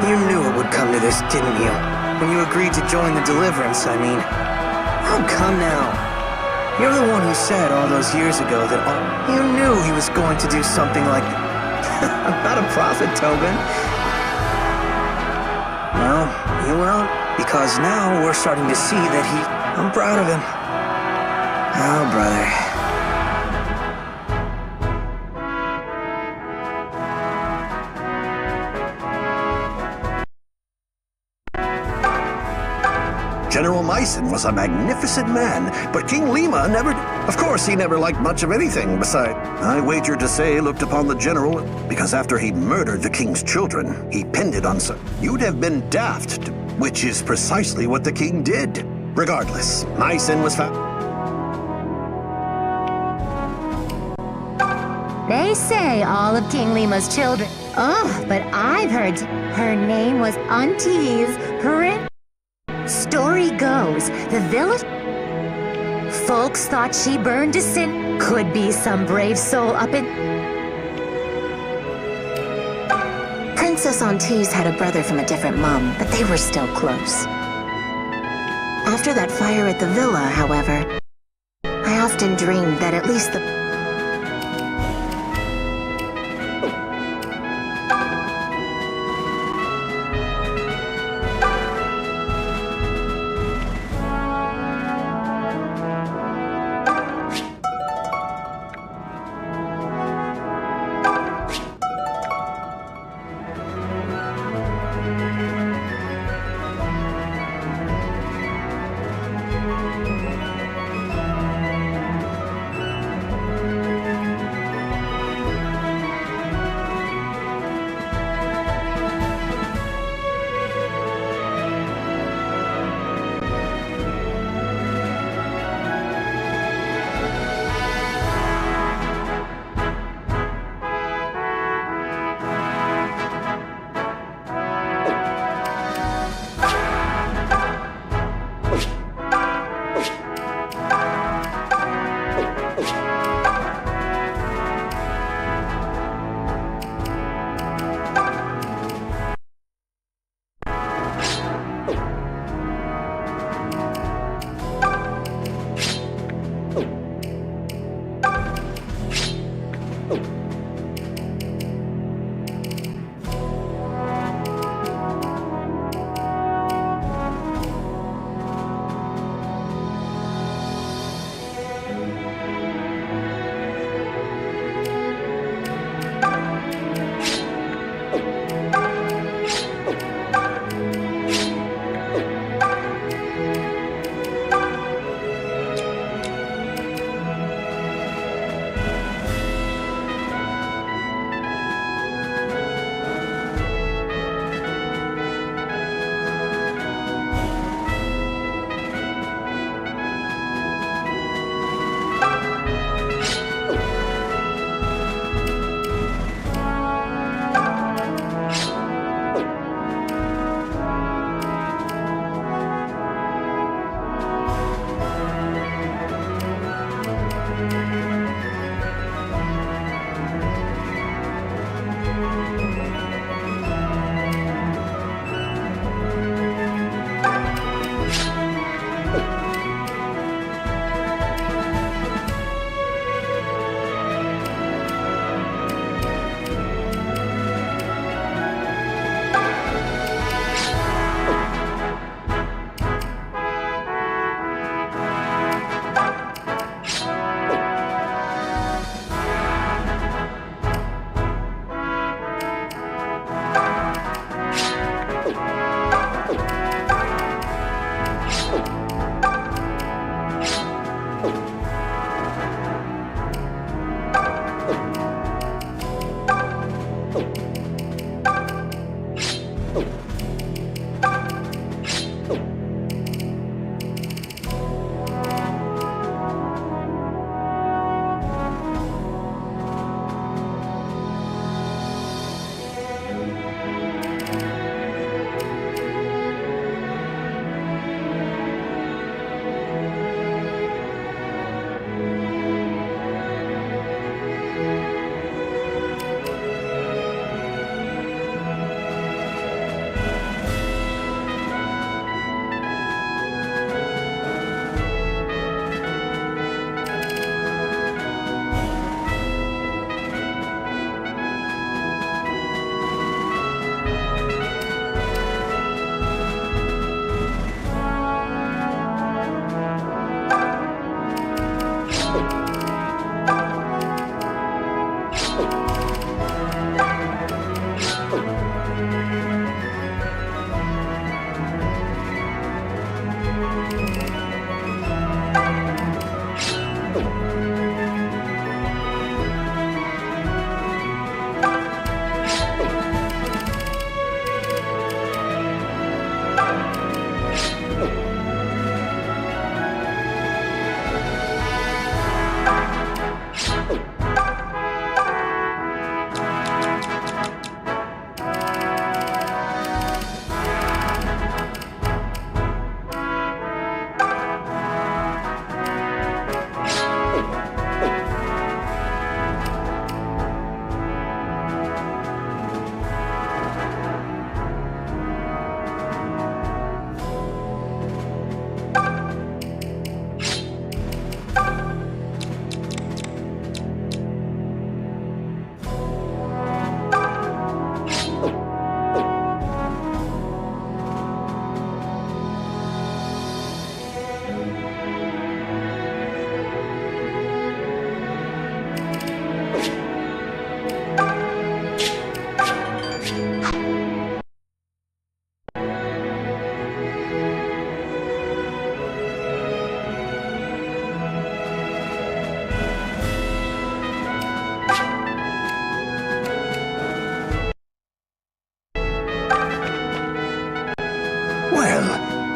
You knew it would come to this, didn't you? When you agreed to join the Deliverance, I mean. Oh, come now. You're the one who said all those years ago that you knew he was going to do something like that. I'm not a prophet, Tobin. Well, you won't, because now we're starting to see that I'm proud of him. Oh, brother. General Myson was a magnificent man, but King Lima never... Of course, he never liked much of anything. Besides, I wager Desay looked upon the general, because after he murdered the king's children, he pinned it on some... You'd have been daft, which is precisely what the king did. Regardless, Myson was found... They say all of King Lima's children... Oh, but I've heard her name was Auntie's Prin... Story goes, the village... Folks thought she burned to sin. Could be some brave soul up in... Princess Antise had a brother from a different mom, but they were still close. After that fire at the villa, however, I often dreamed that at least the...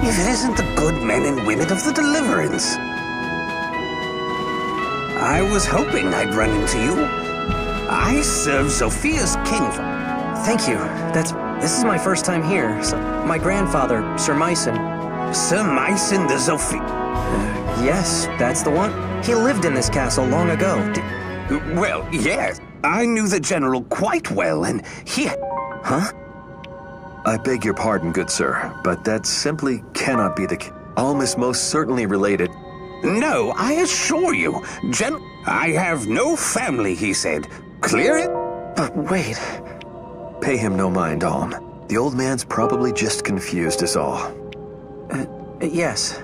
If it isn't the good men and women of the Deliverance. I was hoping I'd run into you. I serve Sophia's king. Thank you. This is my first time here. So my grandfather, Sir Myson. Sir Myson the Sophia? Yes, that's the one. He lived in this castle long ago. Well, yes. I knew the general quite well, and he... Huh? I beg your pardon, good sir, but that simply cannot be the case. Alm is most certainly related. No, I assure you. I have no family, he said. Clear it? But wait. Pay him no mind, Alm. The old man's probably just confused us all. Yes.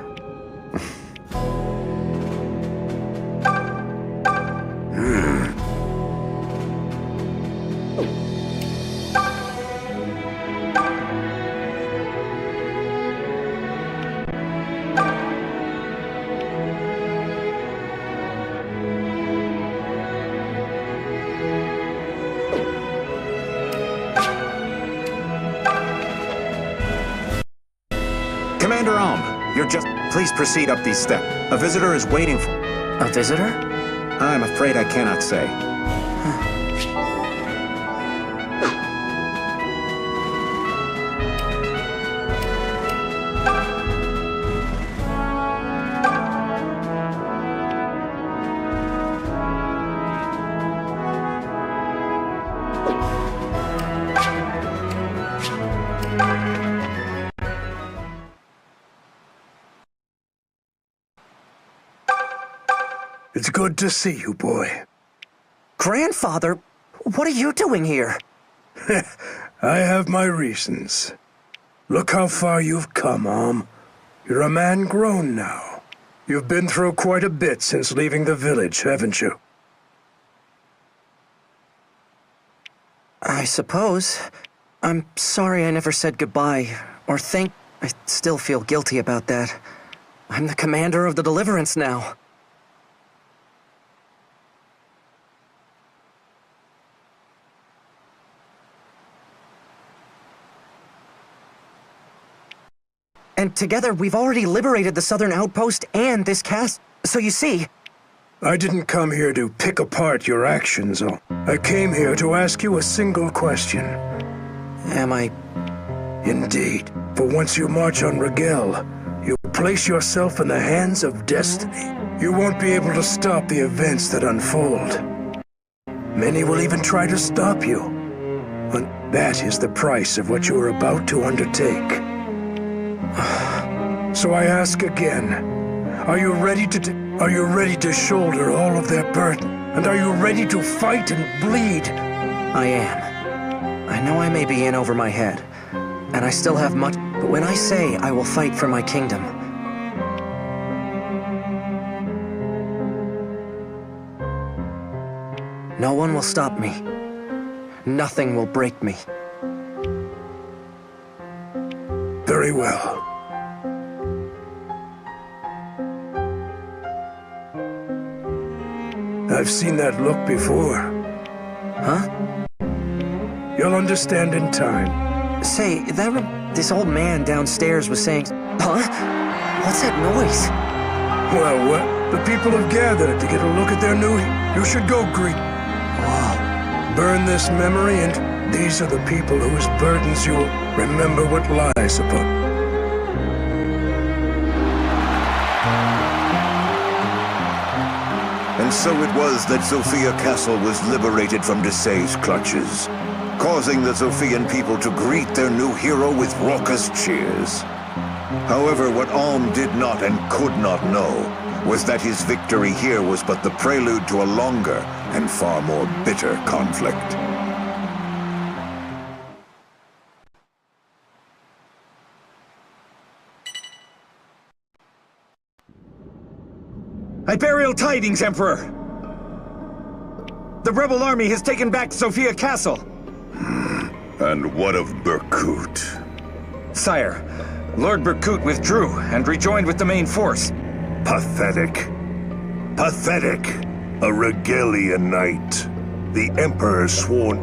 Commander Alm, you're just... Please proceed up these steps. A visitor is waiting for... A visitor? I'm afraid I cannot say. It's good to see you, boy. Grandfather, what are you doing here? I have my reasons. Look how far you've come, Alm. You're a man grown now. You've been through quite a bit since leaving the village, haven't you? I suppose. I'm sorry I never said goodbye, or thank... I still feel guilty about that. I'm the commander of the Deliverance now. And together, we've already liberated the southern outpost and this castle. So you see... I didn't come here to pick apart your actions. I came here to ask you a single question. Am I... Indeed. For once you march on Rigel, you place yourself in the hands of destiny. You won't be able to stop the events that unfold. Many will even try to stop you. But that is the price of what you are about to undertake. So I ask again, are you ready to shoulder all of their burden? And are you ready to fight and bleed? I am. I know I may be in over my head, and I still have much, but when I say I will fight for my kingdom, no one will stop me. Nothing will break me. Very well. I've seen that look before. Huh? You'll understand in time. Say, this old man downstairs was saying... Huh? What's that noise? Well, the people have gathered to get a look at their new... You should go greet... Whoa. Burn this memory, and these are the people whose burdens you'll remember what lies upon. And so it was that Sophia Castle was liberated from Desai's clutches, causing the Sophian people to greet their new hero with raucous cheers. However, what Alm did not and could not know was that his victory here was but the prelude to a longer and far more bitter conflict. Hyperial tidings, Emperor! The rebel army has taken back Sophia Castle! And what of Berkut? Sire, Lord Berkut withdrew and rejoined with the main force. Pathetic. Pathetic. A Regalian knight. The Emperor swore...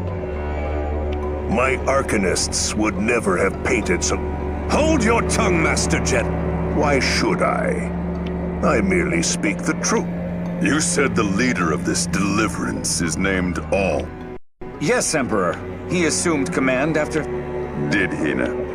My Arcanists would never have painted so... Hold your tongue, Master Jet! Why should I? I merely speak the truth. You said the leader of this deliverance is named Alm. Yes, Emperor. He assumed command after... Did he now?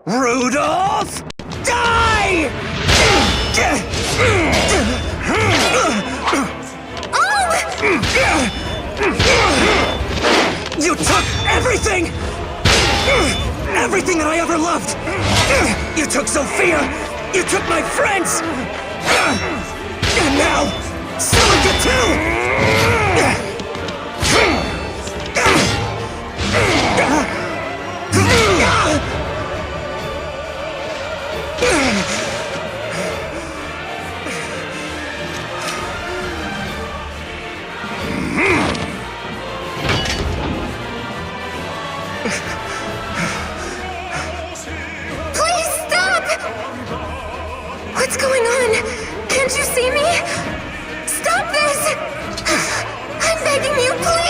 Rudolph! Die! You took everything! Everything that I ever loved! You took Sophia! You took my friends! And now, Celica too! Please stop! What's going on? Can't you see me? Stop this! I'm begging you, please!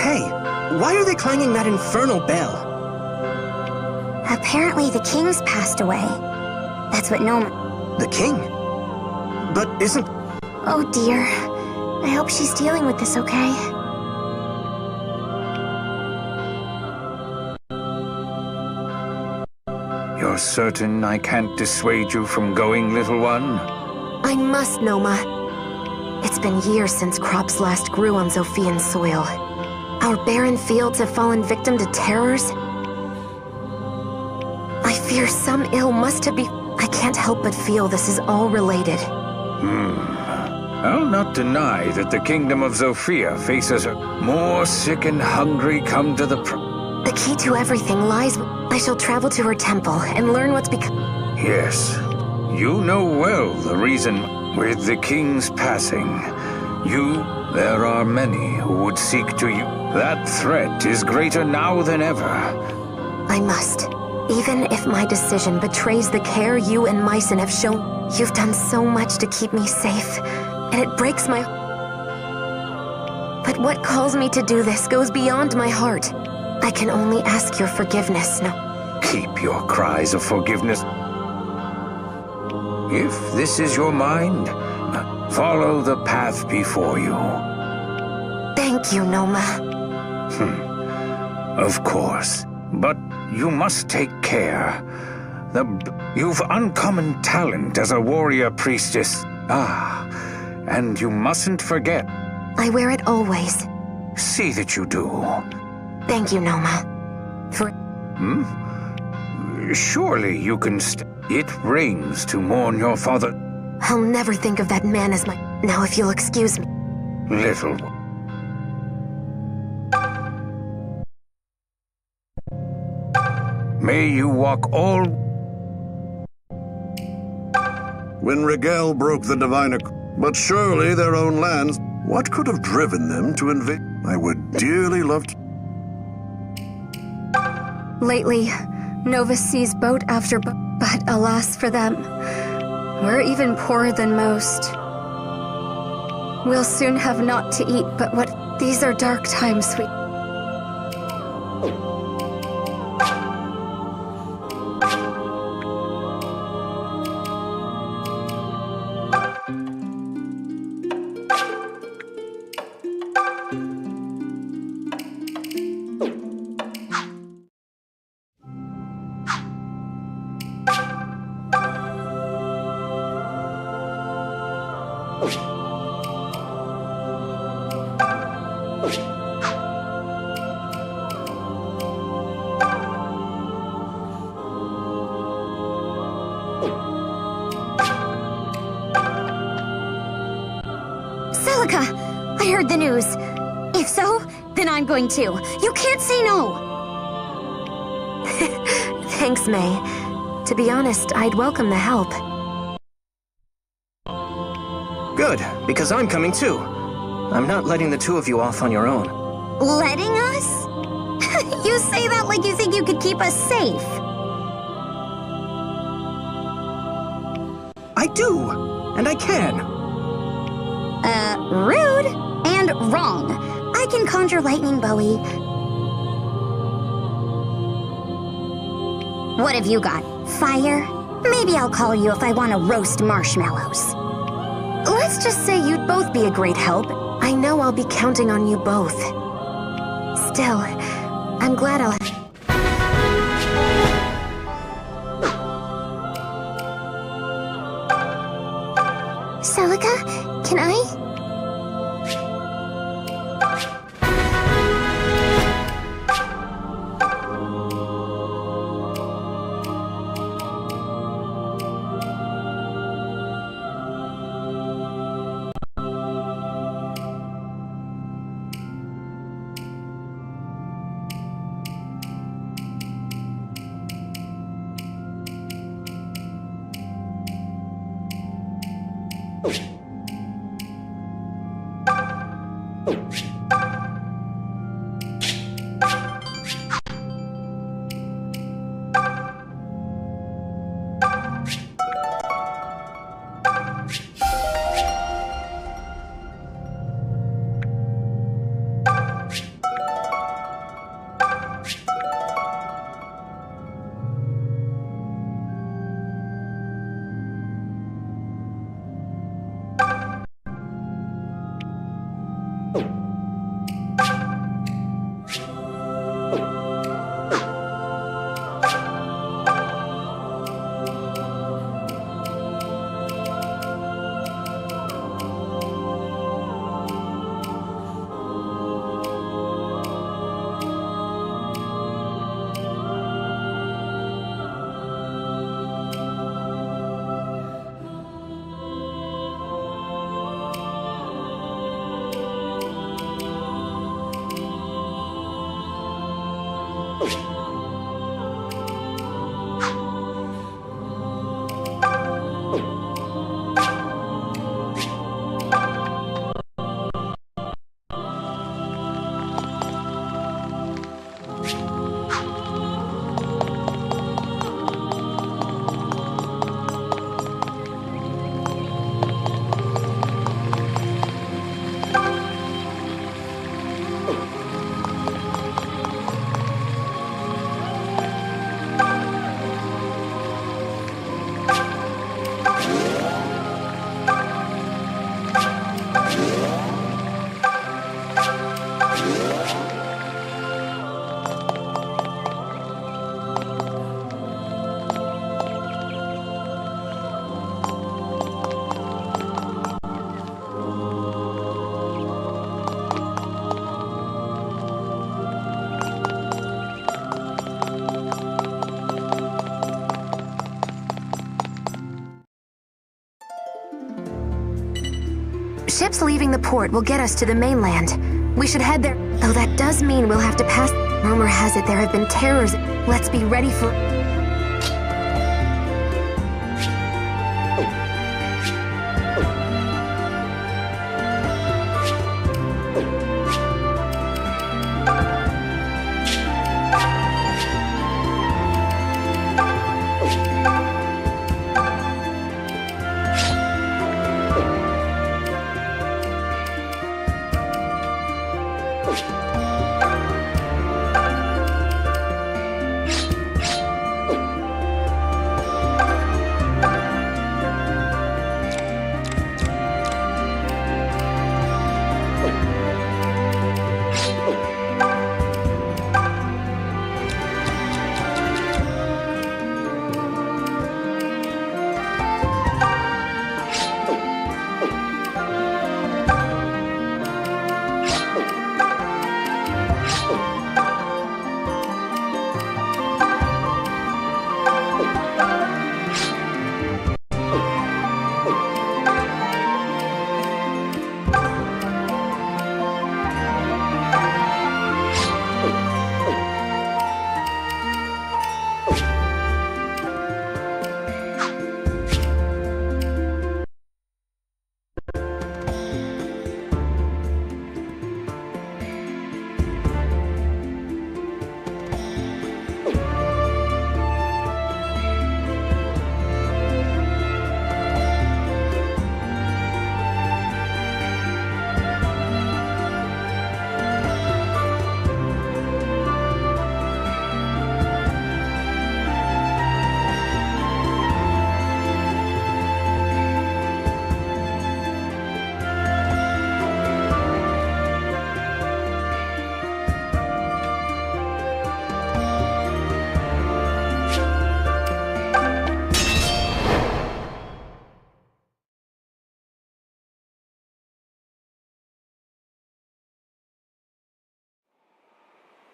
Hey, why are they clanging that infernal bell? Apparently the king's passed away. That's what Noma... The king? But isn't... Oh dear. I hope she's dealing with this okay. You're certain I can't dissuade you from going, little one? I must, Noma. It's been years since crops last grew on Zophian soil. Our barren fields have fallen victim to terrors. I fear some ill must have been... I can't help but feel this is all related. I'll not deny that the kingdom of Zofia faces more sick and hungry come to the... The key to everything lies... I shall travel to her temple and learn what's become... Yes. You know well the reason with the king's passing. There are many who would seek to you. That threat is greater now than ever. I must. Even if my decision betrays the care you and Mycen have shown, you've done so much to keep me safe, and it breaks my... But what calls me to do this goes beyond my heart. I can only ask your forgiveness now. Keep your cries of forgiveness. If this is your mind, follow the path before you. Thank you, Noma. Of course, but you must take care. You've uncommon talent as a warrior priestess. And you mustn't forget. I wear it always. See that you do. Thank you, Noma. Surely you can It rings to mourn your father. I'll never think of that man as my... Now, if you'll excuse me. Little... May you walk all... When Rigel broke the divine... But surely their own lands... What could have driven them to invade? I would dearly love to... Lately, Nova sees boat after boat, but alas for them, we're even poorer than most. We'll soon have naught to eat, but what... These are dark times, sweet... I heard the news. If so, then I'm going too. You can't say no! Thanks, May. To be honest, I'd welcome the help. Good, because I'm coming too. I'm not letting the two of you off on your own. Letting us? You say that like you think you could keep us safe. I do, and I can. Rude and wrong. I can conjure lightning, Bowie. What have you got? Fire? Maybe I'll call you if I want to roast marshmallows. Let's just say you'd both be a great help. I know I'll be counting on you both. Still, I'm glad I'll... Celica, can I? Ships leaving the port will get us to the mainland. We should head there. Though that does mean we'll have to pass. Rumor has it there have been terrors. Let's be ready for...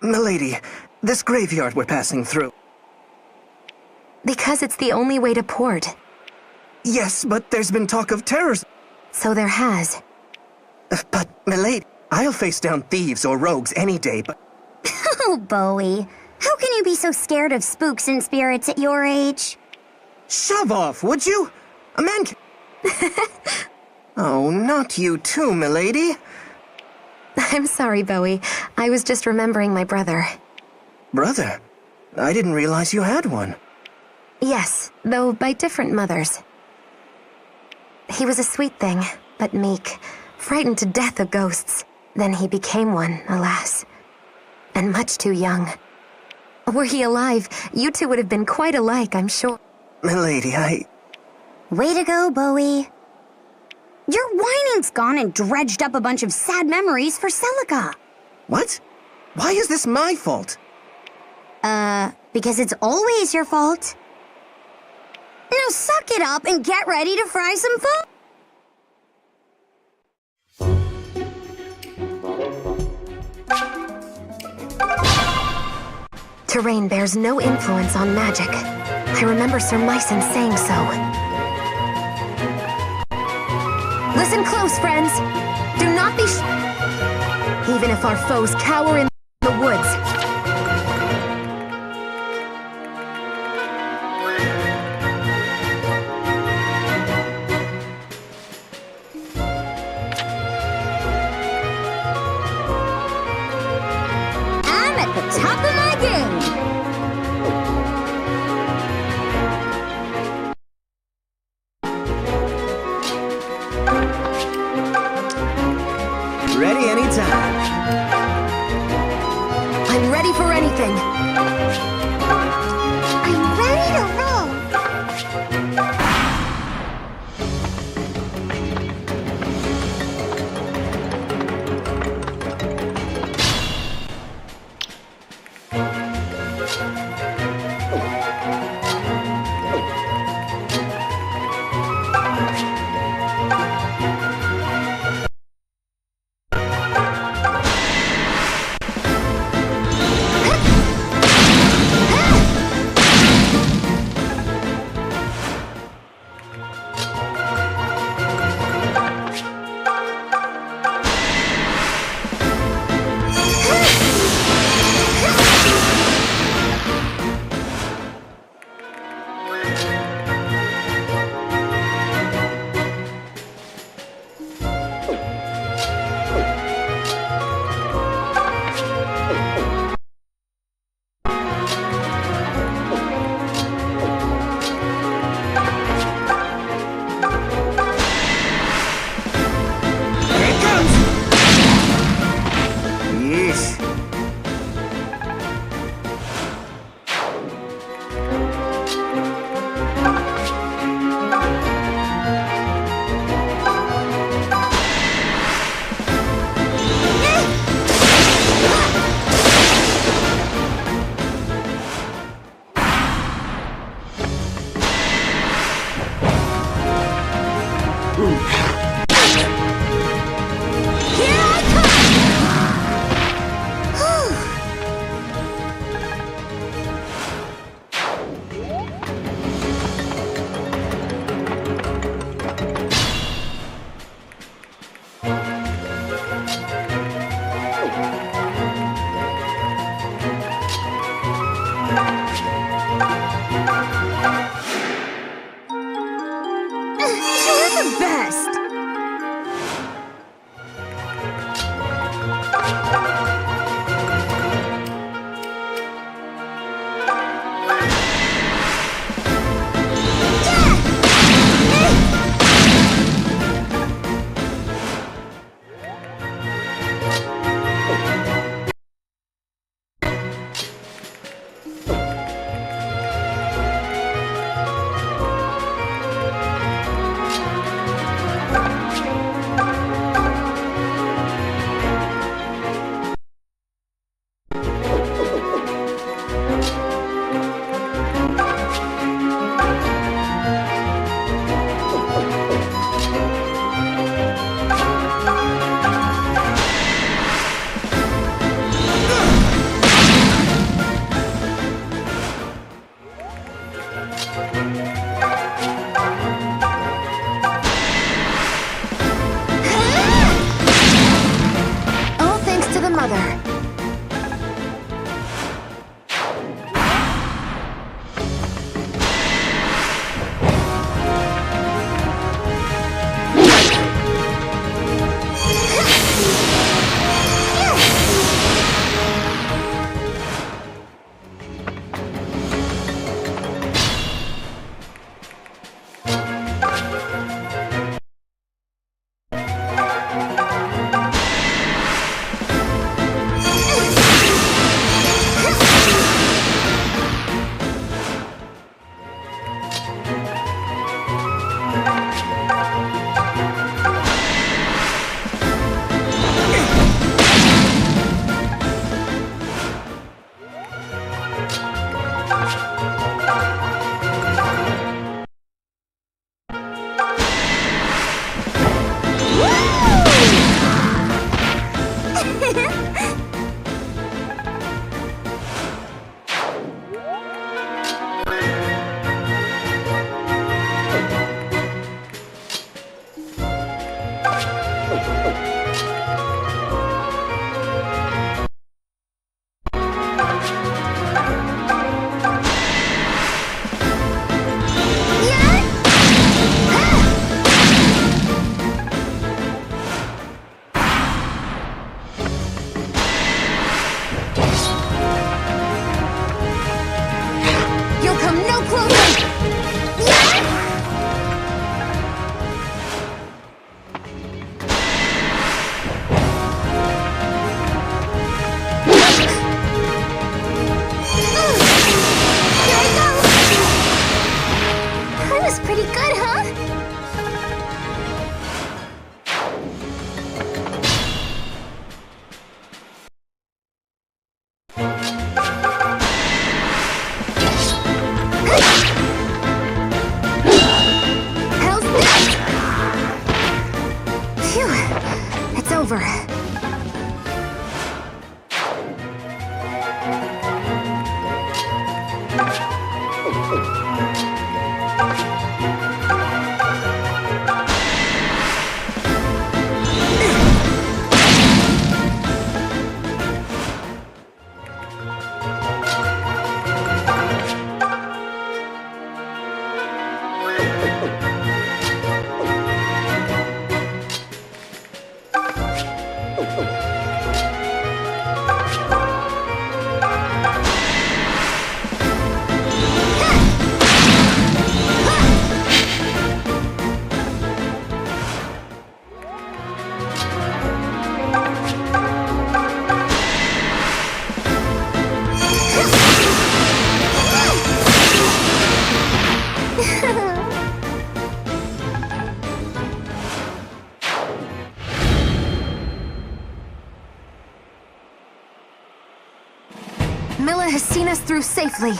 Milady, this graveyard we're passing through. Because it's the only way to port. Yes, but there's been talk of terrors. So there has. But, milady, I'll face down thieves or rogues any day, but... Oh, Bowie. How can you be so scared of spooks and spirits at your age? Shove off, would you? A man can... Oh, not you too, milady. I'm sorry, Bowie. I was just remembering my brother. Brother? I didn't realize you had one. Yes, though by different mothers. He was a sweet thing, but meek, frightened to death of ghosts. Then he became one, alas. And much too young. Were he alive, you two would have been quite alike, I'm sure. Milady, Way to go, Bowie. Your whining's gone and dredged up a bunch of sad memories for Celica. What? Why is this my fault? Because it's always your fault. Now suck it up and get ready to fry some food. Terrain bears no influence on magic. I remember Sir Myson saying so. Listen close, friends. Do not be even if our foes cower in the woods. I'm at the top of my game. Ready anytime. I'm best! Milla has seen us through safely.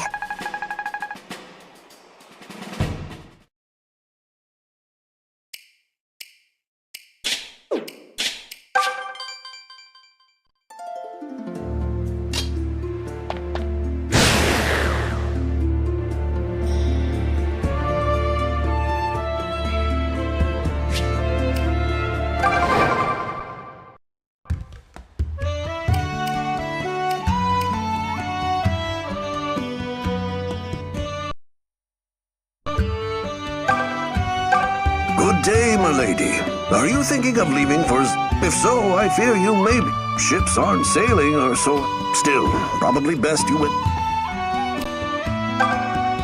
day, milady. Are you thinking of leaving for... If so, I fear you may be. Ships aren't sailing or so. Still, probably best you would...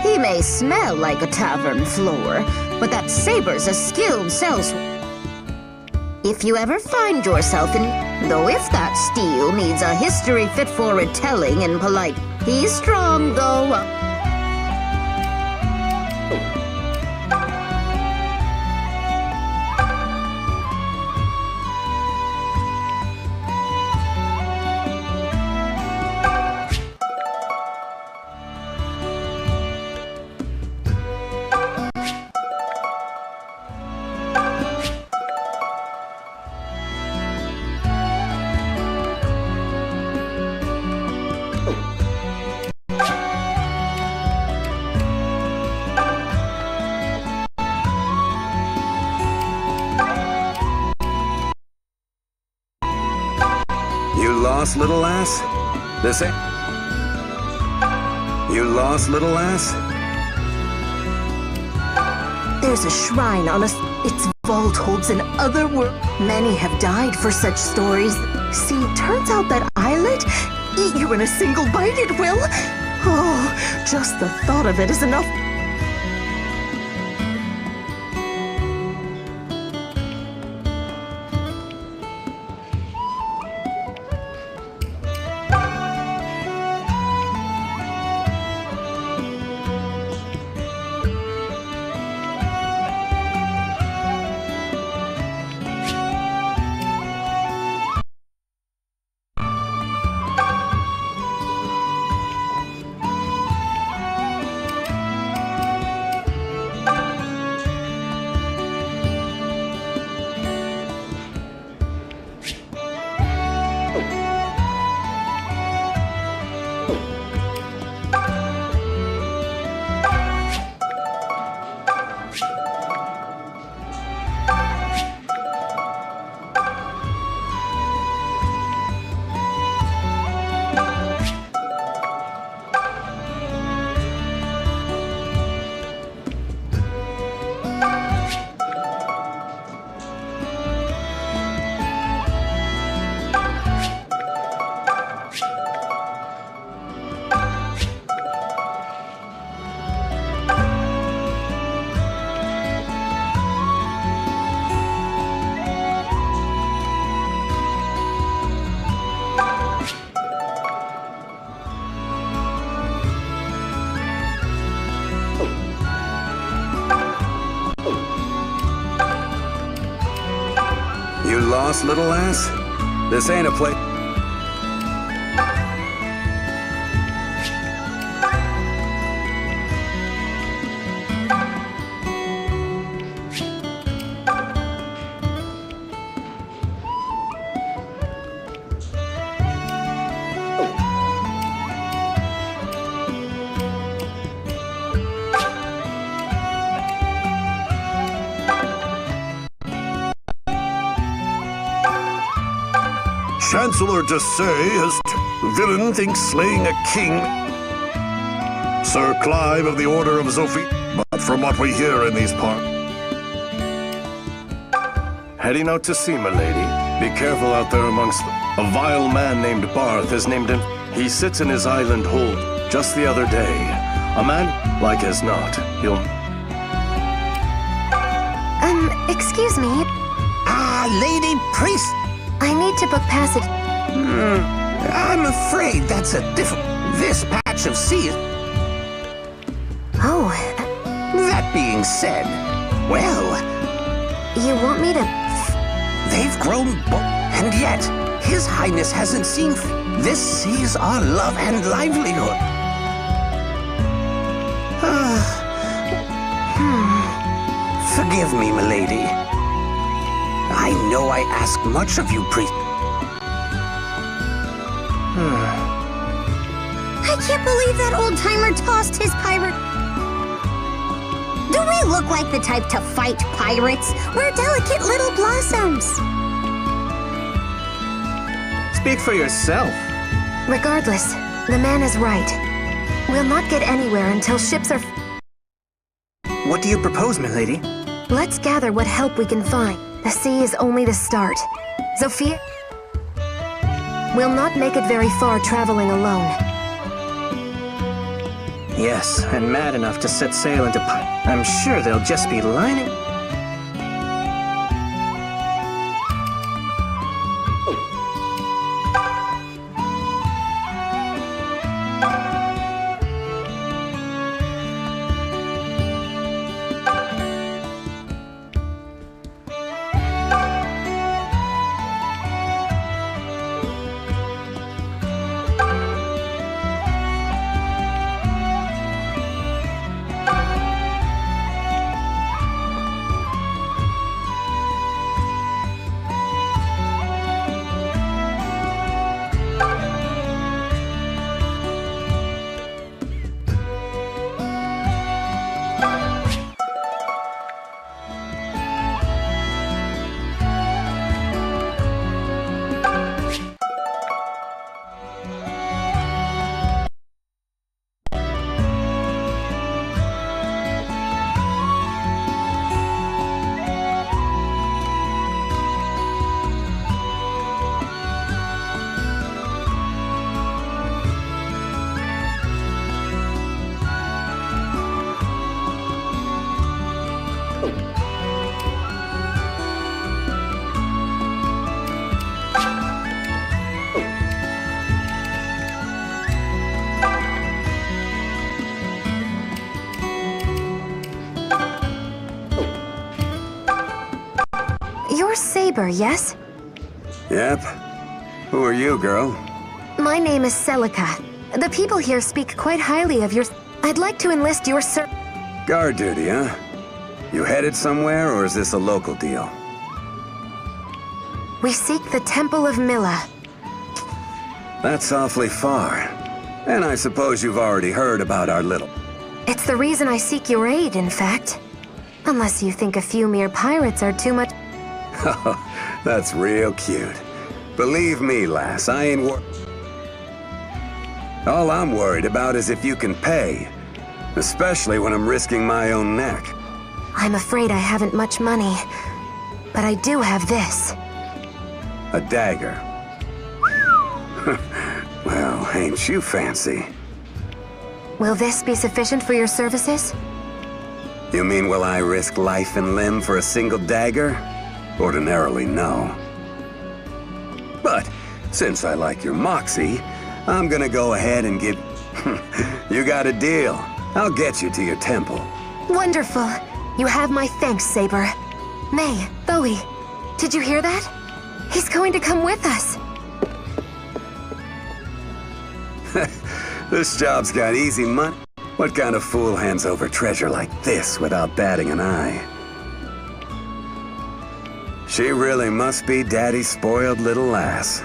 He may smell like a tavern floor, but that saber's a skilled sellsword. If you ever find yourself in... Though if that steel needs a history fit for retelling in polite... He's strong, though. Lost, little lass? This ain't... You lost, little lass? There's a shrine on its vault holds an other world. Many have died for such stories. See, turns out that islet, eat you in a single bite it will. Oh, just the thought of it is enough. You lost, little lass? This ain't a place... Chancellor Desay villain thinks slaying a king. Sir Clive of the Order of Sophie, but from what we hear in these parts... Heading out to sea, milady. Be careful out there amongst them. A vile man named Barth is named in... He sits in his island hold, just the other day. A man, like as not, he'll... Excuse me. Lady Priest! I need to book passage. I'm afraid that's a this patch of sea is... Oh. That being said, well... You want me to... They've grown and yet, His Highness hasn't seen... This sees our love and livelihood. Forgive me, milady. I know I ask much of you, priest. I can't believe that old-timer tossed his pirate... Do we look like the type to fight pirates? We're delicate little blossoms. Speak for yourself. Regardless, the man is right. We'll not get anywhere until ships are... What do you propose, milady? Let's gather what help we can find. The sea is only the start. Zofia will not make it very far traveling alone. Yes, and mad enough to set sail into I'm sure they'll just be lining... You're Saber, yes? Yep. Who are you, girl? My name is Celica. The people here speak quite highly of your... I'd like to enlist your Guard duty, huh? You headed somewhere, or is this a local deal? We seek the Temple of Milla. That's awfully far. And I suppose you've already heard about our little... It's the reason I seek your aid, in fact. Unless you think a few mere pirates are too much... Oh, that's real cute. Believe me, lass, I ain't All I'm worried about is if you can pay. Especially when I'm risking my own neck. I'm afraid I haven't much money. But I do have this. A dagger. Well, ain't you fancy? Will this be sufficient for your services? You mean will I risk life and limb for a single dagger? Ordinarily, no. But, since I like your moxie, I'm gonna go ahead and give... You got a deal. I'll get you to your temple. Wonderful. You have my thanks, Saber. May, Bowie, did you hear that? He's going to come with us. This job's got easy money. What kind of fool hands over treasure like this without batting an eye? She really must be Daddy's spoiled little lass.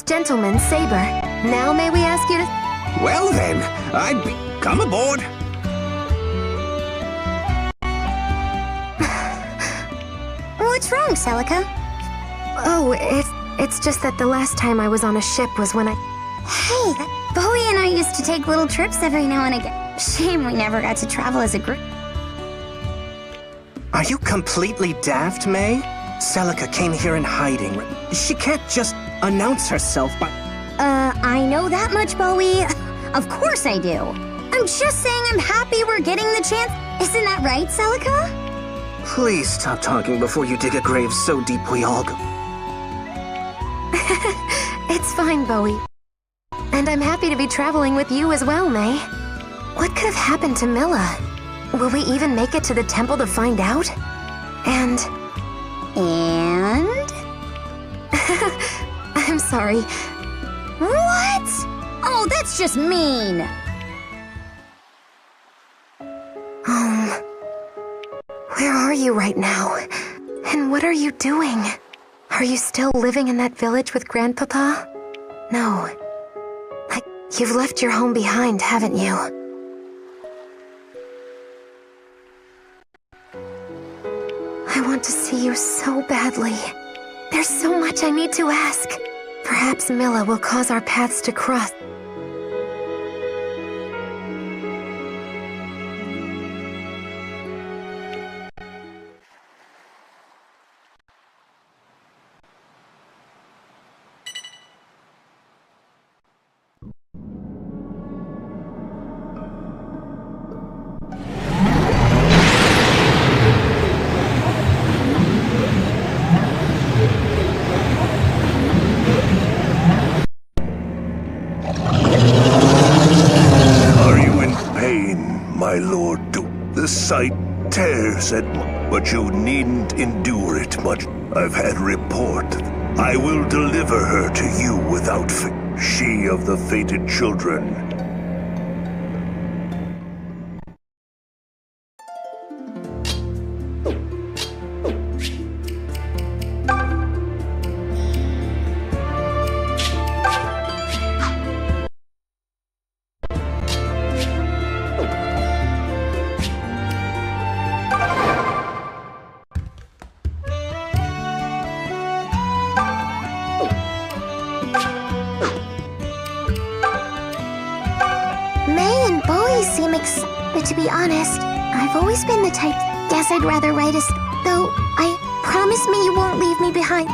Gentleman, Saber. Now may we ask you to... Well then, I'd be... Come aboard. What's wrong, Celica? Oh, it's just that the last time I was on a ship was when I... Hey, Bowie and I used to take little trips every now and again. Shame we never got to travel as a group. Are you completely daft, May? Celica came here in hiding. She can't just announce herself by... I know that much, Bowie. Of course I do. I'm just saying I'm happy we're getting the chance. Isn't that right, Celica? Please stop talking before you dig a grave so deep we all go. It's fine, Bowie. And I'm happy to be traveling with you as well, May. What could have happened to Milla? Will we even make it to the temple to find out? And... I'm sorry. What? Oh, that's just mean. Where are you right now? And what are you doing? Are you still living in that village with Grandpapa? No. You've left your home behind, haven't you? I want to see you so badly. There's so much I need to ask. Perhaps Milla will cause our paths to cross. My lord, the sight tears at me, but you needn't endure it much. I've had report. I will deliver her to you without fear. She of the fated children. To be honest, I've always been the type. Guess I'd rather write though I promise me you won't leave me behind.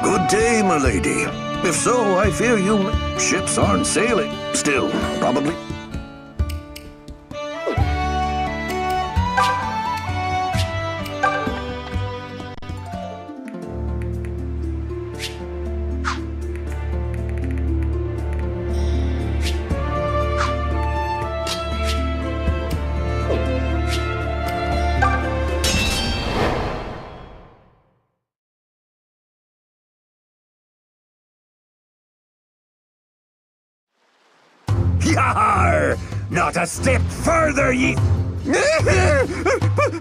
Good day, my lady. If so, I fear you ships aren't sailing. Still, probably. Yar! Not a step further, ye...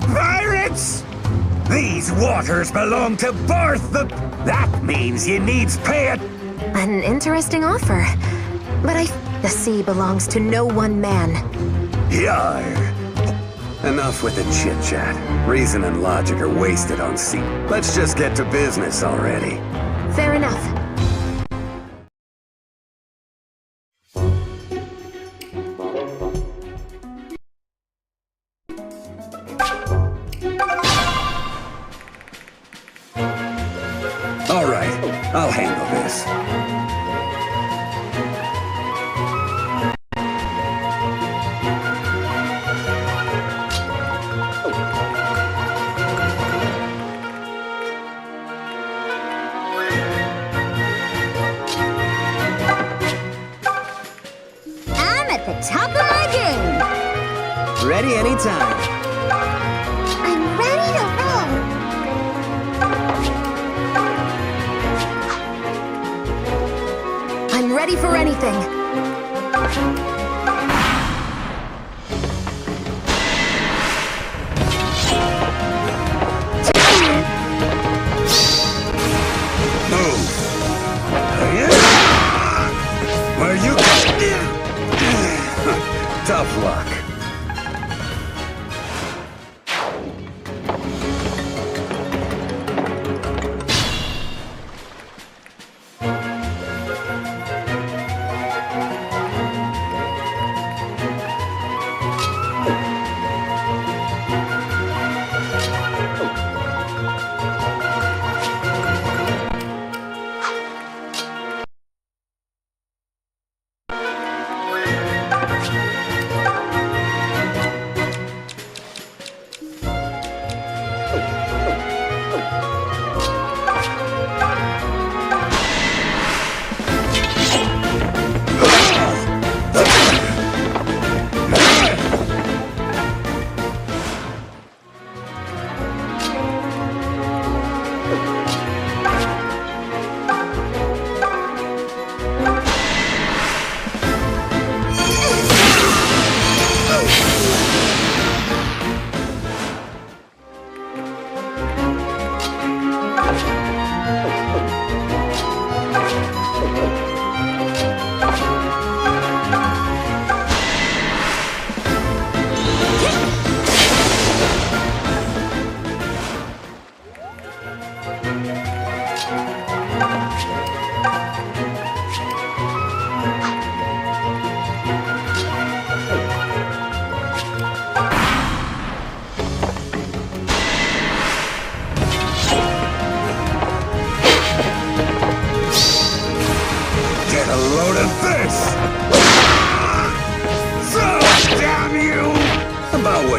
Pirates! These waters belong to Barth. That means ye needs pay it. An interesting offer. But the sea belongs to no one man. Yar! Enough with the chit-chat. Reason and logic are wasted on sea. Let's just get to business already. Fair enough. All right, I'll handle this. I'm at the top of my game. Ready anytime. I'm ready to roll. I'm ready for anything. Where you... Tough luck.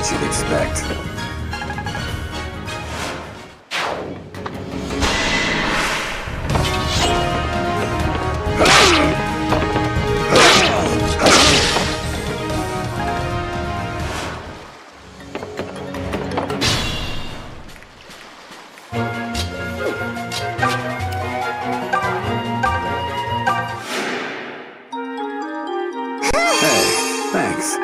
what you'd expect. Thanks.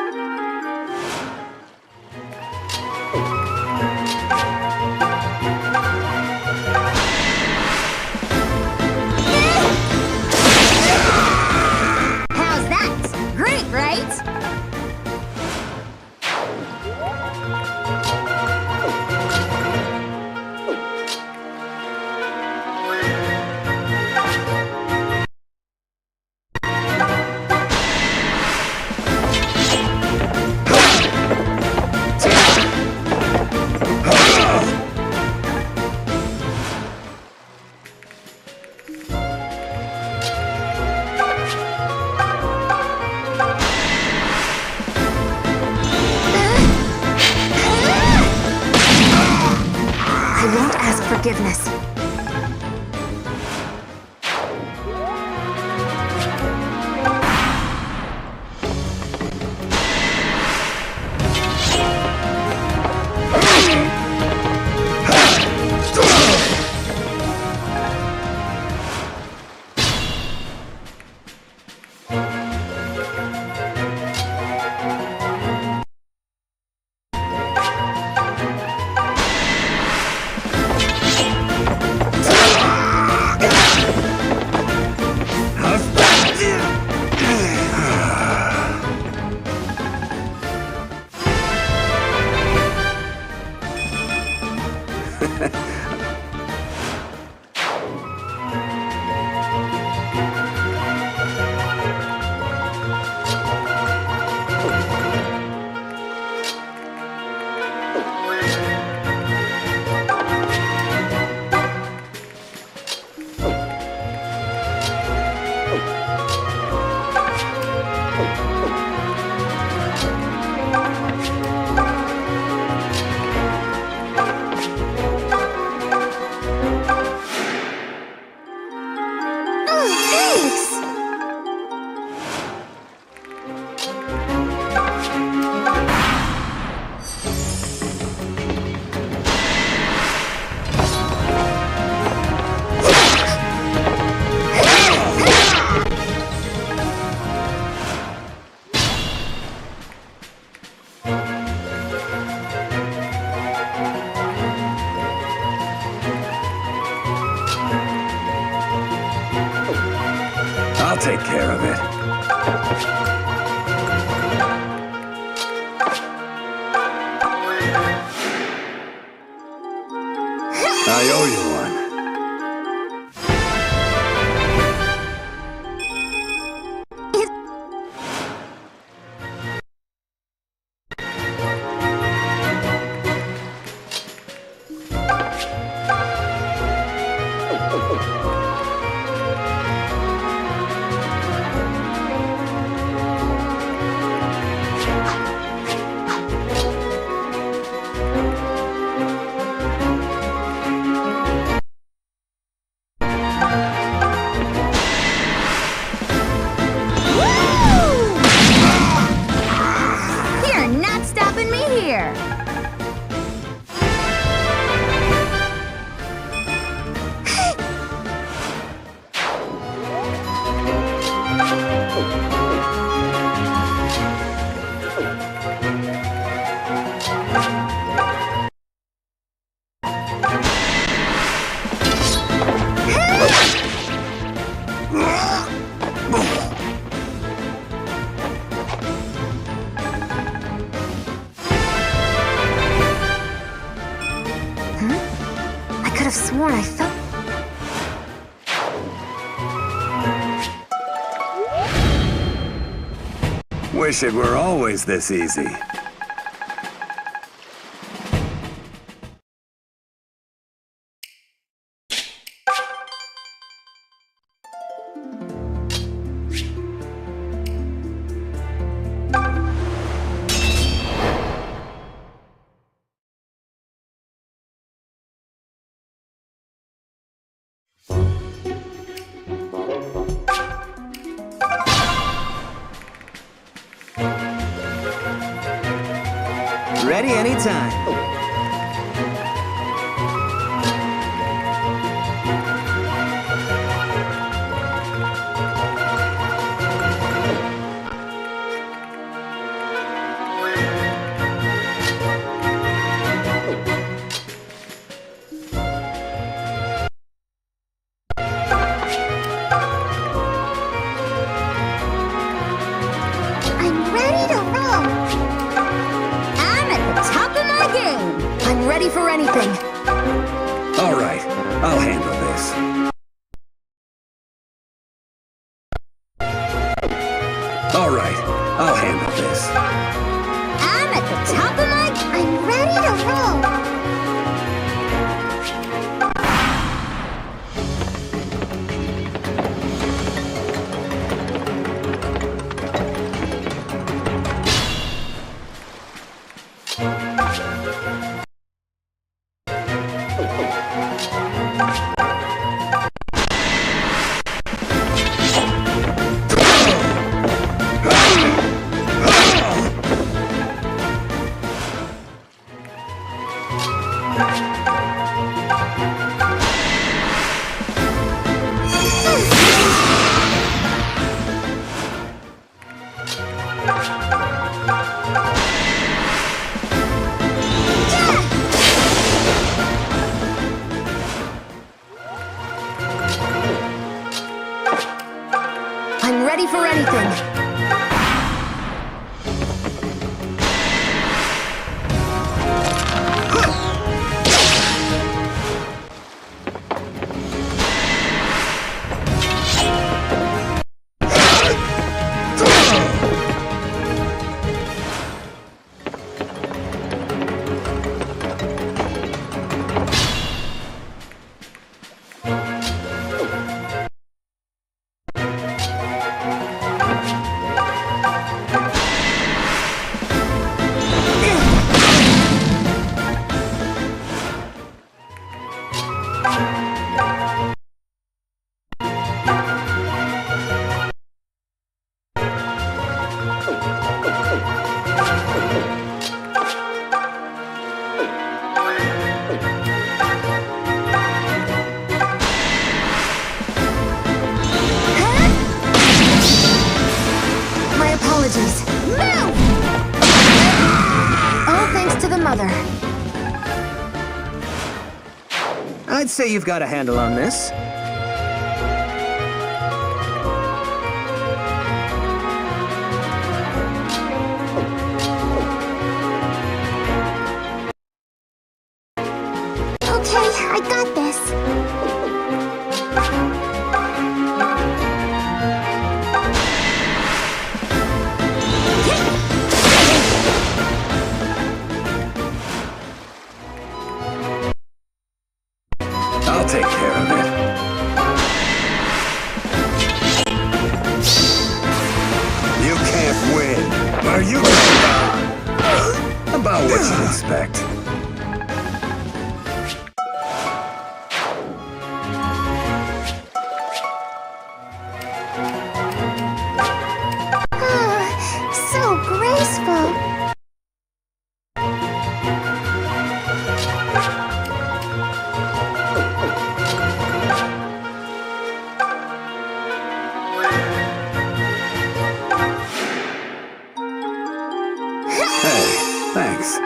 How's that? Great, right? I won't ask forgiveness. I'll take care of it. I owe you one. Sworn I felt... Wish it were always this easy. Ready anytime. I'm ready to roll. I'm at the top of my game. I'm ready for anything. All right, I'll handle this. All right, I'll handle this. I'm at the top of my... I'm ready to roll. I'm ready for anything. I'd say you've got a handle on this. Okay, I got this. I'll take care of it. You can't win. Are you about what you expect? So graceful. Thanks.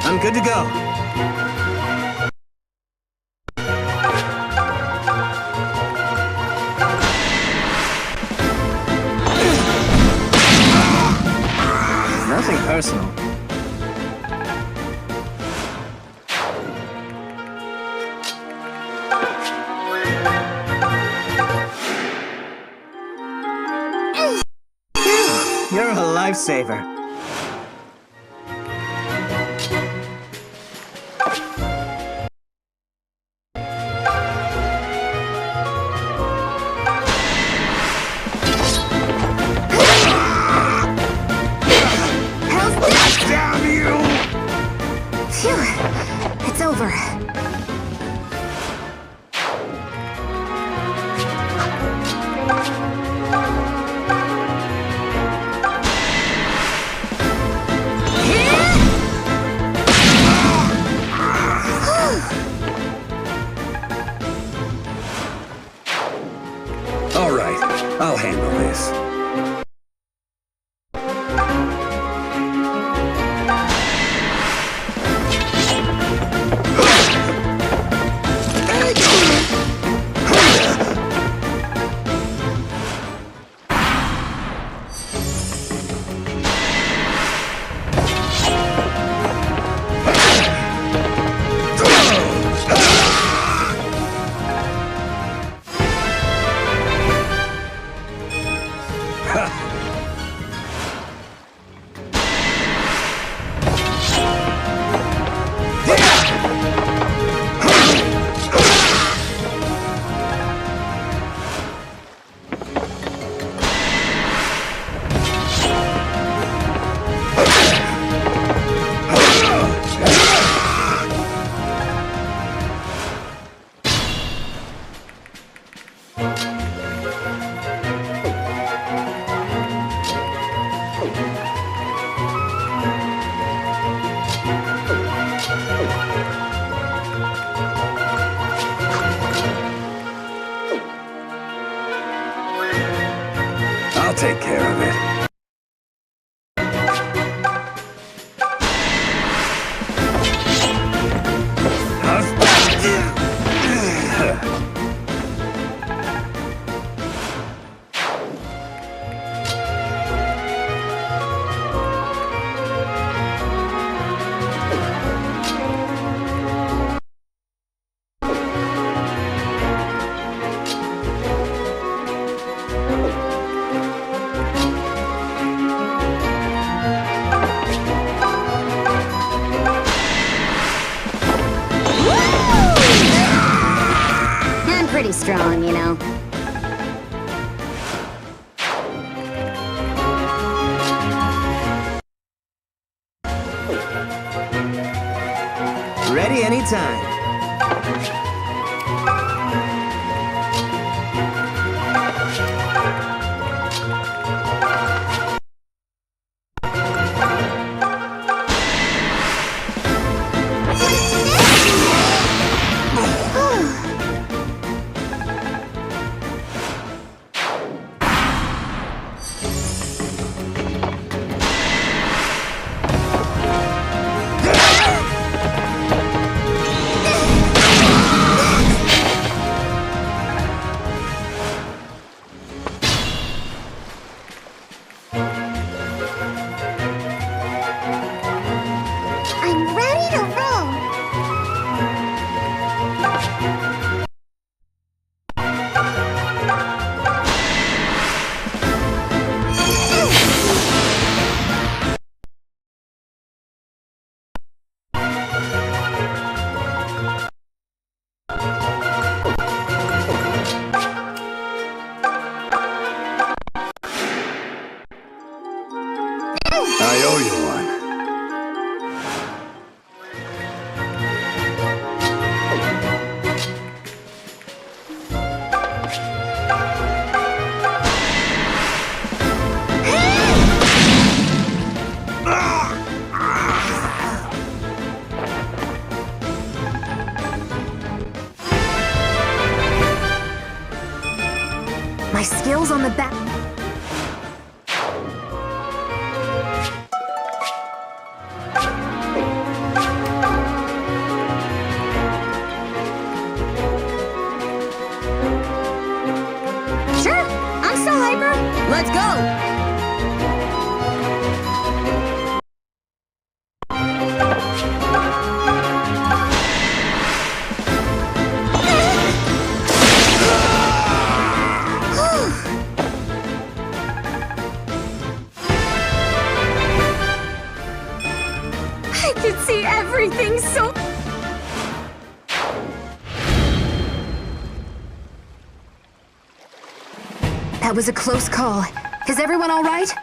I'm good to go. personal. You're a lifesaver. All right, I'll handle this. I'll take care of it. Pretty strong, you know. Ready anytime. I owe you one. My skills on the back. Everything's so... That was a close call. Is everyone all right?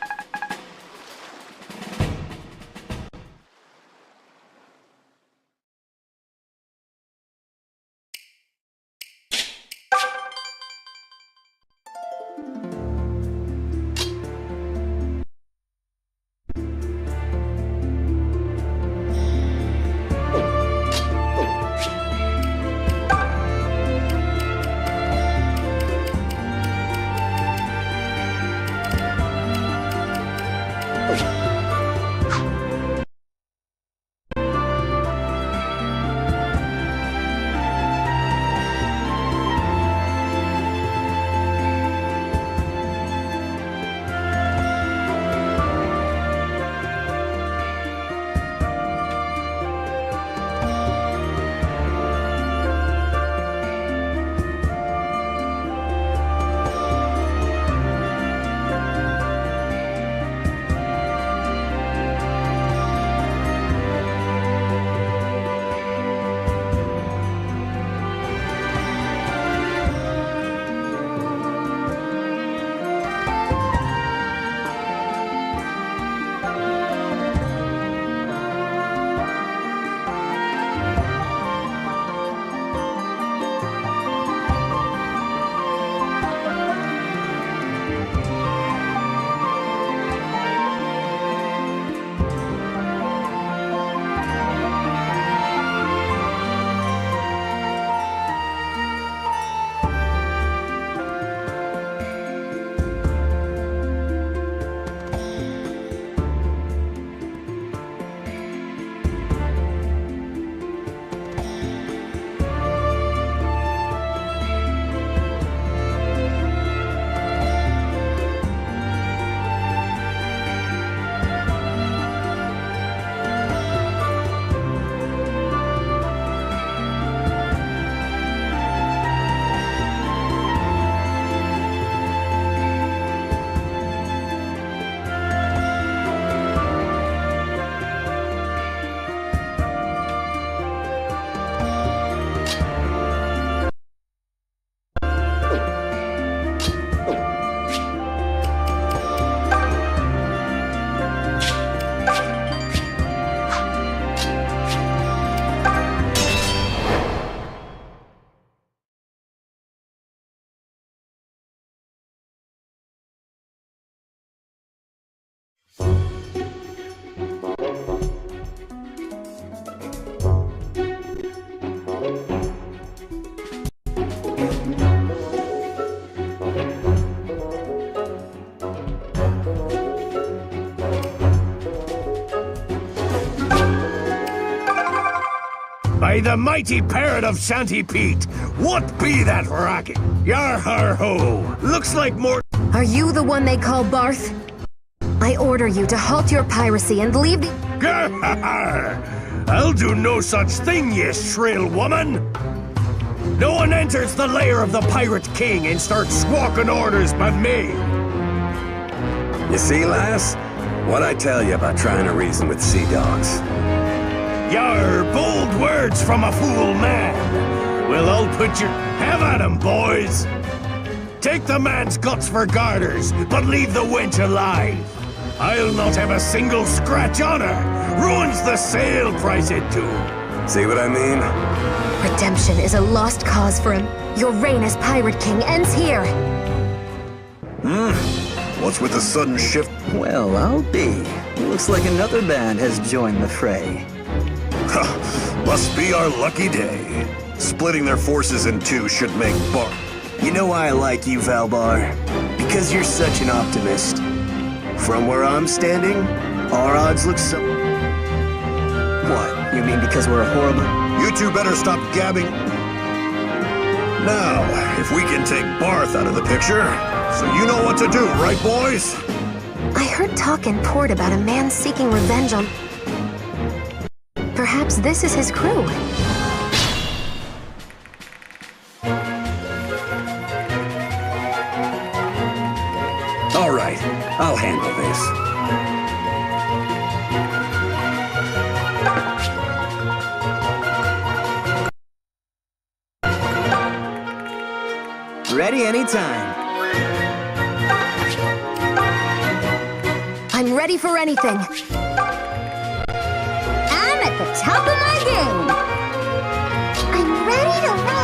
By the mighty parrot of Shanty Pete, what be that racket? Yar-har-ho! Looks like more— Are you the one they call Barth? I order you to halt your piracy and leave the— I'll do no such thing, ye shrill woman! No one enters the lair of the Pirate King and starts squawking orders but me! You see, lass? What'd I tell you about trying to reason with sea dogs? Yar, bold words from a fool man! Well, I'll put your— Have at 'em, boys! Take the man's guts for garters, but leave the wench alive! I'll not have a single scratch on her! Ruins the sale price it too! See what I mean? Redemption is a lost cause for him. Your reign as Pirate King ends here! What's with the sudden shift? Well, I'll be. Looks like another band has joined the fray. Must be our lucky day. Splitting their forces in two should make Bar— You know why I like you, Valbar? Because you're such an optimist. From where I'm standing, our odds look so— What? You mean because we're a horrible— You two better stop gabbing. Now, if we can take Barth out of the picture, so you know what to do, right, boys? I heard talk in port about a man seeking revenge on— Perhaps this is his crew. All right, I'll handle this. anytime. I'm ready for anything. I'm at the top of my game. I'm ready to roll.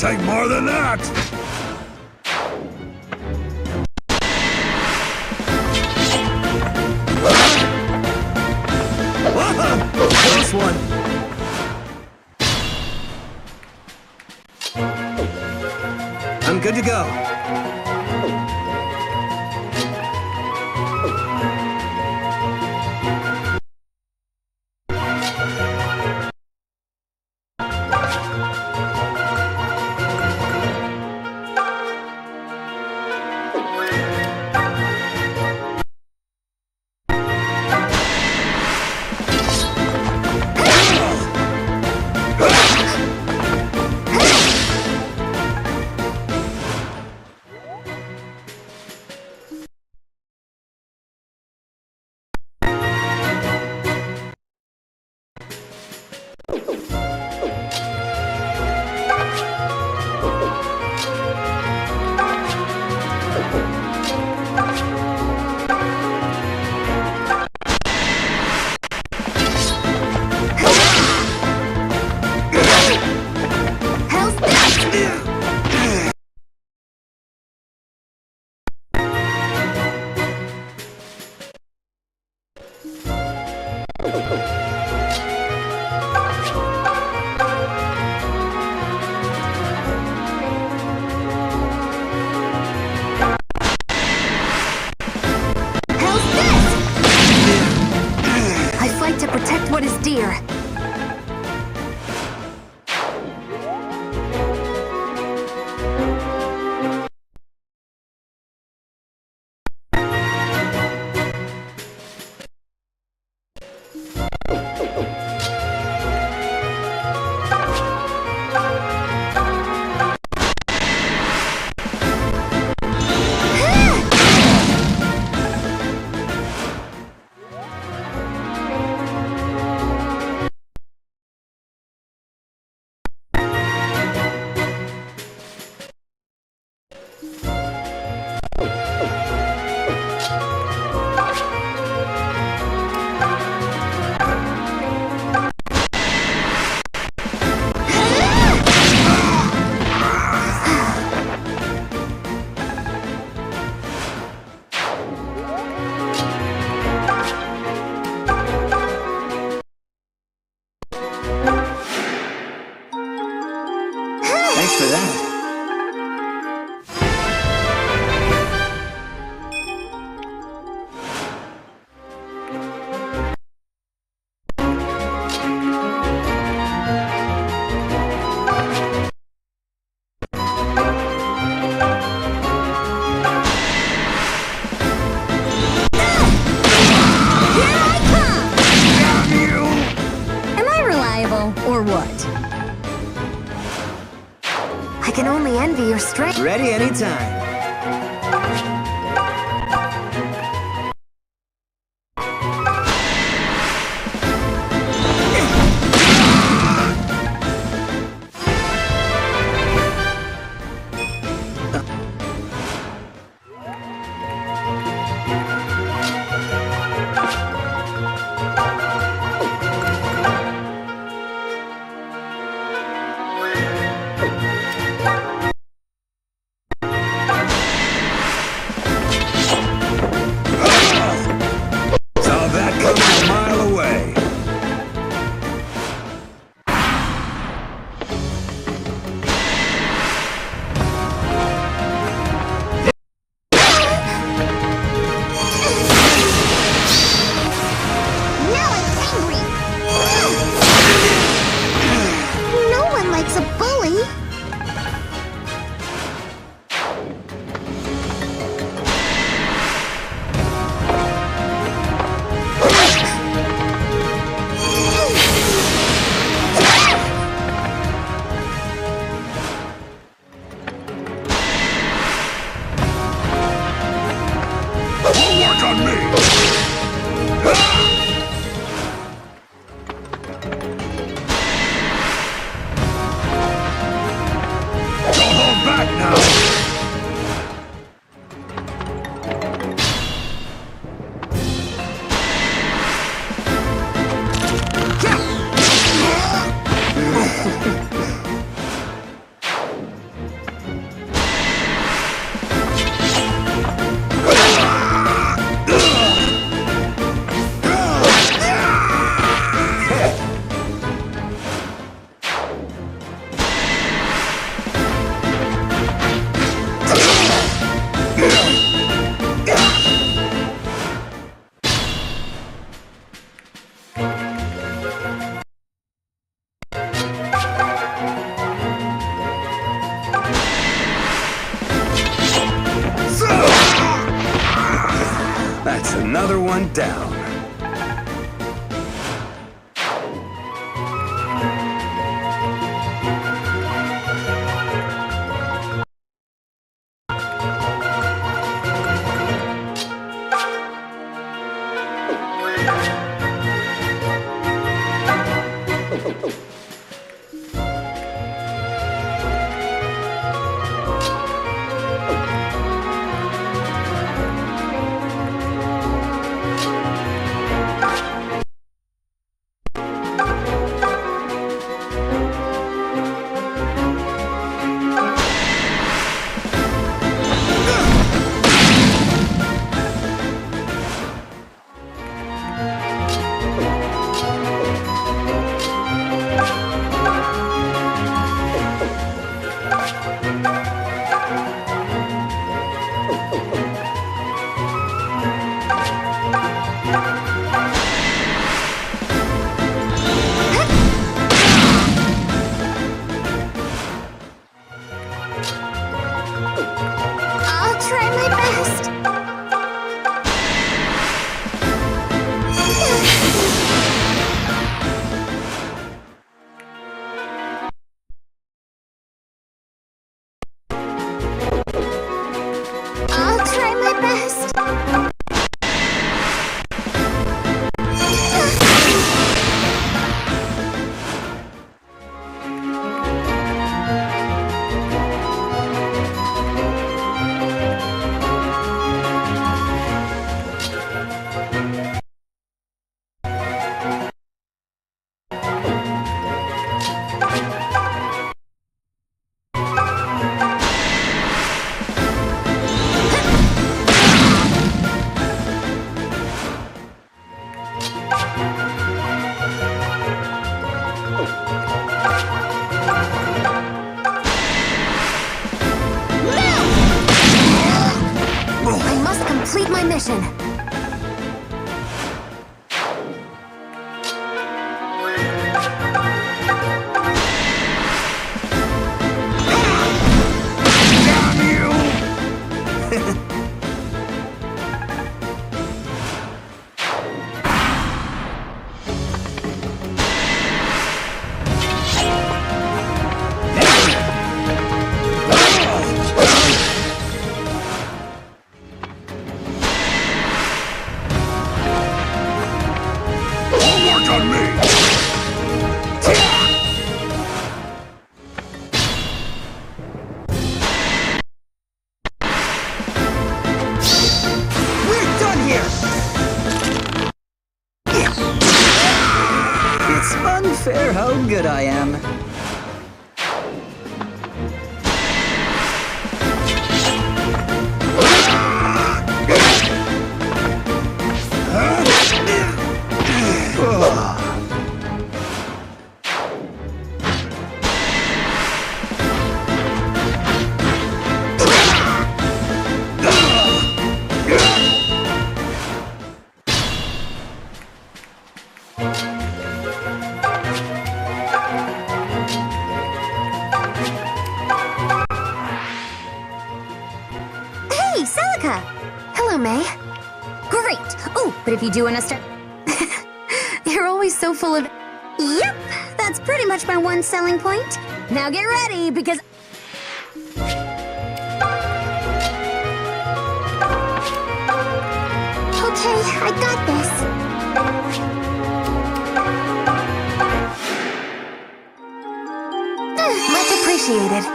Take more than that! Close one. I'm good to go. Thanks for that. Ready anytime. everyone down. Complete my mission. Unfair how good I am. Hello, May. Great! Oh, but if you do want to start... You're always so full of... Yep, that's pretty much my one selling point. Now get ready, because... Okay, I got this. Much appreciated.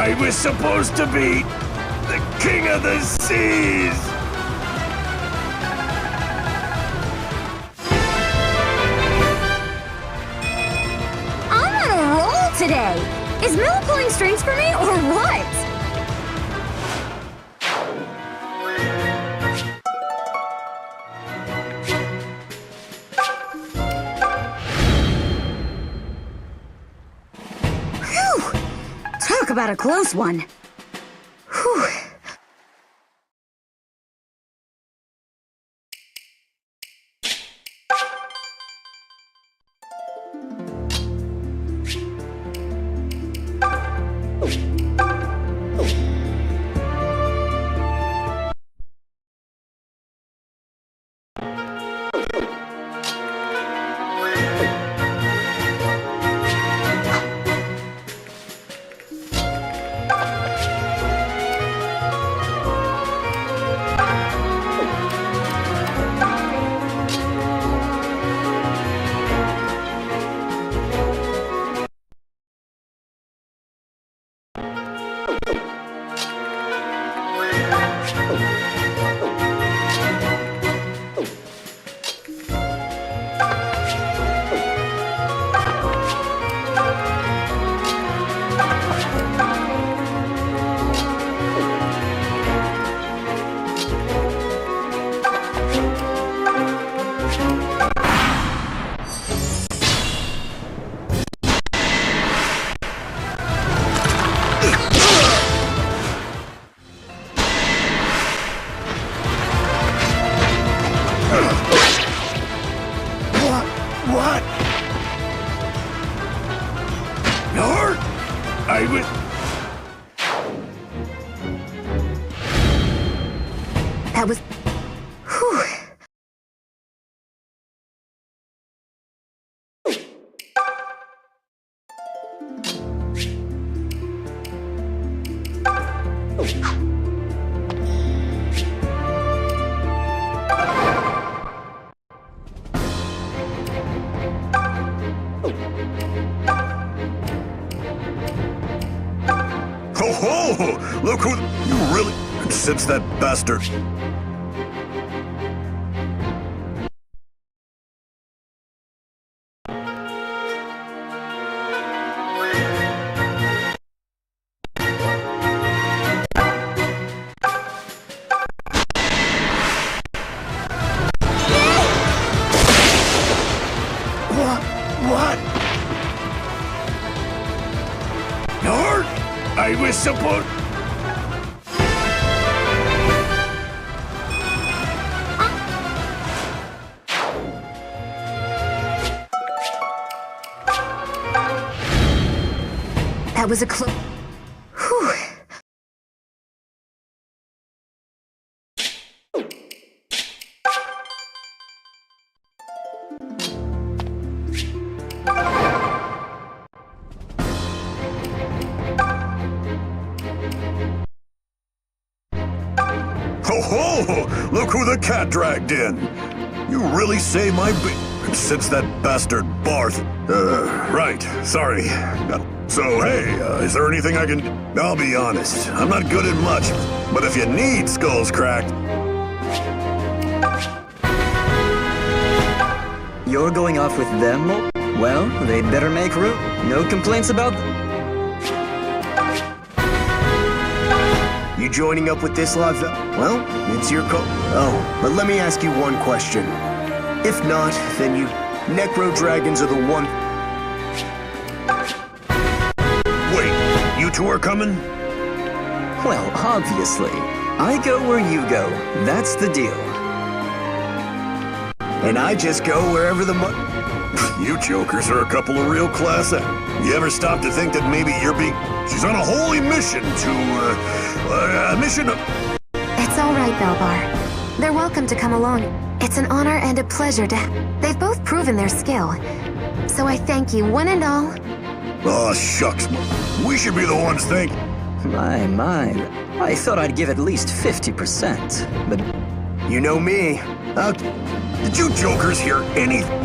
I was supposed to be the king of the seas! I'm on a roll today! Is Mel pulling strings for me, or what? Phew! Talk about a close one. Whew. What? Nor? I was... That was... Whew. Ho! Look who... You really... And since that bastard... What? Nor? I was supposed... That was a close... Whew. Ho! Look who the cat dragged in! You really say my since that bastard Barth... right, sorry. So, hey, is there anything I can... I'll be honest, I'm not good at much, but if you need skulls cracked... You're going off with them? Well, they'd better make room. No complaints about... You joining up with this lot? Well, it's your call. Oh, but let me ask you one question. If not, then you Necro Dragons are the one... Wait, you two are coming? Well, obviously. I go where you go. That's the deal. And I just go wherever the You jokers are a couple of real class acts. You ever stop to think that maybe you're being... She's on a holy mission to, a mission of... It's all right, Belbar. They're welcome to come along. It's an honor and a pleasure to... They've both proven their skill. So I thank you, one and all. Oh, shucks. We should be the ones thanking... My. I thought I'd give at least 50%, but... You know me. Did you jokers hear anything?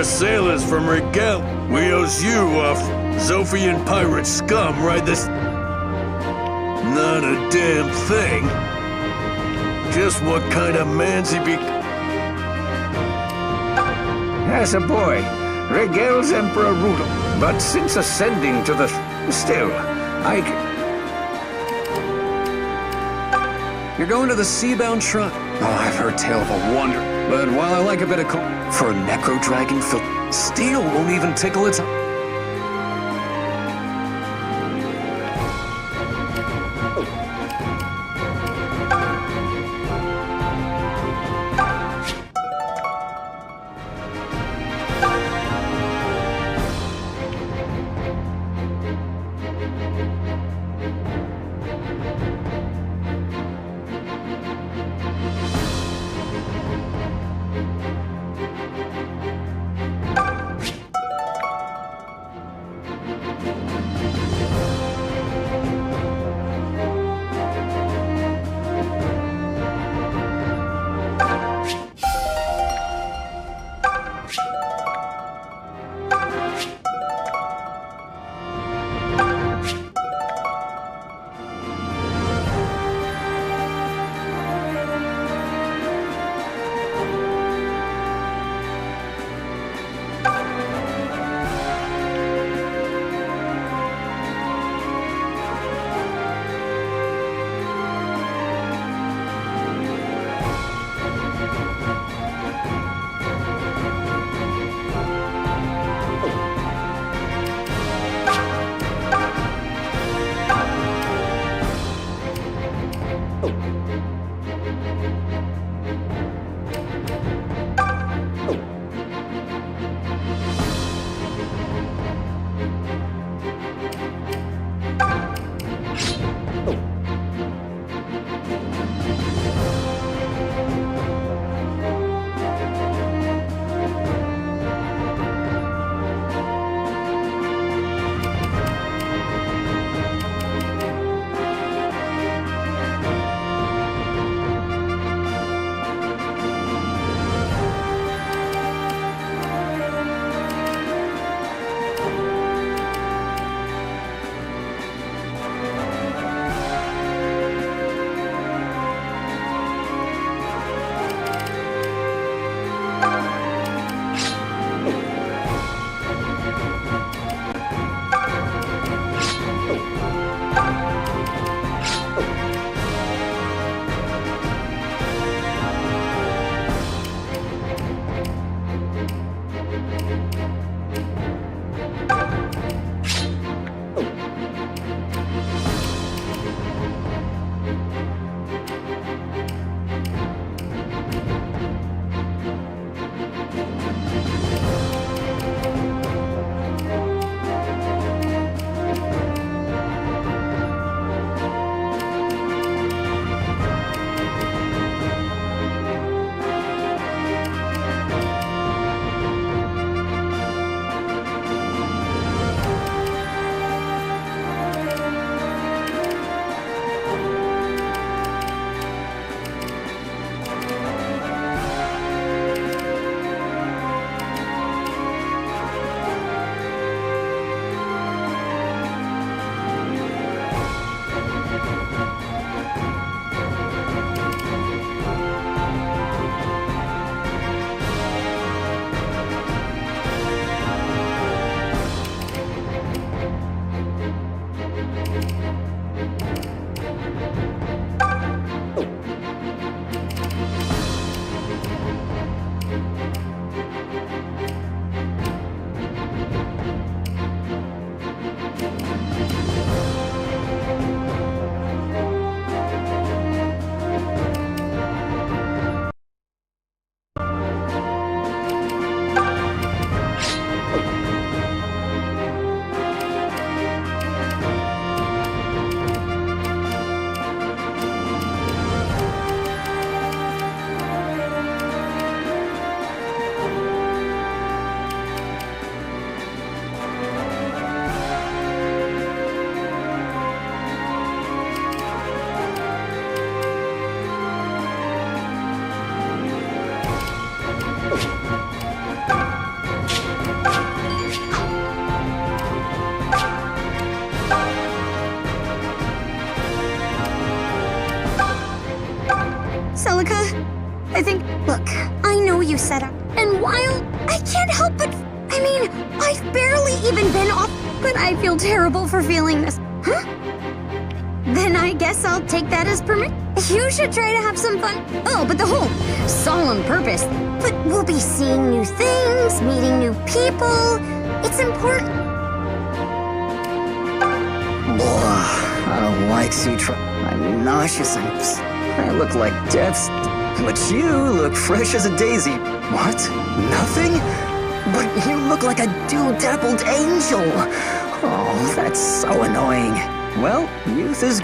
We're sailors from Rigel. We owes you off Zophian pirate scum, right this... Not a damn thing. Just what kind of man's he be... As a boy, Regel's Emperor ruled, but since ascending to the... Still, You're going to the Seabound Shrine? Oh, I've heard tale of a wonder. But while I like a bit of for a necro dragon, steel won't even tickle its... Celica, I think... Look, I know you said it. And while I can't help but... I mean, I've barely even been off... But I feel terrible for feeling this. Huh? Then I guess I'll take that as permission. You should try to have some fun. Oh, but the whole solemn purpose. But we'll be seeing new things, meeting new people. It's important. I don't like Sutra. I'm nauseous. I look like death. But you look fresh as a daisy. What? Nothing? But you look like a dew-dappled angel. Oh, that's so annoying. Well, youth is...